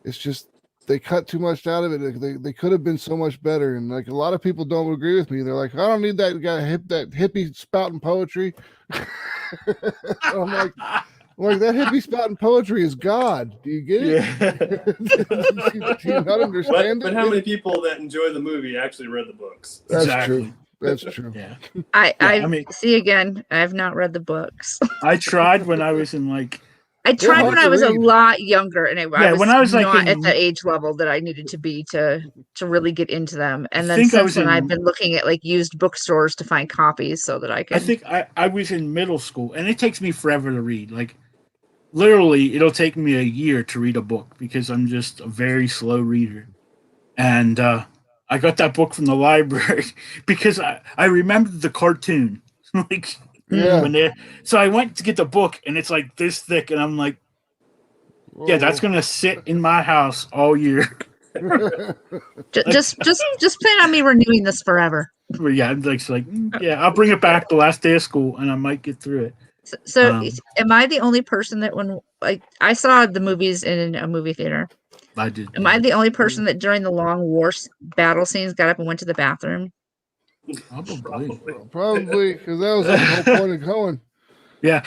it's just, they cut too much out of it. They could have been so much better. And like, a lot of people don't agree with me. They're like, I don't need that guy, that hippie spouting poetry. I'm like, that hippie spouting poetry is God. Do you get it? Yeah. Do you not understand it? But how many people that enjoy the movie actually read the books? That's true. That's true. Yeah. I mean, see, again, I have not read the books. I tried when I was in I tried when I was a lot younger, and I was like not at the age level that I needed to be to really get into them. And then since then, I've been looking at like used bookstores to find copies so that I can. I think I was in middle school, and it takes me forever to read. Like, literally, it'll take me a year to read a book because I'm just a very slow reader. And I got that book from the library because I remembered the cartoon. Like, so I went to get the book, and it's like this thick, and I'm like, yeah, that's gonna sit in my house all year. just plan on me renewing this forever. But yeah, I'm like, I'll bring it back the last day of school, and I might get through it. So am I the only person that when I saw the movies in a movie theater? I did. Am I the only person that during the long war battle scenes got up and went to the bathroom? Probably, because that was the whole point of going. Yeah,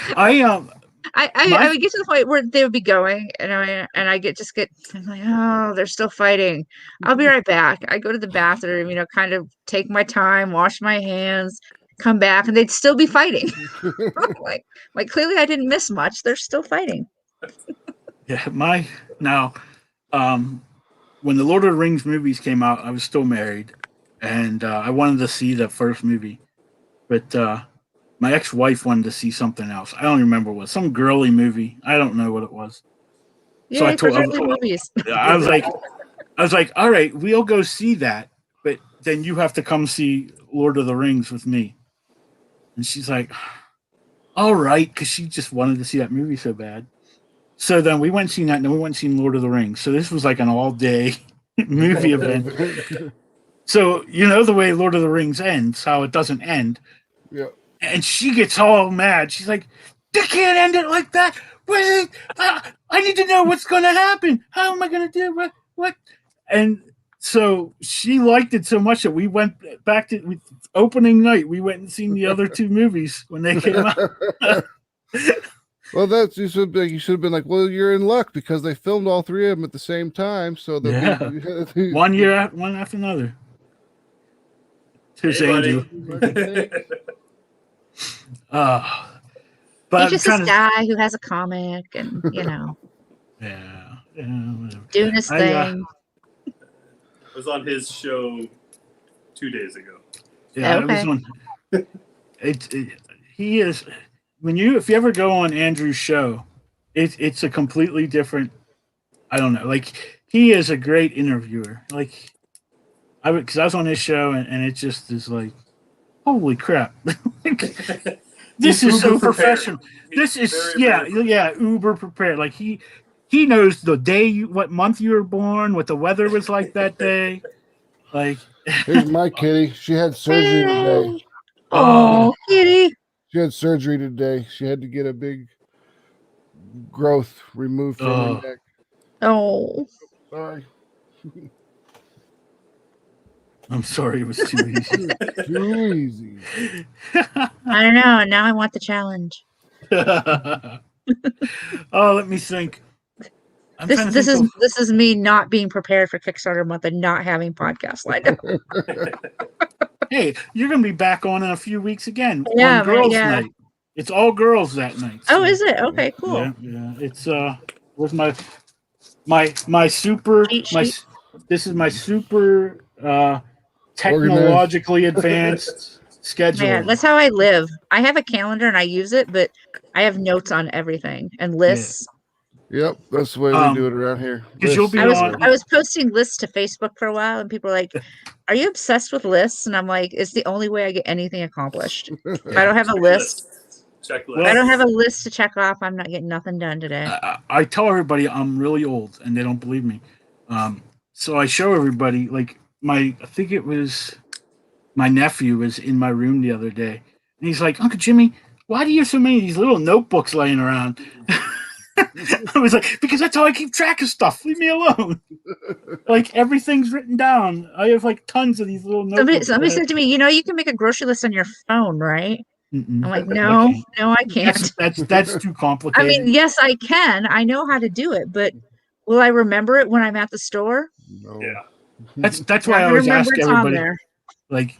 I would get to the point where they would be going, and I I'm like, oh, they're still fighting. I'll be right back. I go to the bathroom, kind of take my time, wash my hands, come back, and they'd still be fighting. like clearly I didn't miss much. They're still fighting. Yeah, when the Lord of the Rings movies came out, I was still married, and I wanted to see the first movie, but my ex-wife wanted to see something else. I don't remember what, some girly movie. I don't know what it was. So I told movies. I was like, all right, we'll go see that, but then you have to come see Lord of the Rings with me. And she's like, all right, because she just wanted to see that movie so bad. So then we went and seen that, and then we went and seen Lord of the Rings. So this was like an all-day movie event. So the way Lord of the Rings ends, how it doesn't end. Yeah. And she gets all mad. She's like, they can't end it like that. Wait, I need to know what's going to happen. How am I going to do what? And so she liked it so much that we went back to opening night. We went and seen the other two movies when they came out. Well, you should have been like, well, you're in luck because they filmed all three of them at the same time. So one year, one after another. Here's Andrew. But he's just a guy who has a comic, and yeah, doing his thing. I was on his show 2 days ago. Yeah, okay. It was on. He is. If you ever go on Andrew's show, it's a completely different. I don't know. Like, he is a great interviewer. Like, because I was on his show, and it just is like, holy crap! This is so professional. This is uber prepared. Like, he knows the day, what month you were born, what the weather was like that day. Like, here's my kitty. She had surgery today. Oh, kitty. She had surgery today. She had to get a big growth removed from her neck. Oh. Sorry. I'm sorry it was too easy. Too easy. I don't know. Now I want the challenge. Let me think. This is me not being prepared for Kickstarter month and not having podcasts lined up. Hey, you're going to be back on in a few weeks again. Yeah, on girls' yeah. night. It's all girls that night. So. Oh, is it? Okay, cool. Yeah. It's with my super this is my super technologically advanced schedule. Yeah, that's how I live. I have a calendar and I use it, but I have notes on everything and lists. Yep, that's the way we do it around here. Because you'll be I was posting lists to Facebook for a while, and people were like, "Are you obsessed with lists?" And I'm like, "It's the only way I get anything accomplished. If I don't have a list, Checklist. I don't have a list to check off. I'm not getting nothing done today." I tell everybody I'm really old, and they don't believe me. So I show everybody, like, I think it was my nephew was in my room the other day, and he's like, "Uncle Jimmy, why do you have so many of these little notebooks laying around?" I was like, because that's how I keep track of stuff. Leave me alone. Like, everything's written down. I have like tons of these little notebooks. Somebody said to me, you can make a grocery list on your phone, right? I'm like, no, I can't. That's too complicated. I mean, yes, I can. I know how to do it, but will I remember it when I'm at the store? No. Yeah. That's why I always ask everybody, like,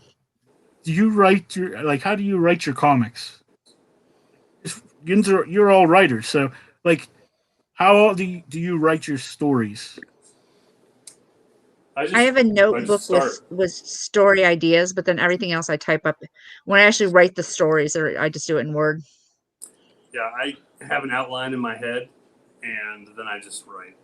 how do you write your comics? You're all writers, so, like, how do you write your stories? I have a notebook with story ideas, but then everything else I type up. When I actually write the stories, or I just do it in Word. Yeah, I have an outline in my head, and then I just write.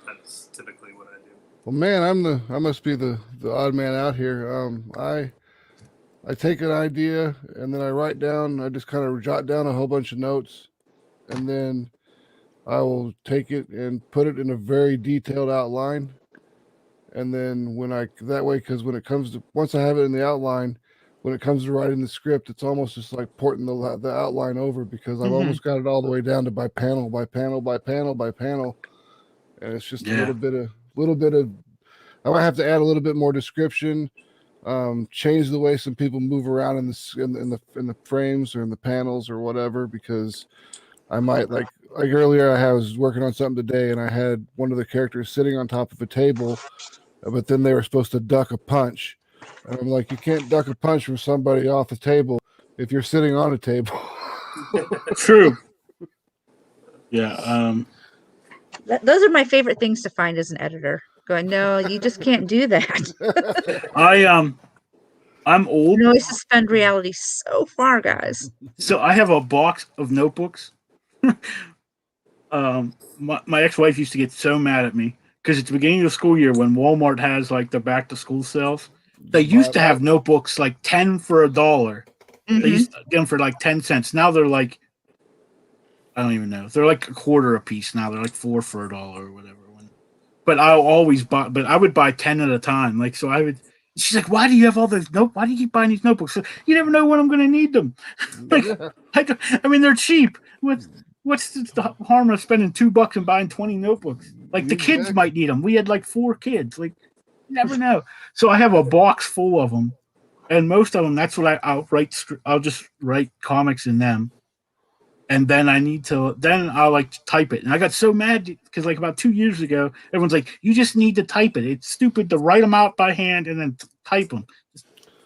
That's typically what I do. Well, man, I must be the odd man out here. I take an idea and then I just kind of jot down a whole bunch of notes, and then I will take it and put it in a very detailed outline. And then because when it comes to, once I have it in the outline, when it comes to writing the script, it's almost just like porting the outline over, because I've almost got it all the way down to by panel, by panel, by panel, by panel. And it's just a little bit of, I might have to add a little bit more description, change the way some people move around in the frames or in the panels or whatever, because I might like earlier I was working on something today and I had one of the characters sitting on top of a table, but then they were supposed to duck a punch. And I'm like, you can't duck a punch from somebody off a table if you're sitting on a table. True. Yeah. Those are my favorite things to find as an editor. Going, no, you just can't do that. I'm old. You always suspend reality so far, guys. So I have a box of notebooks. My ex-wife used to get so mad at me because at the beginning of the school year when Walmart has like the back to school sales, they used to have notebooks like 10 for $1. They used to get them for like 10 cents. Now they're like, I don't even know. They're like a quarter a piece now. They're like 4 for $1 or whatever. But I'll always buy. But I would buy 10 at a time. Like so, I would. She's like, "Why do you have all those Why do you keep buying these notebooks? You never know when I'm going to need them." Like, I mean, they're cheap. What's the harm of spending $2 and buying 20 notebooks? Like the kids might need them. We had like 4 kids. Like, you never know. So I have a box full of them, and most of them. That's what I'll write. I'll just write comics in them. And then I'll like type it. And I got so mad because like about 2 years ago, everyone's like, you just need to type it. It's stupid to write them out by hand and then type them.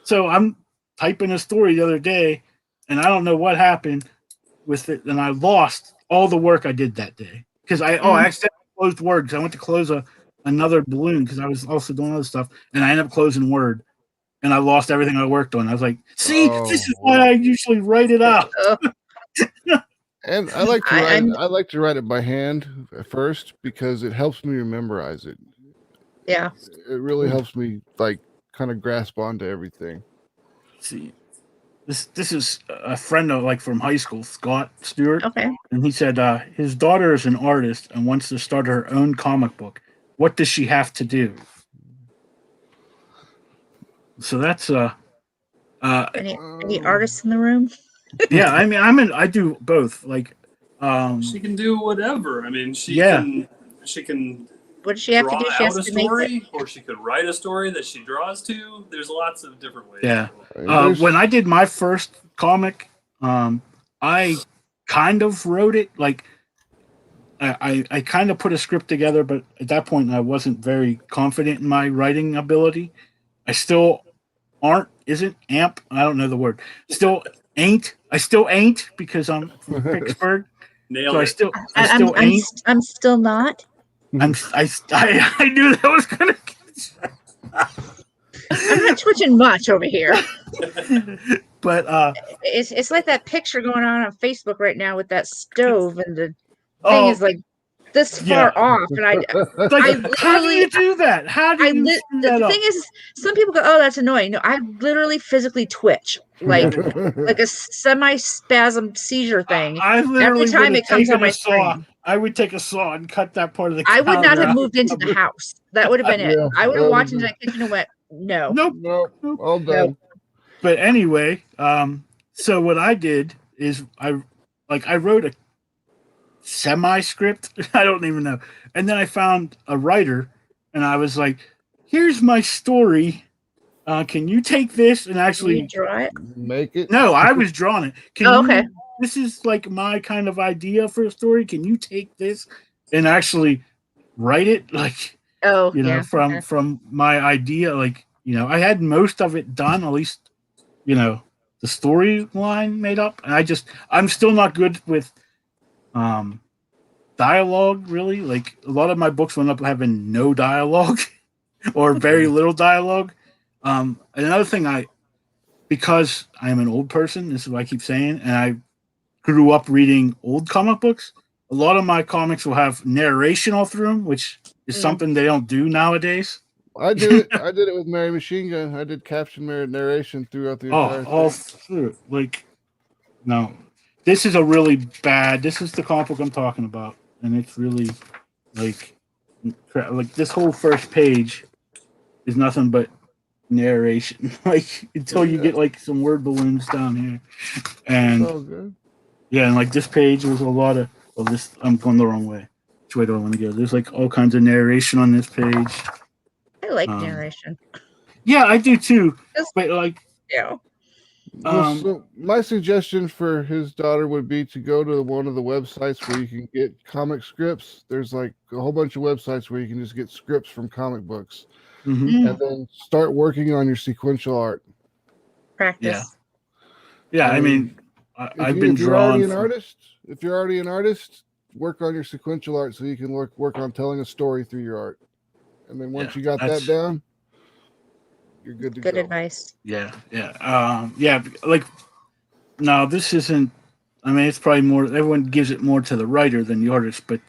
So I'm typing a story the other day and I don't know what happened with it. And I lost all the work I did that day because I accidentally closed Word because I went to close another balloon because I was also doing other stuff. And I ended up closing Word and I lost everything I worked on. I was like, see, this is why I usually write it out. And I like to write. I like to write it by hand at first because it helps me memorize it. Yeah, it really helps me like kind of grasp onto everything. See, this is a friend of like from high school, Scott Stewart. Okay, and he said his daughter is an artist and wants to start her own comic book. What does she have to do? So that's any artists in the room? Yeah, I mean, I do both. Like, she can do whatever. I mean, she can. What does she have to do? She has Draw out a to make story, or she could write a story that she draws to. There's lots of different ways. Yeah. When I did my first comic, I kind of wrote it. Like, I kind of put a script together, but at that point, I wasn't very confident in my writing ability. I still isn't amp. I don't know the word. I still ain't because I'm from Pittsburgh. Nailed so it. I still ain't. I'm still not. I knew that was gonna. I'm not twitching much over here. But it's like that picture going on Facebook right now with that stove and the thing is like this far off, and how do you do that? How do you the thing is, some people go, "Oh, that's annoying." No, I literally physically twitch like a semi-spasm seizure thing. I literally every time it comes on my screen. I would take a saw and cut that part of the. I would not have moved into the house. That would have been it. I would have walked into that kitchen and went, "No, nope, all done." But anyway, so what I did is I wrote a semi-script. I don't even know. And then I found a writer and I was like, here's my story. Can you take this and actually draw it? Make it? No, I was drawing it. Okay. This is like my kind of idea for a story. Can you take this and actually write it? Like, from my idea, like, I had most of it done, at least, the storyline made up. And I'm still not good with dialogue, really. Like, a lot of my books went up having no dialogue or very little dialogue. Another thing, because I am an old person, this is what I keep saying, and I grew up reading old comic books, a lot of my comics will have narration all through them, which is something they don't do nowadays. I did it with Mary Machine Gun. I did caption narration throughout the entire all through. Like, no. This is this is the comic book I'm talking about, and it's really like this whole first page is nothing but narration, like until you get like some word balloons down here, and and like this page was a lot of this. I'm going the wrong way. Which way do I want to go? There's like all kinds of narration on this page. I like narration. Yeah, I do too. But like, Well, so my suggestion for his daughter would be to go to one of the websites where you can get comic scripts. There's like a whole bunch of websites where you can just get scripts from comic books, Mhm. and then start working on your sequential art. Practice. Yeah. I mean, I've been if you're drawn. already an artist, work on your sequential art so you can work on telling a story through your art. And then once you got that down, you're good to go. Good advice. Yeah. Like, no, this isn't. I mean, it's probably more. Everyone gives it more to the writer than the artist. But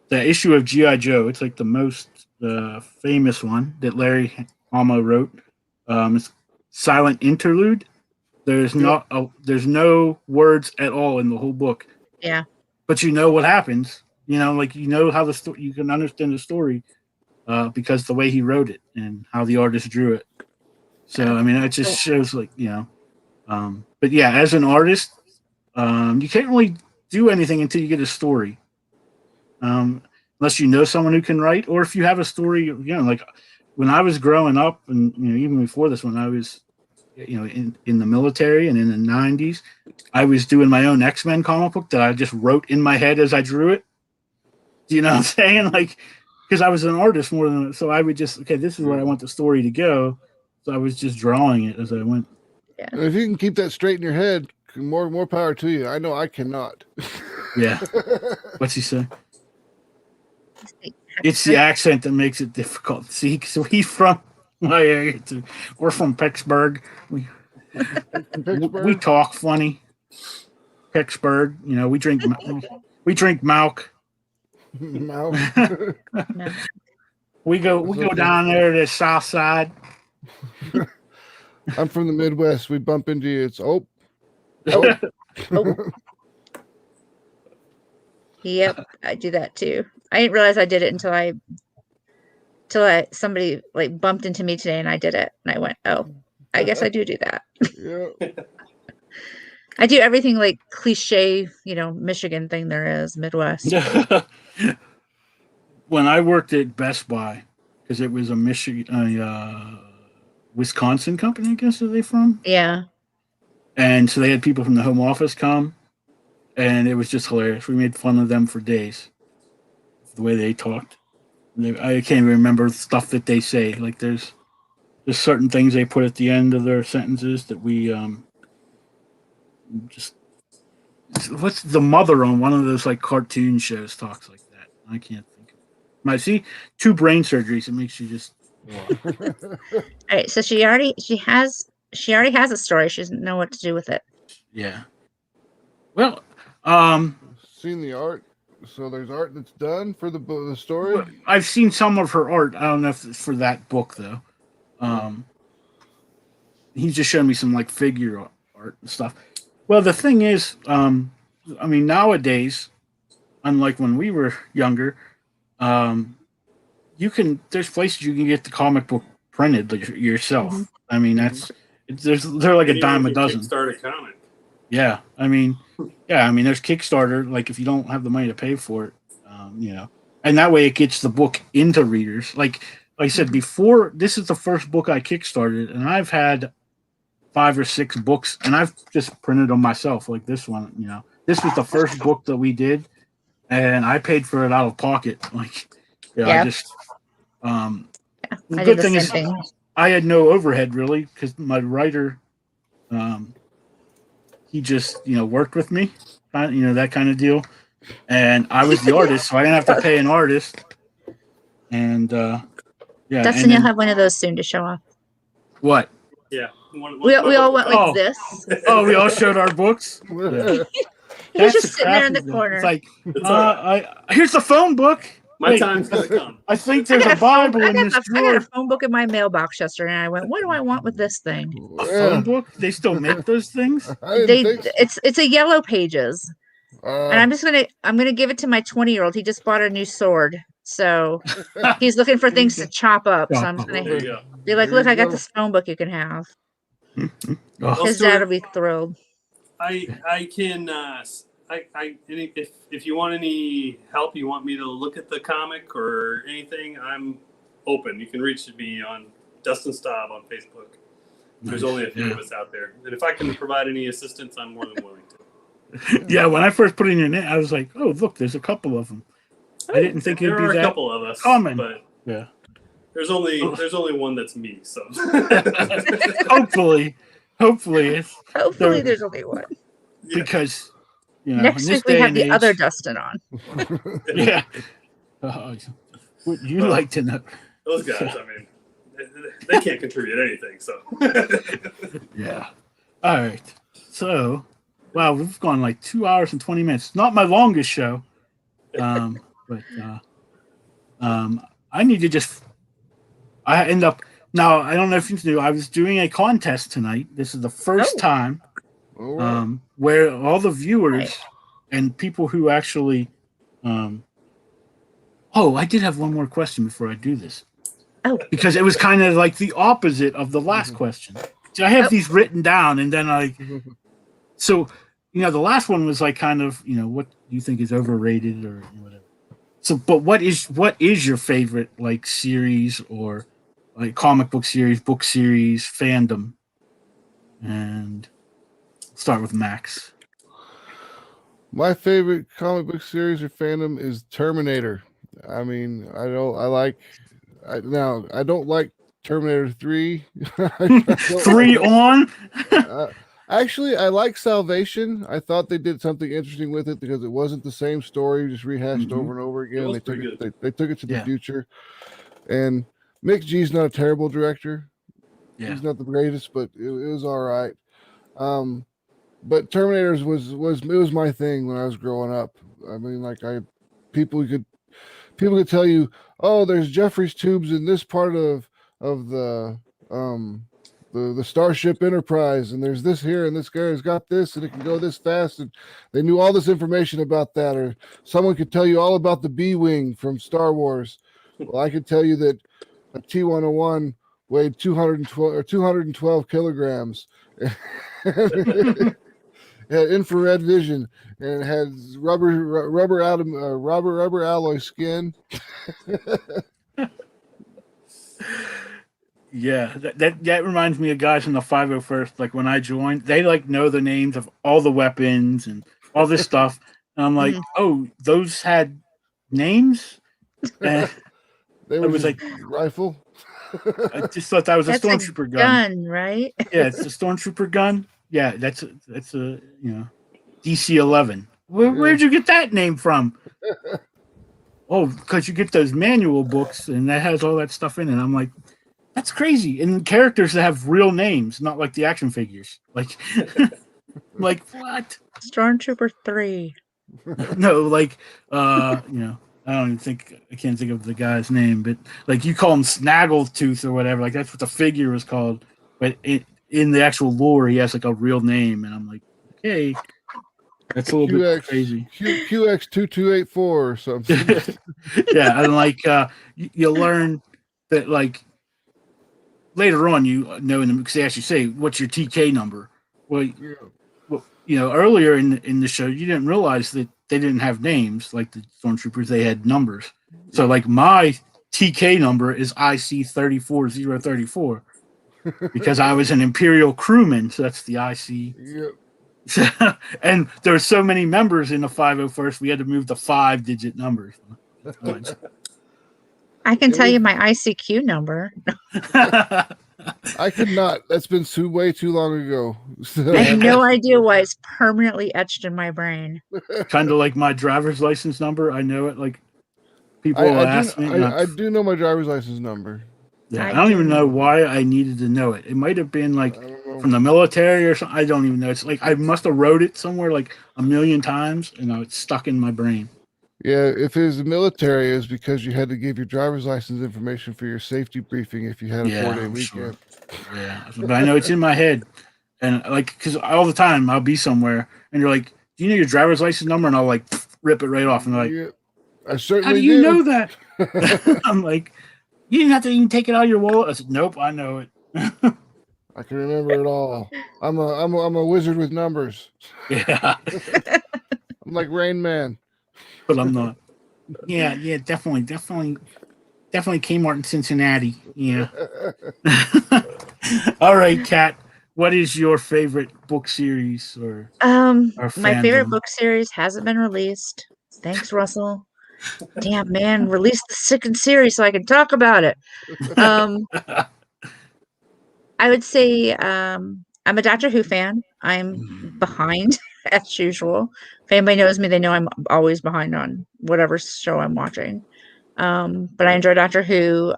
the issue of GI Joe, it's like the most famous one that Larry Hama wrote. It's Silent Interlude. There's there's no words at all in the whole book. Yeah. But you know what happens. You know, like how the story. You can understand the story because the way he wrote it and how the artist drew it. So I mean, it just shows like But yeah, as an artist, you can't really do anything until you get a story. Unless you know someone who can write, or if you have a story. Like when I was growing up, and even before this, when I was in the military and in the 90s, I was doing my own X-Men comic book that I just wrote in my head as I drew it. Do you know what I'm saying? Like, because I was an artist more than, so I would just, this is where I want the story to go. So I was just drawing it as I went. Yeah. And if you can keep that straight in your head, more power to you. I know I cannot. Yeah. What's he say? It's the accent that makes it difficult. See, so he's from my area too. We're from Pittsburgh. We talk funny. Pittsburgh, we drink Malk. Malk. No. We go down there to the south side. I'm from the Midwest. We bump into you. It's oh. Yep, I do that too. I didn't realize I did it until somebody like bumped into me today and I did it. And I went, oh, I guess I do that. Yeah. I do everything like cliche, Michigan thing there is, Midwest. When I worked at Best Buy, because it was a Wisconsin company, I guess, are they from? Yeah. And so they had people from the home office come, and it was just hilarious. We made fun of them for days, the way they talked. I can't even remember stuff that they say. Like there's certain things they put at the end of their sentences that we just. What's the mother on one of those like cartoon shows talks like that? I can't think of it. I see 2 brain surgeries. It makes you just. All right, so she already has a story. She doesn't know what to do with it. Yeah. Well, seen the art. So there's art that's done for the story. Well, I've seen some of her art. I don't know if it's for that book though. He's just showing me some like figure art and stuff. Well, the thing is, I mean, nowadays, unlike when we were younger, there's places you can get the comic book printed yourself. Mm-hmm. I mean, they're like a dime a dozen. Kickstarter comic. Yeah, I mean, there's Kickstarter. Like if you don't have the money to pay for it, and that way it gets the book into readers. Like I said before, this is the first book I kickstarted, and I've had 5 or 6 books, and I've just printed them myself. Like this one, this was the first book that we did, and I paid for it out of pocket. Like, I just. The good thing is, I had no overhead really because my writer, he just worked with me, that kind of deal, and I was the artist, so I didn't have to pay an artist. And Dustin, you'll have one of those soon to show off. What? Yeah. We all went like this. Oh, we all showed our books. Yeah. He was just sitting there in the corner. It's like, here's the phone book. My time's gonna come. I think there's a Bible in this drawer. I got a phone book in my mailbox yesterday, and I went, "What do I want with this thing?" A phone book? They still make those things? It's a Yellow Pages, and I'm gonna give it to my 20-year-old. He just bought a new sword, so he's looking for things to chop up. So I'm just gonna be like, "Look, I got this phone book you can have." His dad will be thrilled. I can. If you want any help, you want me to look at the comic or anything, I'm open. You can reach me on Dustin Staab on Facebook. There's only a few of us out there, and if I can provide any assistance, I'm more than willing to. Yeah, when I first put in your name, I was like, "Oh, look, there's a couple of them." I didn't think it'd There be are a that couple of us, common. but Yeah. there's only one that's me. So hopefully it's Hopefully, there's only one. because Next in this week we day have and the age, other Dustin on. Yeah. Would you like to know? Those guys, I mean, they can't contribute anything. So Yeah. All right. So, wow, we've gone like 2 hours and 20 minutes. Not my longest show. But I need to just. I end up now. I don't know if you knew. I was doing a contest tonight. This is the first time where all the viewers and people who actually. I did have one more question before I do this. Oh, because it was kind of like the opposite of the last question. So I have these written down, and then so the last one was like kind of what do you think is overrated or whatever. So, but what is your favorite like series or like comic book series, book series, fandom? And start with Max. My favorite comic book series or fandom is Terminator. I mean, I don't like Terminator 3. 3 on? Actually, I like Salvation. I thought they did something interesting with it because it wasn't the same story, just rehashed over and over again. They took it to the future. And Mick G's not a terrible director. Yeah. He's not the greatest, but it was all right. But Terminators was my thing when I was growing up. I mean, like people could tell you, oh, there's Jeffrey's tubes in this part of the Starship Enterprise, and there's this here, and this guy's got this, and it can go this fast, and they knew all this information about that. Or someone could tell you all about the B-wing from Star Wars. Well, I could tell you that a T-101 weighed 212 kilograms. Had infrared vision and had rubber alloy skin. Yeah, that reminds me of guys in the 501st. Like when I joined, they like know the names of all the weapons and all this stuff. And I'm like, oh, those had names. And they were was like rifle. I just thought that was a stormtrooper gun, right? Yeah, it's a stormtrooper gun. Yeah, that's a DC-11. Where'd you get that name from? Oh, because you get those manual books and that has all that stuff in it. I'm like, that's crazy. And characters that have real names, not like the action figures. Like, like what? Stormtrooper 3. No, like, I can't think of the guy's name, but like you call him Snaggletooth or whatever. Like that's what the figure was called. But in the actual lore, he has like a real name, and I'm like, okay, that's a little bit crazy. QX2284 or something. Yeah, and like you learn that like later on, because they actually say, "What's your TK number?" Well, earlier in the show, you didn't realize that they didn't have names like the stormtroopers; they had numbers. So like my TK number is IC 34034. Because I was an Imperial crewman, so that's the IC. Yep. And there were so many members in the 501st, we had to move the 5-digit numbers. I can tell you my ICQ number. I could not. That's been way too long ago. I have no idea why it's permanently etched in my brain. Kind of like my driver's license number. I know it. Like people ask me. I do know my driver's license number. Yeah, I don't even know why I needed to know it. It might have been like from the military or something. I don't even know. It's like I must have wrote it somewhere like a million times, and it's stuck in my brain. Yeah, if it was the military, it was because you had to give your driver's license information for your safety briefing if you had a 4-day weekend. Sure. Yeah, but I know it's in my head, and like because all the time I'll be somewhere, and you're like, "Do you know your driver's license number?" And I'll like rip it right off, and like, I certainly how do you know that? I'm like. You didn't have to even take it out of your wallet. I said, "Nope, I know it." I can remember it all. I'm a wizard with numbers. Yeah, I'm like Rain Man, but I'm not. Yeah, definitely Kmart in Cincinnati. Yeah. All right, Kat. What is your favorite book series or My favorite fandom? book series hasn't been released. Thanks, Russell. Damn, man, release the second series so I can talk about it. Um, I would say I'm a Doctor Who fan. I'm behind as usual. If anybody knows me, they know I'm always behind on whatever show I'm watching. But I enjoy Doctor Who.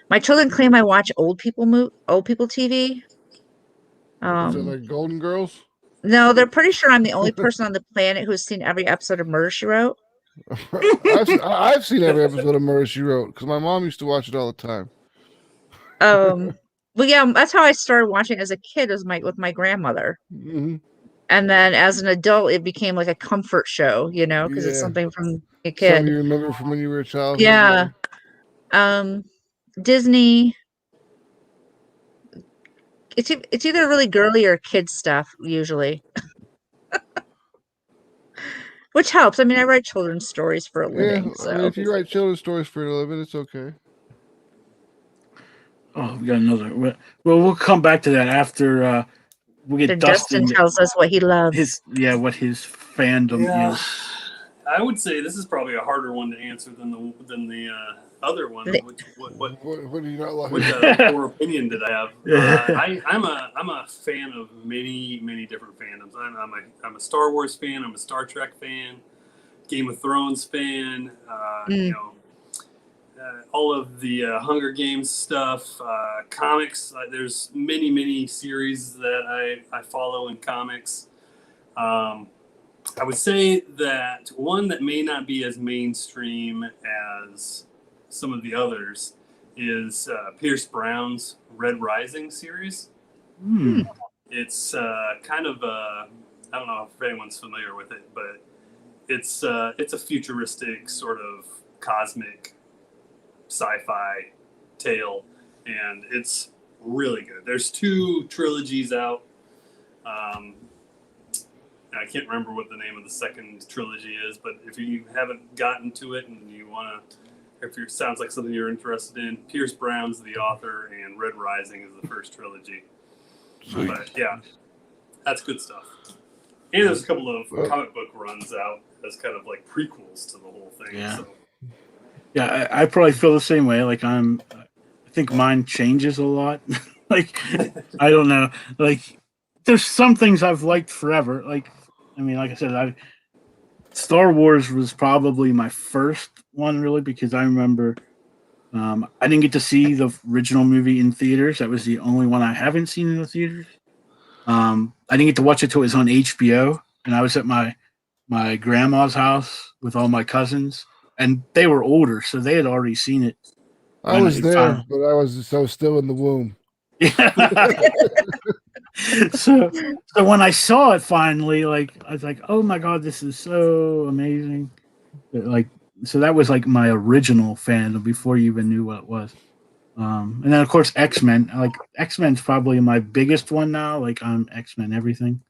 My children claim I watch old people TV. Is it Um, like Golden Girls? no, they're pretty sure I'm the only person on the planet who's seen every episode of Murder, She Wrote. I've seen every episode of Murder She Wrote because my mom used to watch it all the time. Well, yeah, that's how I started watching as a kid, was with my grandmother. Hmm. And then as an adult, it became like a comfort show, because it's Yeah. something from a Something kid. you remember from when you were a child. Yeah. Disney. It's either really girly or kid stuff usually, which helps. I mean, I write children's stories for a Yeah, living, I mean, so if you write children's stories for a living, it's okay. Oh, we got another. Well, we'll come back to that after we after get Dustin Dustin tells us what he loves. what his fandom Yeah. is. I would say this is probably a harder one to answer than the other one. What do you not like? What poor opinion did I have? I'm a fan of many different fandoms. I'm a Star Wars fan. I'm a Star Trek fan. Game of Thrones fan. All of the Hunger Games stuff. Comics. There's many series that I follow in comics. I would say that one that may not be as mainstream as some of the others is Pierce Brown's Red Rising series. It's kind of I don't know if anyone's familiar with it, but it's a futuristic sort of cosmic sci-fi tale, and it's really good. There's 2 trilogies out. I can't remember what the name of the second trilogy is, but if you haven't gotten to it and you want to, if it sounds like something you're interested in, Pierce Brown's the author, and Red Rising is the first trilogy. Sweet. But yeah, that's good stuff. And there's a couple of comic book runs out as kind of like prequels to the whole thing. Yeah. So. Yeah, I probably feel the same way. Like I think mine changes a lot. Like I don't know. Like there's some things I've liked forever. Like I mean, like I said, Star Wars was probably my first one really because I remember I didn't get to see the original movie in theaters. That was the only one I haven't seen in the theaters. I didn't get to watch it till it was on HBO, and I was at my grandma's house with all my cousins, and they were older, so they had already seen it. I was there, but I was still in the womb. Yeah. So when I saw it finally, like I was like, "Oh my god, this is so amazing!" Like, so that was like my original fandom before you even knew what it was. And then of course X-Men. Like X-Men's probably my biggest one now. Like I'm X-Men everything.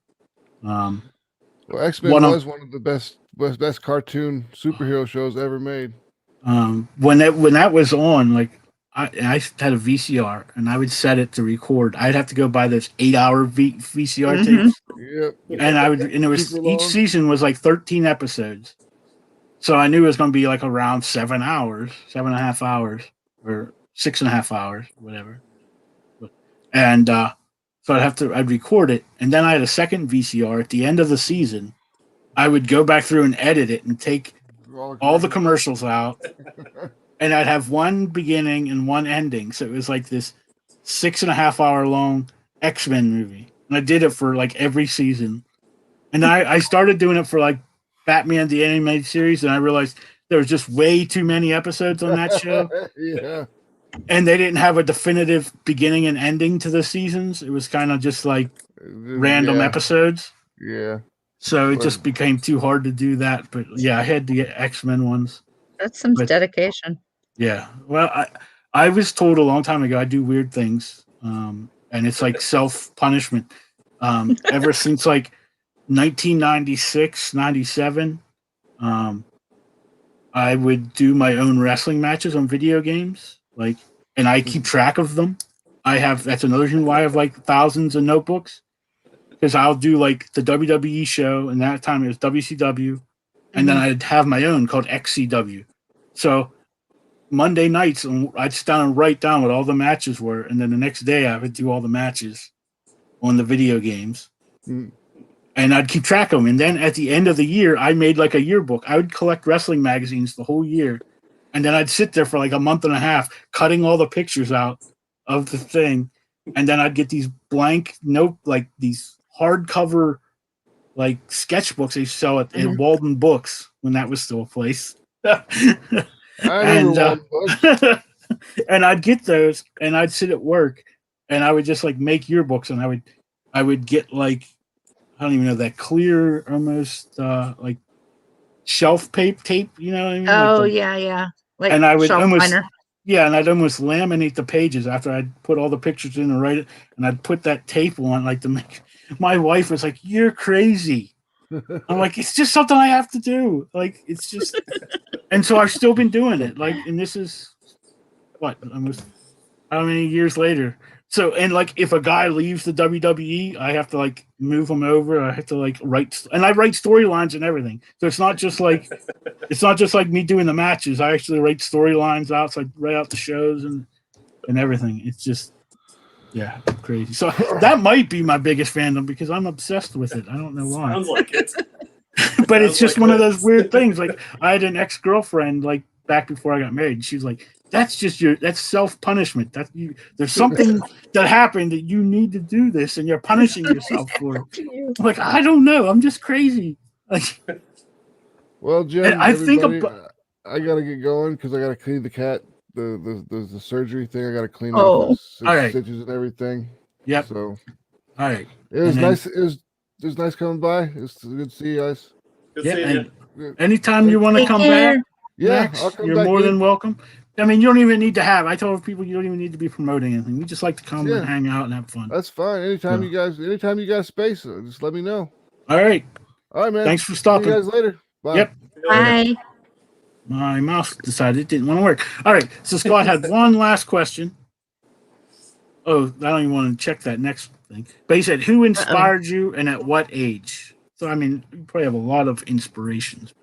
Well, X-Men was one of the best cartoon superhero shows ever made. When that was on, like I had a VCR and I would set it to record. I'd have to go buy those 8-hour VCR tapes. Yep. And it was each season was like 13 episodes. So I knew it was going to be like around 7 hours, 7.5 hours, or 6.5 hours, whatever. And so I'd record it, and then I had a second VCR at the end of the season. I would go back through and edit it and take all the commercials out, and I'd have one beginning and one ending. So it was like this 6.5 hour long X-Men movie, and I did it for like every season. And I started doing it for like Batman the Animated Series, and I realized there was just way too many episodes on that show. Yeah. And they didn't have a definitive beginning and ending to the seasons. It was kind of just like random episodes. Yeah. So it just became too hard to do that. But yeah, I had to get X-Men ones. That's some dedication. Yeah. Well, I was told a long time ago I do weird things. And it's like self-punishment. Ever since like 1996, 97, I would do my own wrestling matches on video games. And I keep track of them. That's another reason why I have like thousands of notebooks, because I'll do like the WWE show, and that time it was WCW, and then I'd have my own called XCW. So Monday nights, I'd sit down and write down what all the matches were, and then the next day I would do all the matches on the video games. And I'd keep track of them. And then at the end of the year, I made like a yearbook. I would collect wrestling magazines the whole year. And then I'd sit there for like a month and a half, cutting all the pictures out of the thing. And then I'd get these blank like these hardcover, like sketchbooks they sell at Walden Books when that was still a place. And I'd get those, and I'd sit at work, and I would just like make yearbooks, and I would get like, I don't even know, that clear almost like shelf tape, you know what I mean? Oh, like yeah. Like, and I would almost liner. and I'd almost laminate the pages after I'd put all the pictures in and write it, and I'd put that tape on like to make. My wife was like, "You're crazy." I'm like, "It's just something I have to do." Like, it's just, and so I've still been doing it. Like, and this is what, almost how many years later? So, and like, if a guy leaves the WWE, I have to like move him over. I have to like write, and I write storylines and everything. So it's not just like me doing the matches. I actually write storylines out. So I write out the shows and everything. It's just, yeah, crazy. So that might be my biggest fandom because I'm obsessed with it. I don't know why. Sounds like it. But it's just one of those weird things. Like, I had an ex-girlfriend like back before I got married. She's like, that's self-punishment. There's something that happened that you need to do this, and you're punishing yourself for it. I'm like, I don't know. I'm just crazy. Like, well, Jim, I think I gotta get going because I gotta clean the cat. The surgery thing. I gotta clean Oh, up his all right. stitches and everything. Yep. So, all right. it was nice. It was nice coming by. It's good to see you guys. Good seeing you. Anytime you want to come back, yeah, Max, I'll come you're back more in. than welcome. I mean, you don't even need to have. I told people you don't even need to be promoting anything. We just like to come and hang out and have fun. That's fine. Anytime you guys space, just let me know. All right, man. Thanks for stopping. See you guys later. Bye. Yep. Bye. My mouse decided it didn't want to work. All right, so Scott had one last question. Oh, I don't even want to check that next thing. But he said, "Who inspired you, and at what age?" So, I mean, you probably have a lot of inspirations.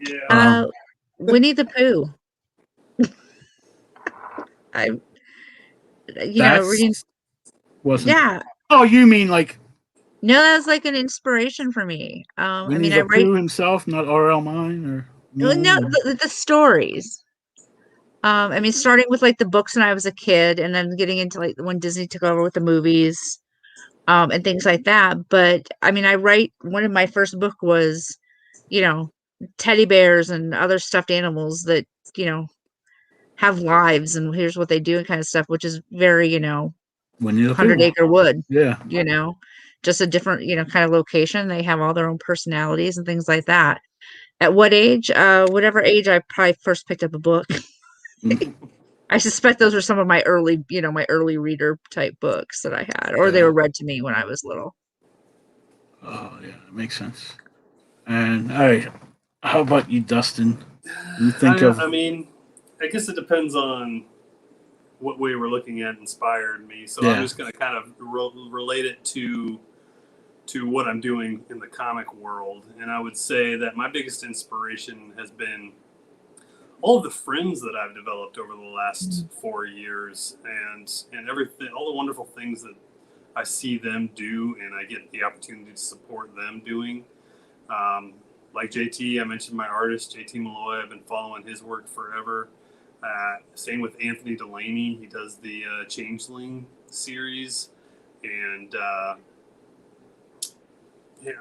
Yeah. Winnie the Pooh. Reading. Wasn't. Yeah. Oh, you mean like? No, that was like an inspiration for me. Winnie the Pooh himself, not R.L. Mine, or no, the stories. I mean, starting with like the books when I was a kid, and then getting into like when Disney took over with the movies, and things like that. But I mean, one of my first book was, teddy bears and other stuffed animals that, have lives, and here's what they do and kind of stuff, which is very, 100 Acre Wood. Yeah. Just a different, kind of location. They have all their own personalities and things like that. At what age? Whatever age I probably first picked up a book. I suspect those were some of my early, my early reader type books that I had, or they were read to me when I was little. Oh, yeah, that makes sense. And all right, how about you, Dustin? I mean, I guess it depends on what way we're looking at inspired me. So I'm just going to kind of relate it to what I'm doing in the comic world. And I would say that my biggest inspiration has been all of the friends that I've developed over the last 4 years, and everything, all the wonderful things that I see them do, and I get the opportunity to support them doing. Like JT, I mentioned my artist, JT Malloy. I've been following his work forever. Same with Anthony Delaney. He does the Changeling series. And, I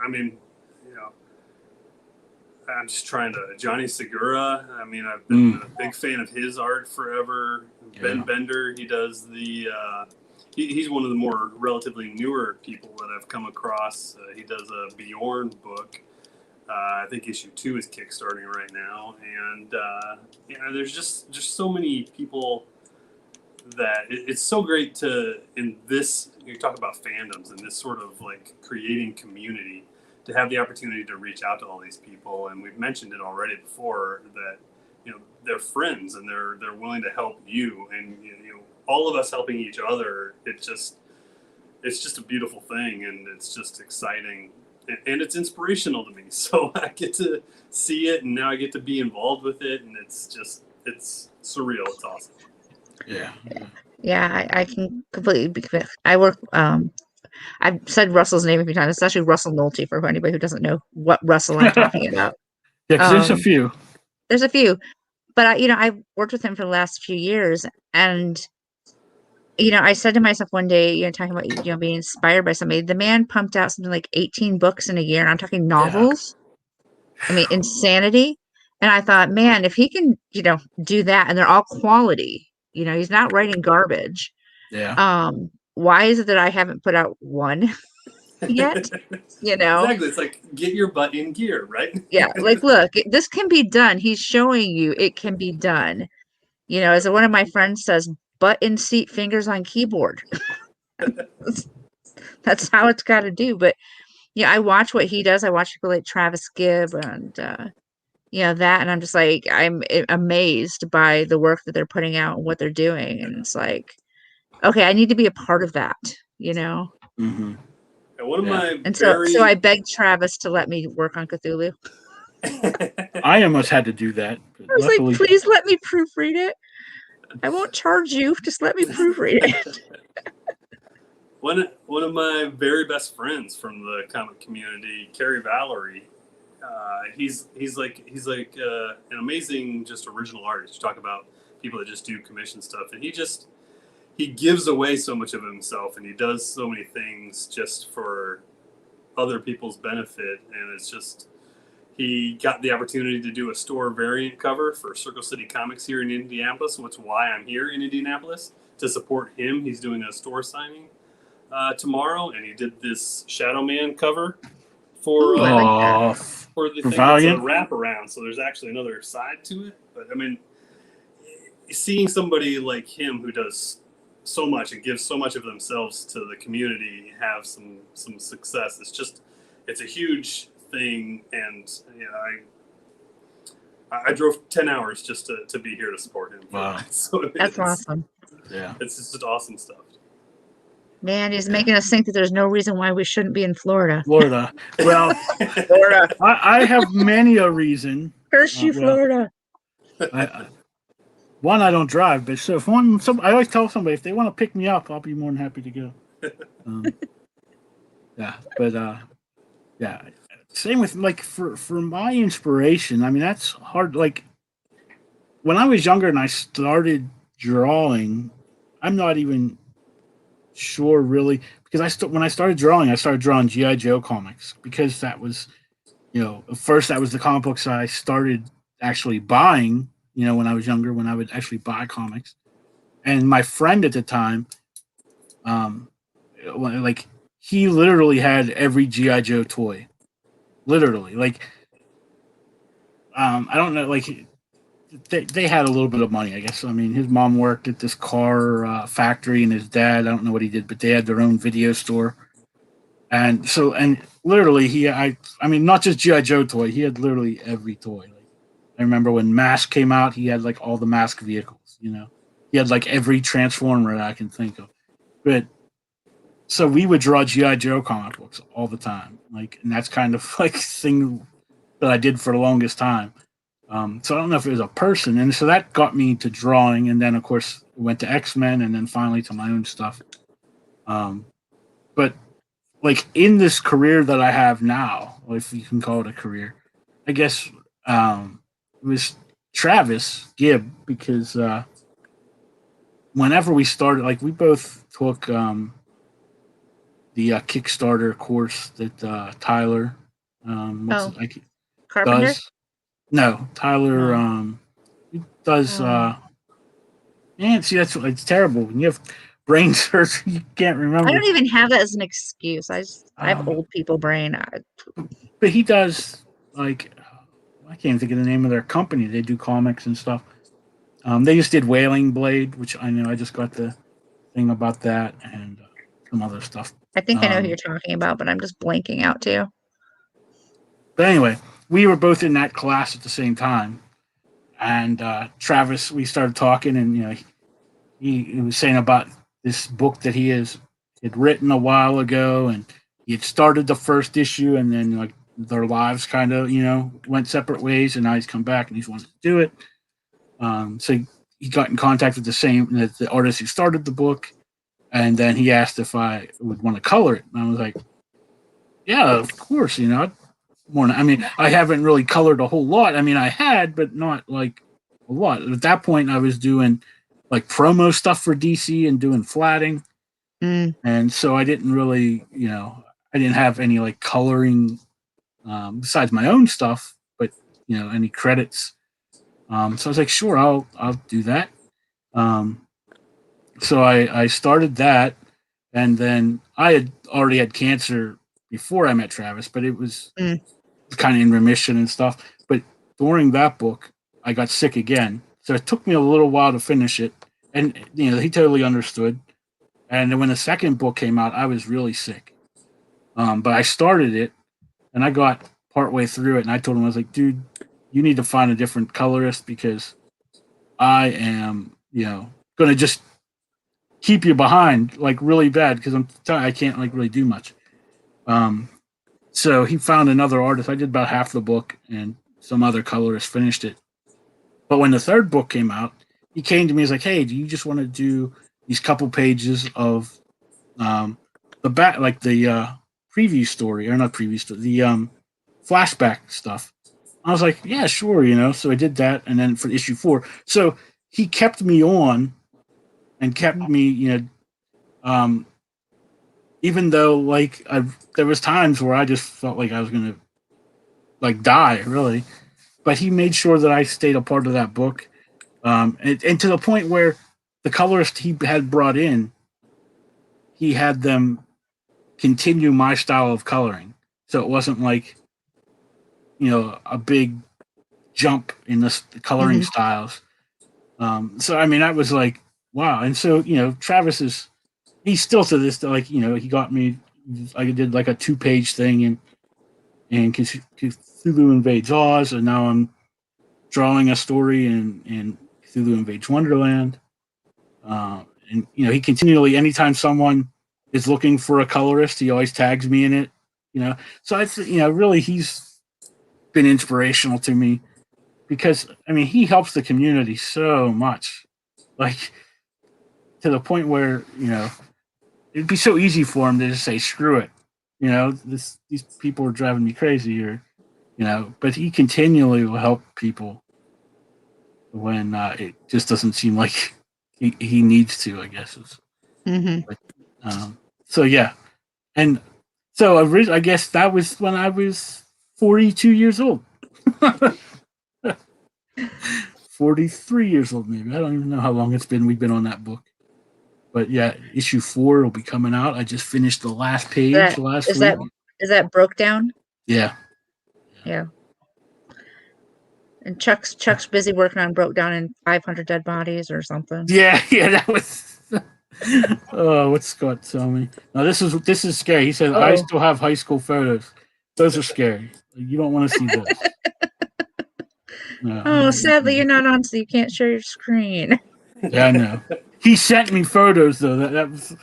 mean, I'm just trying to... Johnny Segura, I mean, I've been a big fan of his art forever. Yeah. Ben Bender, he does the... He's one of the more relatively newer people that I've come across. He does a Bjorn book. I think issue 2 is kickstarting right now. And, there's just so many people that it's so great to, in this, you talk about fandoms and this sort of like creating community, to have the opportunity to reach out to all these people. And we've mentioned it already before that, they're friends and they're willing to help you. And, all of us helping each other, it's just a beautiful thing, and it's just exciting, and it's inspirational to me. So I get to see it, and now I get to be involved with it, and it's surreal. It's awesome. Yeah, I can completely be. I work. I've said Russell's name a few times. It's actually Russell Nolte, for anybody who doesn't know what Russell I'm talking about. Yeah, 'cause there's a few. There's a few, but I've worked with him for the last few years, and I said to myself one day, talking about being inspired by somebody. The man pumped out something like 18 books in a year, and I'm talking novels. I mean, insanity. And I thought, man, if he can, do that, and they're all quality, he's not writing garbage. Yeah. Why is it that I haven't put out one yet? Exactly. It's like, get your butt in gear, right? Yeah. Like, look, this can be done. He's showing you it can be done. As one of my friends says, butt in seat, fingers on keyboard. That's how it's got to do. But I watch what he does. I watch people like Travis Gibb and that, and I'm just like, I'm amazed by the work that they're putting out and what they're doing, and it's like, okay, I need to be a part of that, Mm-hmm. And one of my so I begged Travis to let me work on Cthulhu. I almost had to do that. I was like, please let me proofread it. I won't charge you. Just let me proofread it. One of my very best friends from the comic community, Kerry Valerie, he's like an amazing just original artist. You talk about people that just do commission stuff, and he gives away so much of himself, and he does so many things just for other people's benefit, and it's just, he got the opportunity to do a store variant cover for Circle City Comics here in Indianapolis, which is why I'm here in Indianapolis, to support him. He's doing a store signing tomorrow, and he did this Shadow Man cover for the thing. Valiant. It's a wraparound, so there's actually another side to it. But I mean, seeing somebody like him who does so much and gives so much of themselves to the community have some success, it's a huge thing. And I drove 10 hours just to be here to support him. Wow. So that's awesome. Yeah, it's just awesome stuff. Man, he's making us think that there's no reason why we shouldn't be in Florida. Florida. Well, Florida. I have many a reason. Curse you, Florida. I don't drive, but so if I always tell somebody if they want to pick me up, I'll be more than happy to go. Same with like for my inspiration. I mean, that's hard. Like when I was younger and I started drawing, I'm not even sure really, because when I started drawing G.I. Joe comics, because that was, first that was the comic books I started actually buying. When I was younger, when I would actually buy comics. And my friend at the time, he literally had every G.I. Joe toy. Literally. I don't know, they had a little bit of money, I guess. I mean, his mom worked at this car factory, and his dad, I don't know what he did, but they had their own video store. And so, and literally, I mean, not just G.I. Joe toy, he had literally every toy. I remember when Mask came out, he had all the Mask vehicles, He had every Transformer that I can think of. But so we would draw G.I. Joe comic books all the time. And that's kind of thing that I did for the longest time. So I don't know if it was a person. And so that got me to drawing. And then, of course, went to X-Men and then finally to my own stuff. But in this career that I have now, if you can call it a career, I guess it was Travis Gibb, because whenever we started, we both took the Kickstarter course that Tyler Carpenter? does. No, Tyler he does. See, it's terrible when you have brain surgery. You can't remember. I don't even have that as an excuse. I have old people brain. But he does I can't think of the name of their company. They do comics and stuff. They just did Wailing Blade, which I know I just got the thing about that, and some other stuff. I think I know who you're talking about, but I'm just blanking out too. But anyway, we were both in that class at the same time. And Travis, we started talking, and he was saying about this book that had written a while ago, and he had started the first issue, and then like their lives kind of went separate ways, and now he's come back and he's wanted to do it. So he got in contact with the artist who started the book, and then he asked if I would want to color it, and I was like, yeah, of course. I haven't really colored a whole lot. I mean, I had, but not like a lot. At that point, I was doing like promo stuff for DC and doing flatting. And so I didn't really, I didn't have any like coloring besides my own stuff, but any credits. So I was like, sure, I'll do that. So I started that, and then I had already had cancer before I met Travis, but it was kind of in remission and stuff. But during that book, I got sick again. So it took me a little while to finish it. And, he totally understood. And then when the second book came out, I was really sick. But I started it, and I got partway through it, and I told him, I was like, dude, you need to find a different colorist because I am, going to just keep you behind, like, really bad because I can't, like, really do much. So he found another artist. I did about half the book, and some other colorist finished it. But when the third book came out, he came to me. He's like, "Hey, do you just want to do these couple pages of the back, like the preview story, or not preview story, the flashback stuff?" I was like, "Yeah, sure." So I did that, and then for issue 4, so he kept me on, and kept me, even though like there was times where I just felt like I was gonna like die, really. But he made sure that I stayed a part of that book, and to the point where the colorist he had brought in, he had them continue my style of coloring, so it wasn't like a big jump in the coloring styles. So I mean, I was like, wow. And so Travis he's still to this, like, he got me, I did like a 2-page thing in Cthulhu Invades Oz, and now I'm drawing a story in Cthulhu Invades Wonderland. And he continually, anytime someone is looking for a colorist, he always tags me in it. So I, really, he's been inspirational to me because I mean he helps the community so much, like to the point where it'd be so easy for him to just say screw it, these people are driving me crazy, or but he continually will help people when it just doesn't seem like he needs to, I guess. But, so yeah, and so I guess that was when I was 42 years old. 43 years old, maybe. I don't even know how long it's been. We've been on that book. But yeah, issue 4 will be coming out. I just finished the last page last week. Is that broke down? Yeah. Yeah. And Chuck's busy working on Broke Down in 500 Dead Bodies or something. Yeah, that was. Oh, what's Scott telling me? Now this is scary. He said, I still have high school photos. Those are scary. You don't want to see those. No, sadly you're not on, so you can't share your screen. Yeah, I know. He sent me photos though. That was.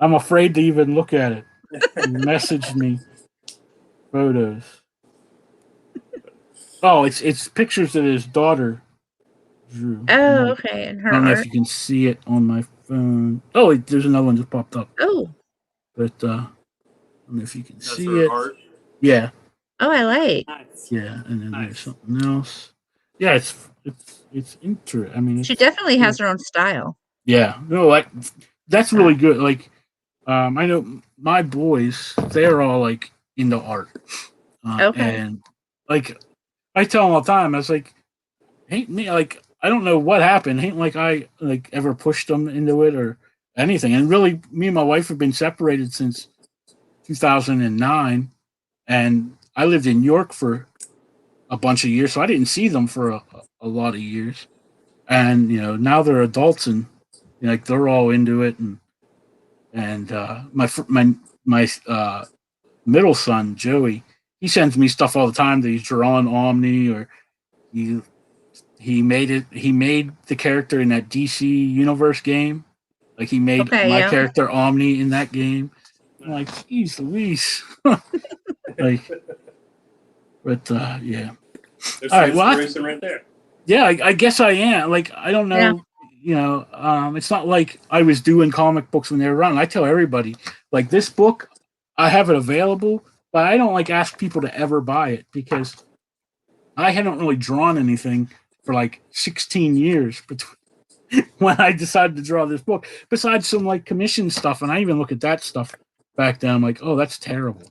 I'm afraid to even look at it. He messaged me photos. Oh, it's pictures that his daughter drew. Oh, okay. And her I don't know art. if you can see it on my phone. Oh, there's another one just popped up. Oh. But I don't know if you can see her it. Art? Yeah. Oh, I like. Yeah, and then there's something else. Yeah, it's interesting. I mean, She definitely has her own style. Yeah, no, that's really good. Like, I know my boys; they're all like into art. Okay. And like, I tell them all the time, I was like, "Ain't me like I don't know what happened. Ain't like I like ever pushed them into it or anything." And really, me and my wife have been separated since 2009, and I lived in York for a bunch of years, so I didn't see them for a lot of years. And now they're adults, and like they're all into it, and my middle son Joey, he sends me stuff all the time that he's drawing Omni, or he he made it. He made the character in that DC Universe game. Like he made my character Omni in that game. I'm like, geez, Louise. Like, but yeah. There's All some right, well, inspiration right there. Yeah, I guess I am. Like, I don't know. Yeah. You know, it's not like I was doing comic books when they were around. I tell everybody, like, this book, I have it available, but I don't like ask people to ever buy it because I hadn't really drawn anything for like 16 years between when I decided to draw this book, besides some like commission stuff. And I even look at that stuff back then. I'm like, oh, that's terrible.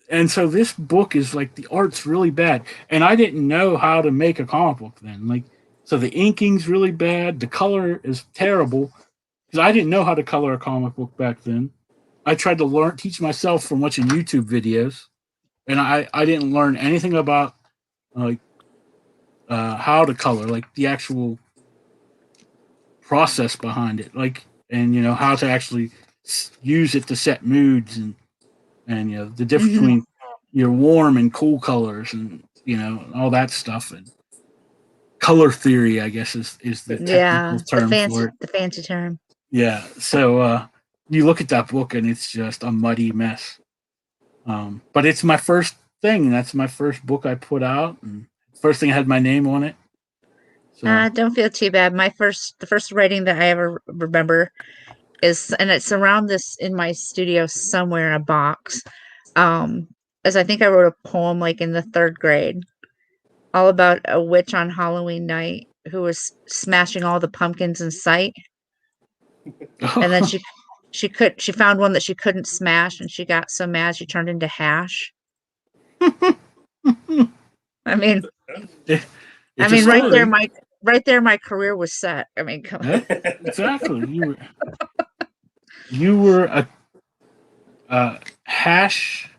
And so this book is like the art's really bad, and I didn't know how to make a comic book then. Like, so the inking's really bad, the color is terrible because I didn't know how to color a comic book back then. I tried to teach myself from watching YouTube videos, and I didn't learn anything about like how to color, like the actual process behind it, like, and you know how to actually use it to set moods and you know the difference between your warm and cool colors and you know all that stuff, and color theory I guess is the technical term for it. The fancy term. Yeah, so you look at that book and it's just a muddy mess, but it's my first thing. That's my first book I put out, and first thing had my name on it. So. Don't feel too bad. The first writing that I ever remember is, and it's around this in my studio somewhere in a box. As I think I wrote a poem like in the 3rd grade, all about a witch on Halloween night who was smashing all the pumpkins in sight, and then she found one that she couldn't smash, and she got so mad she turned into hash. I mean, right there, my career was set. I mean, come on. Exactly. You were a hash.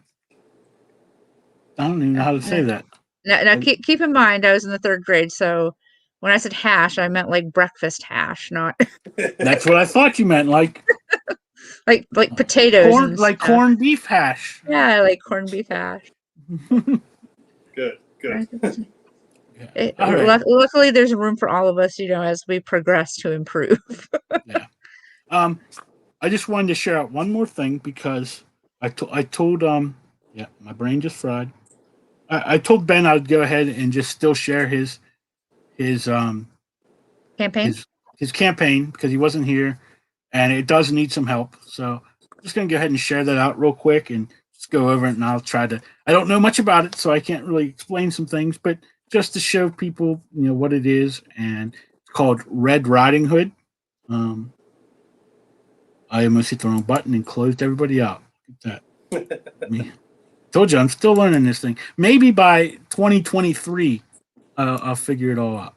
I don't even know how to say that. Now keep in mind, I was in the 3rd grade, so when I said hash, I meant like breakfast hash, not. That's what I thought you meant, like potatoes, corned beef hash. Yeah, like corned beef hash. Good. Right. Luckily, there's room for all of us, you know, as we progress to improve. Yeah. I just wanted to share out one more thing because I told my brain just fried. I told Ben I'd go ahead and just still share his Campaign? His campaign because he wasn't here and it does need some help. So I'm just going to go ahead and share that out real quick and just go over it, and I'll try to. I don't know much about it, so I can't really explain some things, but just to show people, you know, what it is. And it's called Red Riding Hood. I almost hit the wrong button and closed everybody out. Look at that. Told you I'm still learning this thing. Maybe by 2023, I'll figure it all out.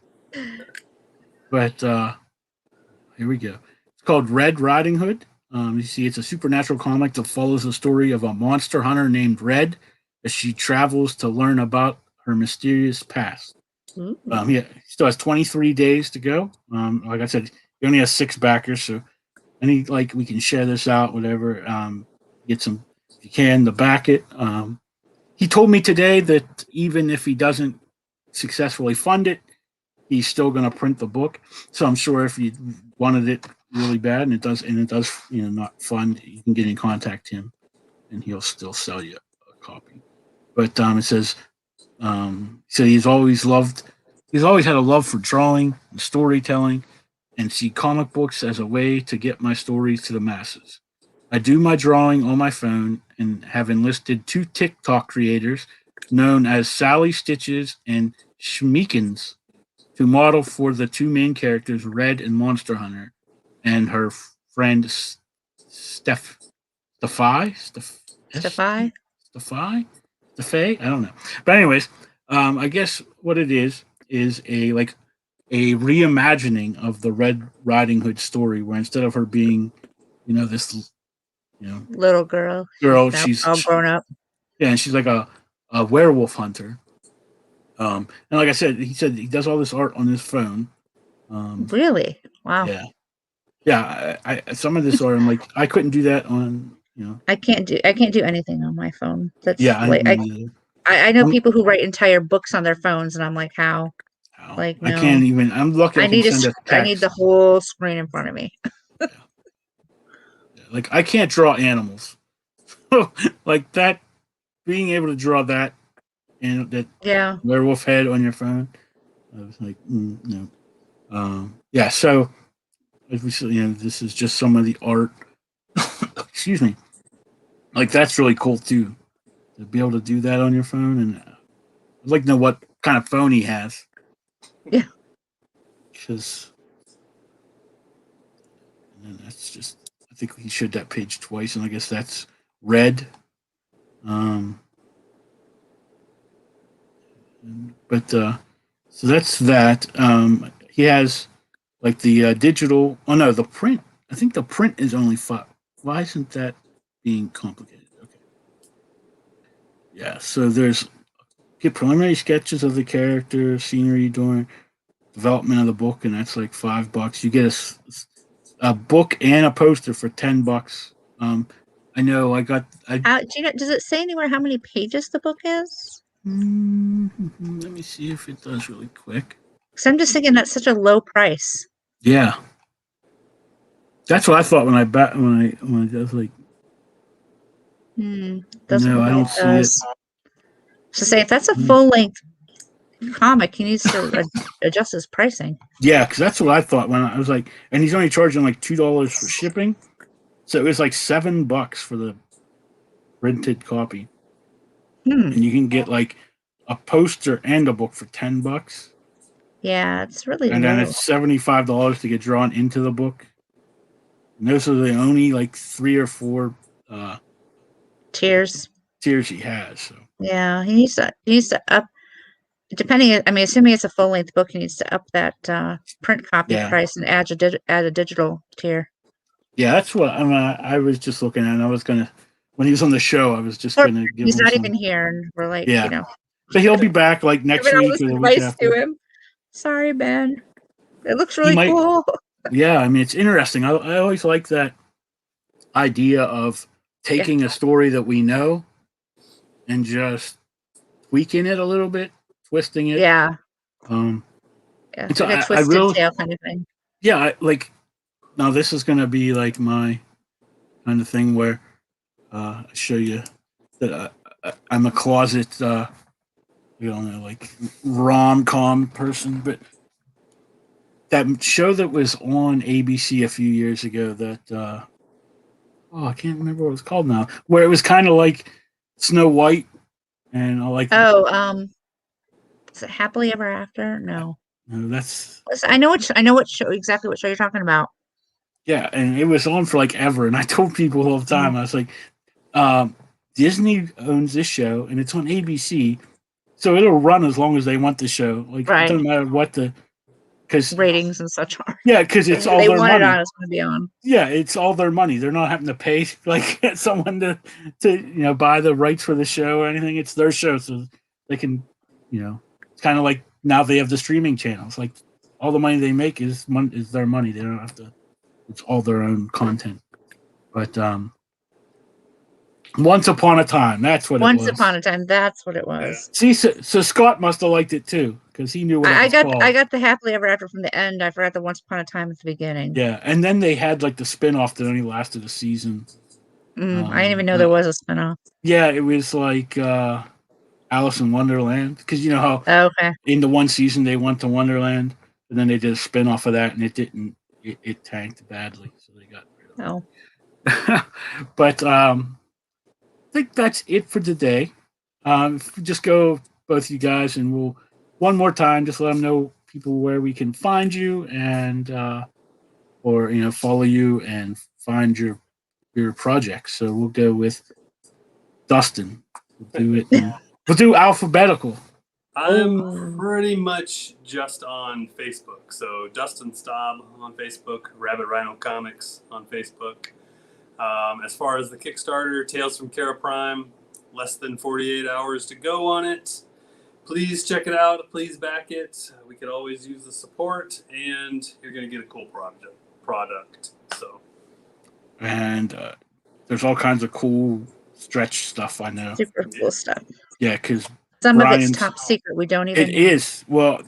But here we go. It's called Red Riding Hood. You see, it's a supernatural comic that follows the story of a monster hunter named Red as she travels to learn about her mysterious past. He still has 23 days to go. Like I said, he only has 6 backers, so we can share this out, whatever. Get some, if you can, to back it. He told me today that even if he doesn't successfully fund it, he's still going to print the book. So I'm sure if you wanted it really bad and it does, you know, not fund, you can get in contact him, and he'll still sell you a copy. But it says, so he's always had a love for drawing and storytelling, and see comic books as a way to get my stories to the masses. I do my drawing on my phone and have enlisted 2 TikTok creators known as Sally Stitches and Schmeekins to model for the 2 main characters, Red and Monster Hunter, and her friend Steffi? I don't know. But anyways, I guess what it is a reimagining of the Red Riding Hood story, where instead of her being, you know, this, you know, little girl, she's all grown up. Yeah, and she's like a werewolf hunter. And like I said, he said he does all this art on his phone. Really? Wow. Yeah. I some of this art, I'm like, I couldn't do that on, you know. I can't do anything on my phone. That's I know people who write entire books on their phones, and I'm like, how? Oh, Like, I no. can't even. I'm lucky I can send a I need text. the whole screen in front of me. Like I can't draw animals. Like that, being able to draw that and that Yeah. werewolf head on your phone, I was like, no. Yeah. So, as we said, this is just some of the art. Excuse me. Like that's really cool too, to be able to do that on your phone. And I'd like to know what kind of phone he has. Yeah. Because, and then that's just. I think he showed that page twice, and I guess that's red. But so that's that. He has like the digital. Oh no, the print. I think the print is only five. Why isn't that being complicated? Okay. Yeah. So there's get preliminary sketches of the character, scenery during development of the book, and that's like $5. You get a book and a poster for $10. I know. Does it say anywhere how many pages the book is? Let me see if it does really quick. Because I'm just thinking that's such a low price. Yeah, that's what I thought when I was like, Doesn't no, look I like don't it see does. it. So say if that's a full length comic, he needs to adjust his pricing. Yeah, because that's what I thought when I was like, and he's only charging like $2 for shipping, so it was like $7 for the printed copy, and you can get like a poster and a book for $10. Yeah, it's really And low. then it's $75 to get drawn into the book. And those are the only like 3 or 4 tiers he has. So yeah, he needs to up. Depending, I mean, assuming it's a full length book, he needs to up that print copy price and add a digital tier. Yeah, that's what I was just looking at. And I was gonna, when he was on the show, I was just gonna give He's him not some. even here, and we're like, But he'll be back like next giving all week this or the week advice after. to him. Sorry, Ben. It looks really cool. Yeah, I mean, it's interesting. I always like that idea of taking a story that we know and just tweaking it a little bit, twisting it. Yeah. Yeah, It's so like a twisted tail kind of thing. Yeah, now this is gonna be like my kind of thing where I show you that I'm a closet, like rom-com person, but that show that was on ABC a few years ago that I can't remember what it was called now, where it was kind of like Snow White, and is it Happily Ever After? No, that's I know exactly what show you're talking about. Yeah, and it was on for like ever, and I told people all the time, I was like, Disney owns this show, and it's on ABC, so it'll run as long as they want the show. Like it doesn't matter what because ratings and such are. Yeah, because it's all they their want money. It on, it's going to be on. Yeah, it's all their money. They're not having to pay like someone to buy the rights for the show or anything. It's their show, so they can, it's kind of like now they have the streaming channels. Like all the money they make is their money. They don't have to. It's all their own content. But Once Upon a Time, that's what it was. Once Upon a Time, that's what it was. See, so Scott must have liked it too because he knew what it was called. I got the Happily Ever After from the end. I forgot the Once Upon a Time at the beginning. Yeah, and then they had like the spinoff that only lasted a season. I didn't even know there was a spinoff. Yeah, it was like Alice in Wonderland, because you know how in the one season they went to Wonderland, and then they did a spinoff of that, and it didn't. It tanked badly, so they got rid of it. But I think that's it for today. Just go, both you guys, and we'll one more time just let them know people where we can find you and or follow you and find your projects. So we'll go with Dustin. We'll do it. We'll do alphabetical. I'm pretty much just on Facebook. So Dustin Staab on Facebook, Rabbit Rhino Comics on Facebook. As far as the Kickstarter, Tales from Kerra Prime, less than 48 hours to go on it. Please check it out. Please back it. We could always use the support, and you're going to get a cool product. So. And there's all kinds of cool stretch stuff, I know. Super cool stuff. Yeah, because Some of it's Brian's. top secret. We don't even It know. is. Well,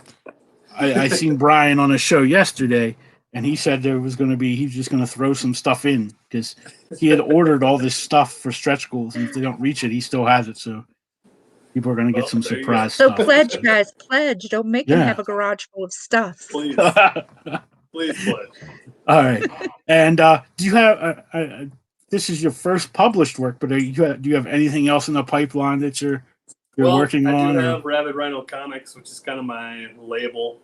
I seen Brian on a show yesterday, and he said he was just going to throw some stuff in because he had ordered all this stuff for stretch goals, and if they don't reach it, he still has it. So people are going to get some there you surprise So stuff. pledge, guys, pledge. Don't make him Yeah. have a garage full of stuff. Please, please pledge. All right. And do you have this is your first published work, but do you have anything else in the pipeline that you're working on? I do have Rabid Rhino Comics, which is kind of my label,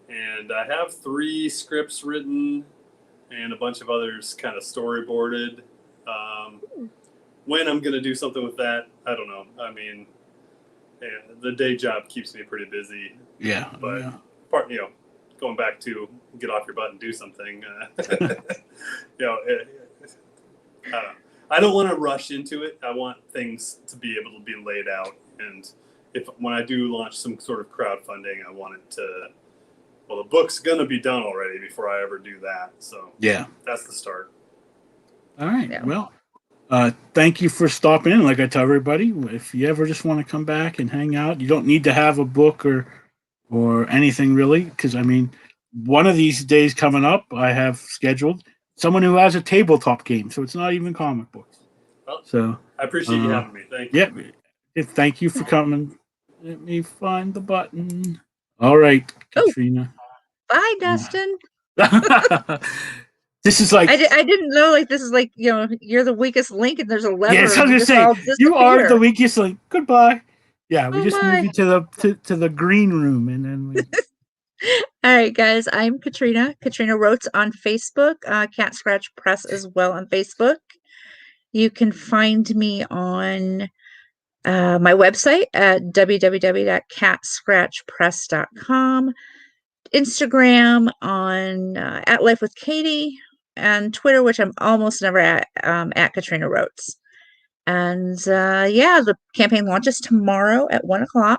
and I have 3 scripts written and a bunch of others kind of storyboarded. When I'm going to do something with that, I don't know. I mean, the day job keeps me pretty busy. Yeah. But going back to get off your butt and do something, I don't want to rush into it. I want things to be able to be laid out. And when I do launch some sort of crowdfunding, I want it to, the book's going to be done already before I ever do that. So yeah, that's the start. All right. Yeah. Well, thank you for stopping in. Like I tell everybody, if you ever just want to come back and hang out, you don't need to have a book or anything really. Because I mean, one of these days coming up, I have scheduled someone who has a tabletop game, so it's not even comic books. Well, so I appreciate you having me. Thank you. Yeah, thank you for coming. Let me find the button. All right, Katrina. Bye, Dustin. This is like I didn't know this is you're the weakest link and there's a lever. Yeah, so I was gonna say you are the weakest link. Goodbye. Yeah, we just move you to the green room and then we All right, guys. I'm Katrina Rotes on Facebook, Cat Scratch Press as well on Facebook. You can find me on my website at www.catscratchpress.com, Instagram on at Life with Katie, and Twitter, which I'm almost never at Katrina Rotes. And the campaign launches tomorrow at 1:00.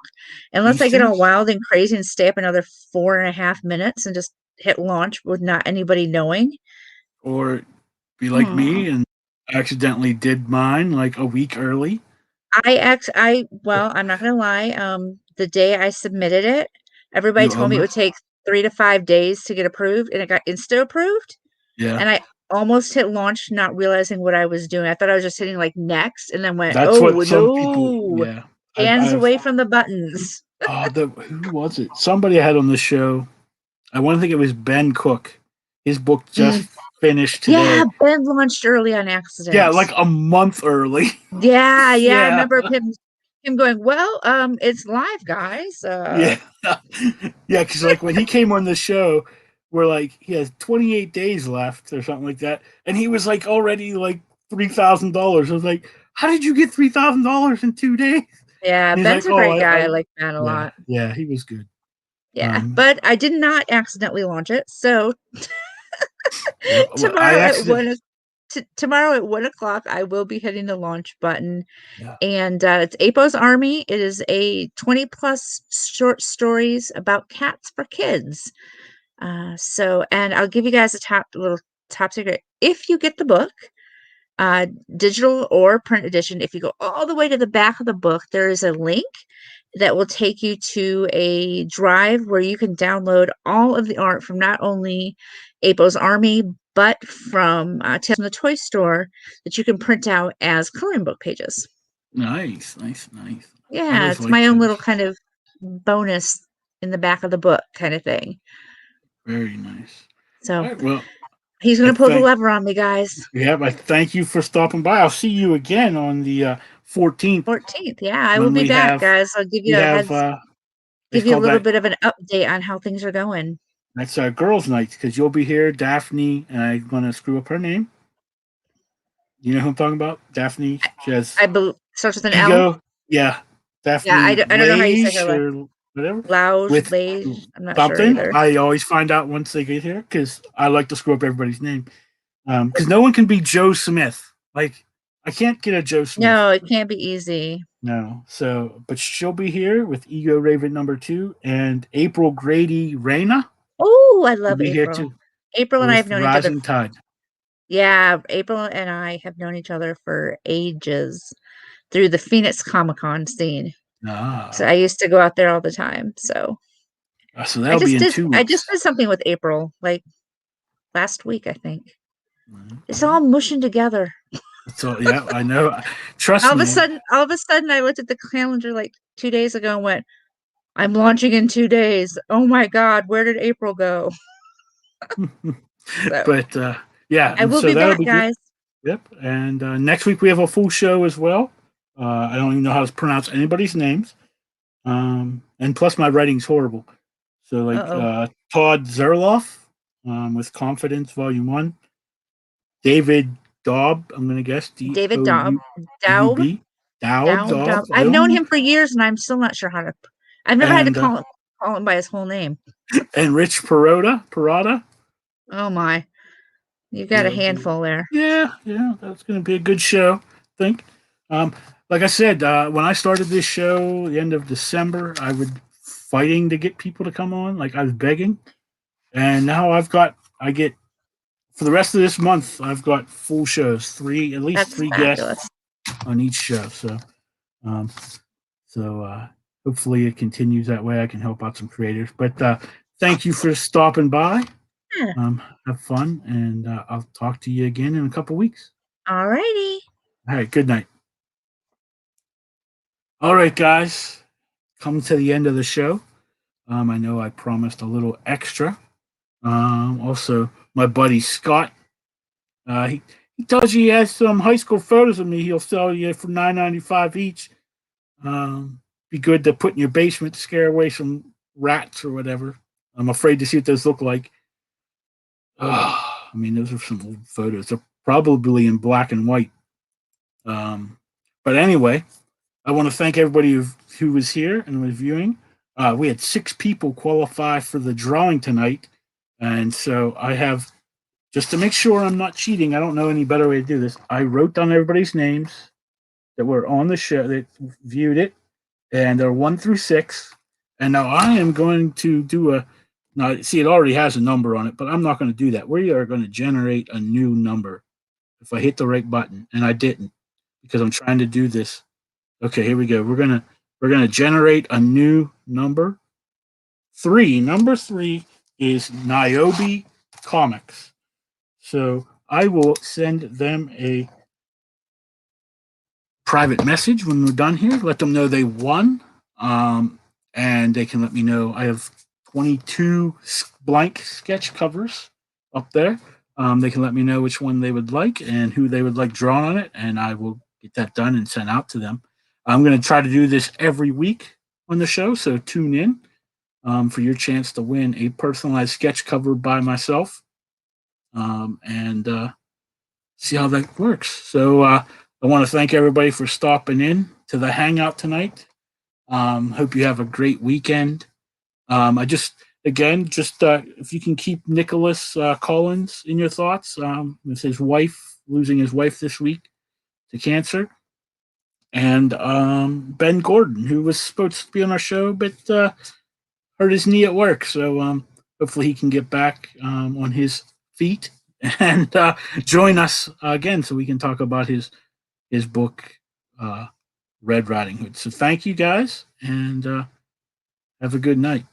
Unless I get all wild and crazy and stay up another 4.5 minutes and just hit launch with not anybody knowing. Or be like me and accidentally did mine like a week early. I'm not gonna lie. The day I submitted it, everybody told me it would take 3 to 5 days to get approved, and it got insta approved. Yeah. And I almost hit launch, not realizing what I was doing. I thought I was just hitting next, and then went, That's what some people. Yeah. Hands away from the buttons. Who was it? Somebody I had on the show. I want to think it was Ben Cook. His book just finished today. Yeah, Ben launched early on accident. Yeah, like a month early. Yeah. I remember him going, well, it's live, guys. Yeah, because when he came on the show, we're he has 28 days left or something like that, and he was already $3,000. I was like, how did you get $3,000 in 2 days? Yeah, Ben's a great guy. I like Ben a lot. Yeah, he was good. Yeah, but I did not accidentally launch it, so tomorrow at 1:00, I will be hitting the launch button. Yeah. And it's Apo's Army. It is a 20+ short stories about cats for kids. And I'll give you guys a little top secret. If you get the book, digital or print edition, if you go all the way to the back of the book, there is a link that will take you to a drive where you can download all of the art from not only Apo's Army, but from Tales from the Toy Store that you can print out as coloring book pages. Nice. Yeah, it's my own little kind of bonus in the back of the book kind of thing. Very nice. So, right, well, he's going to pull the lever on me, guys. Yeah, I thank you for stopping by. I'll see you again on the 14th. 14th, yeah, I will be back, guys. I'll give you a little bit of an update on how things are going. That's girls' night because you'll be here, Daphne, and I'm going to screw up her name. You know who I'm talking about? Daphne. She has. I believe starts with an L. Yeah, Daphne. Yeah, I don't know how you say her. Or whatever. Loud, I'm not sure either. I always find out once they get here because I like to screw up everybody's name. Because no one can be Joe Smith. I can't get a Joe Smith. No, it can't be easy. No. So, but she'll be here with Ego Raven #2 and April Grady Reyna. Oh, I love April. Here too. April and I have known each other. Rising Tide. Yeah, April and I have known each other for ages through the Phoenix Comic-Con scene. So I used to go out there all the time. So So that'll be in 2 weeks. I just did something with April, like last week, I think. It's all mushing together. So yeah, I know. Trust me. All of a sudden, I looked at the calendar like 2 days ago and went, "I'm launching in 2 days. Oh my God, where did April go?" So, But yeah, I will so be that'll back, be guys. good. Yep. And next week we have a full show as well. I don't even know how to pronounce anybody's names. And plus my writing's horrible. So like Todd Zerloff, with Confidence Volume 1. David Daub, I'm gonna guess. David Daub. Daub. Daub. I've known him for years, and I'm still not sure how to. I've never had to call him by his whole name. And Rich Parada. Oh my, you got a handful there. Yeah, that's gonna be a good show, I think. Like I said, when I started this show, the end of December, I was fighting to get people to come on, like I was begging, and now I get for the rest of this month, I've got full shows, at least three guests on each show. So, hopefully it continues that way. I can help out some creators. But thank you for stopping by. Yeah. Have fun, and I'll talk to you again in a couple weeks. All righty. All right. Good night. All right, guys. Come to the end of the show. I know I promised a little extra. Also, my buddy Scott, he tells you he has some high school photos of me. He'll sell you for $9.95 each. Be good to put in your basement to scare away some rats or whatever. I'm afraid to see what those look like. I mean, those are some old photos. They're probably in black and white. But anyway, I want to thank everybody who was here and was viewing. We had 6 people qualify for the drawing tonight. And so I have, just to make sure I'm not cheating, I don't know any better way to do this. I wrote down everybody's names that were on the show, that viewed it, and they're 1 through 6. And now I am going to do now see, it already has a number on it, but I'm not going to do that. We are going to generate a new number if I hit the right button, and I didn't because I'm trying to do this. Okay, here we go. We're gonna generate a new number. 3. Number 3 is Niobe Comics. So I will send them a private message when we're done here. Let them know they won, and they can let me know. I have 22 blank sketch covers up there. They can let me know which one they would like and who they would like drawn on it, and I will get that done and sent out to them. I'm going to try to do this every week on the show, so tune in for your chance to win a personalized sketch cover by myself, and see how that works. So I want to thank everybody for stopping in to the Hangout tonight. Hope you have a great weekend. If you can keep Nicholas Collins in your thoughts, with his wife, losing his wife this week to cancer. And Ben Gordon, who was supposed to be on our show, but hurt his knee at work. So hopefully he can get back on his feet and join us again so we can talk about his book, Red Riding Hood. So thank you guys, and have a good night.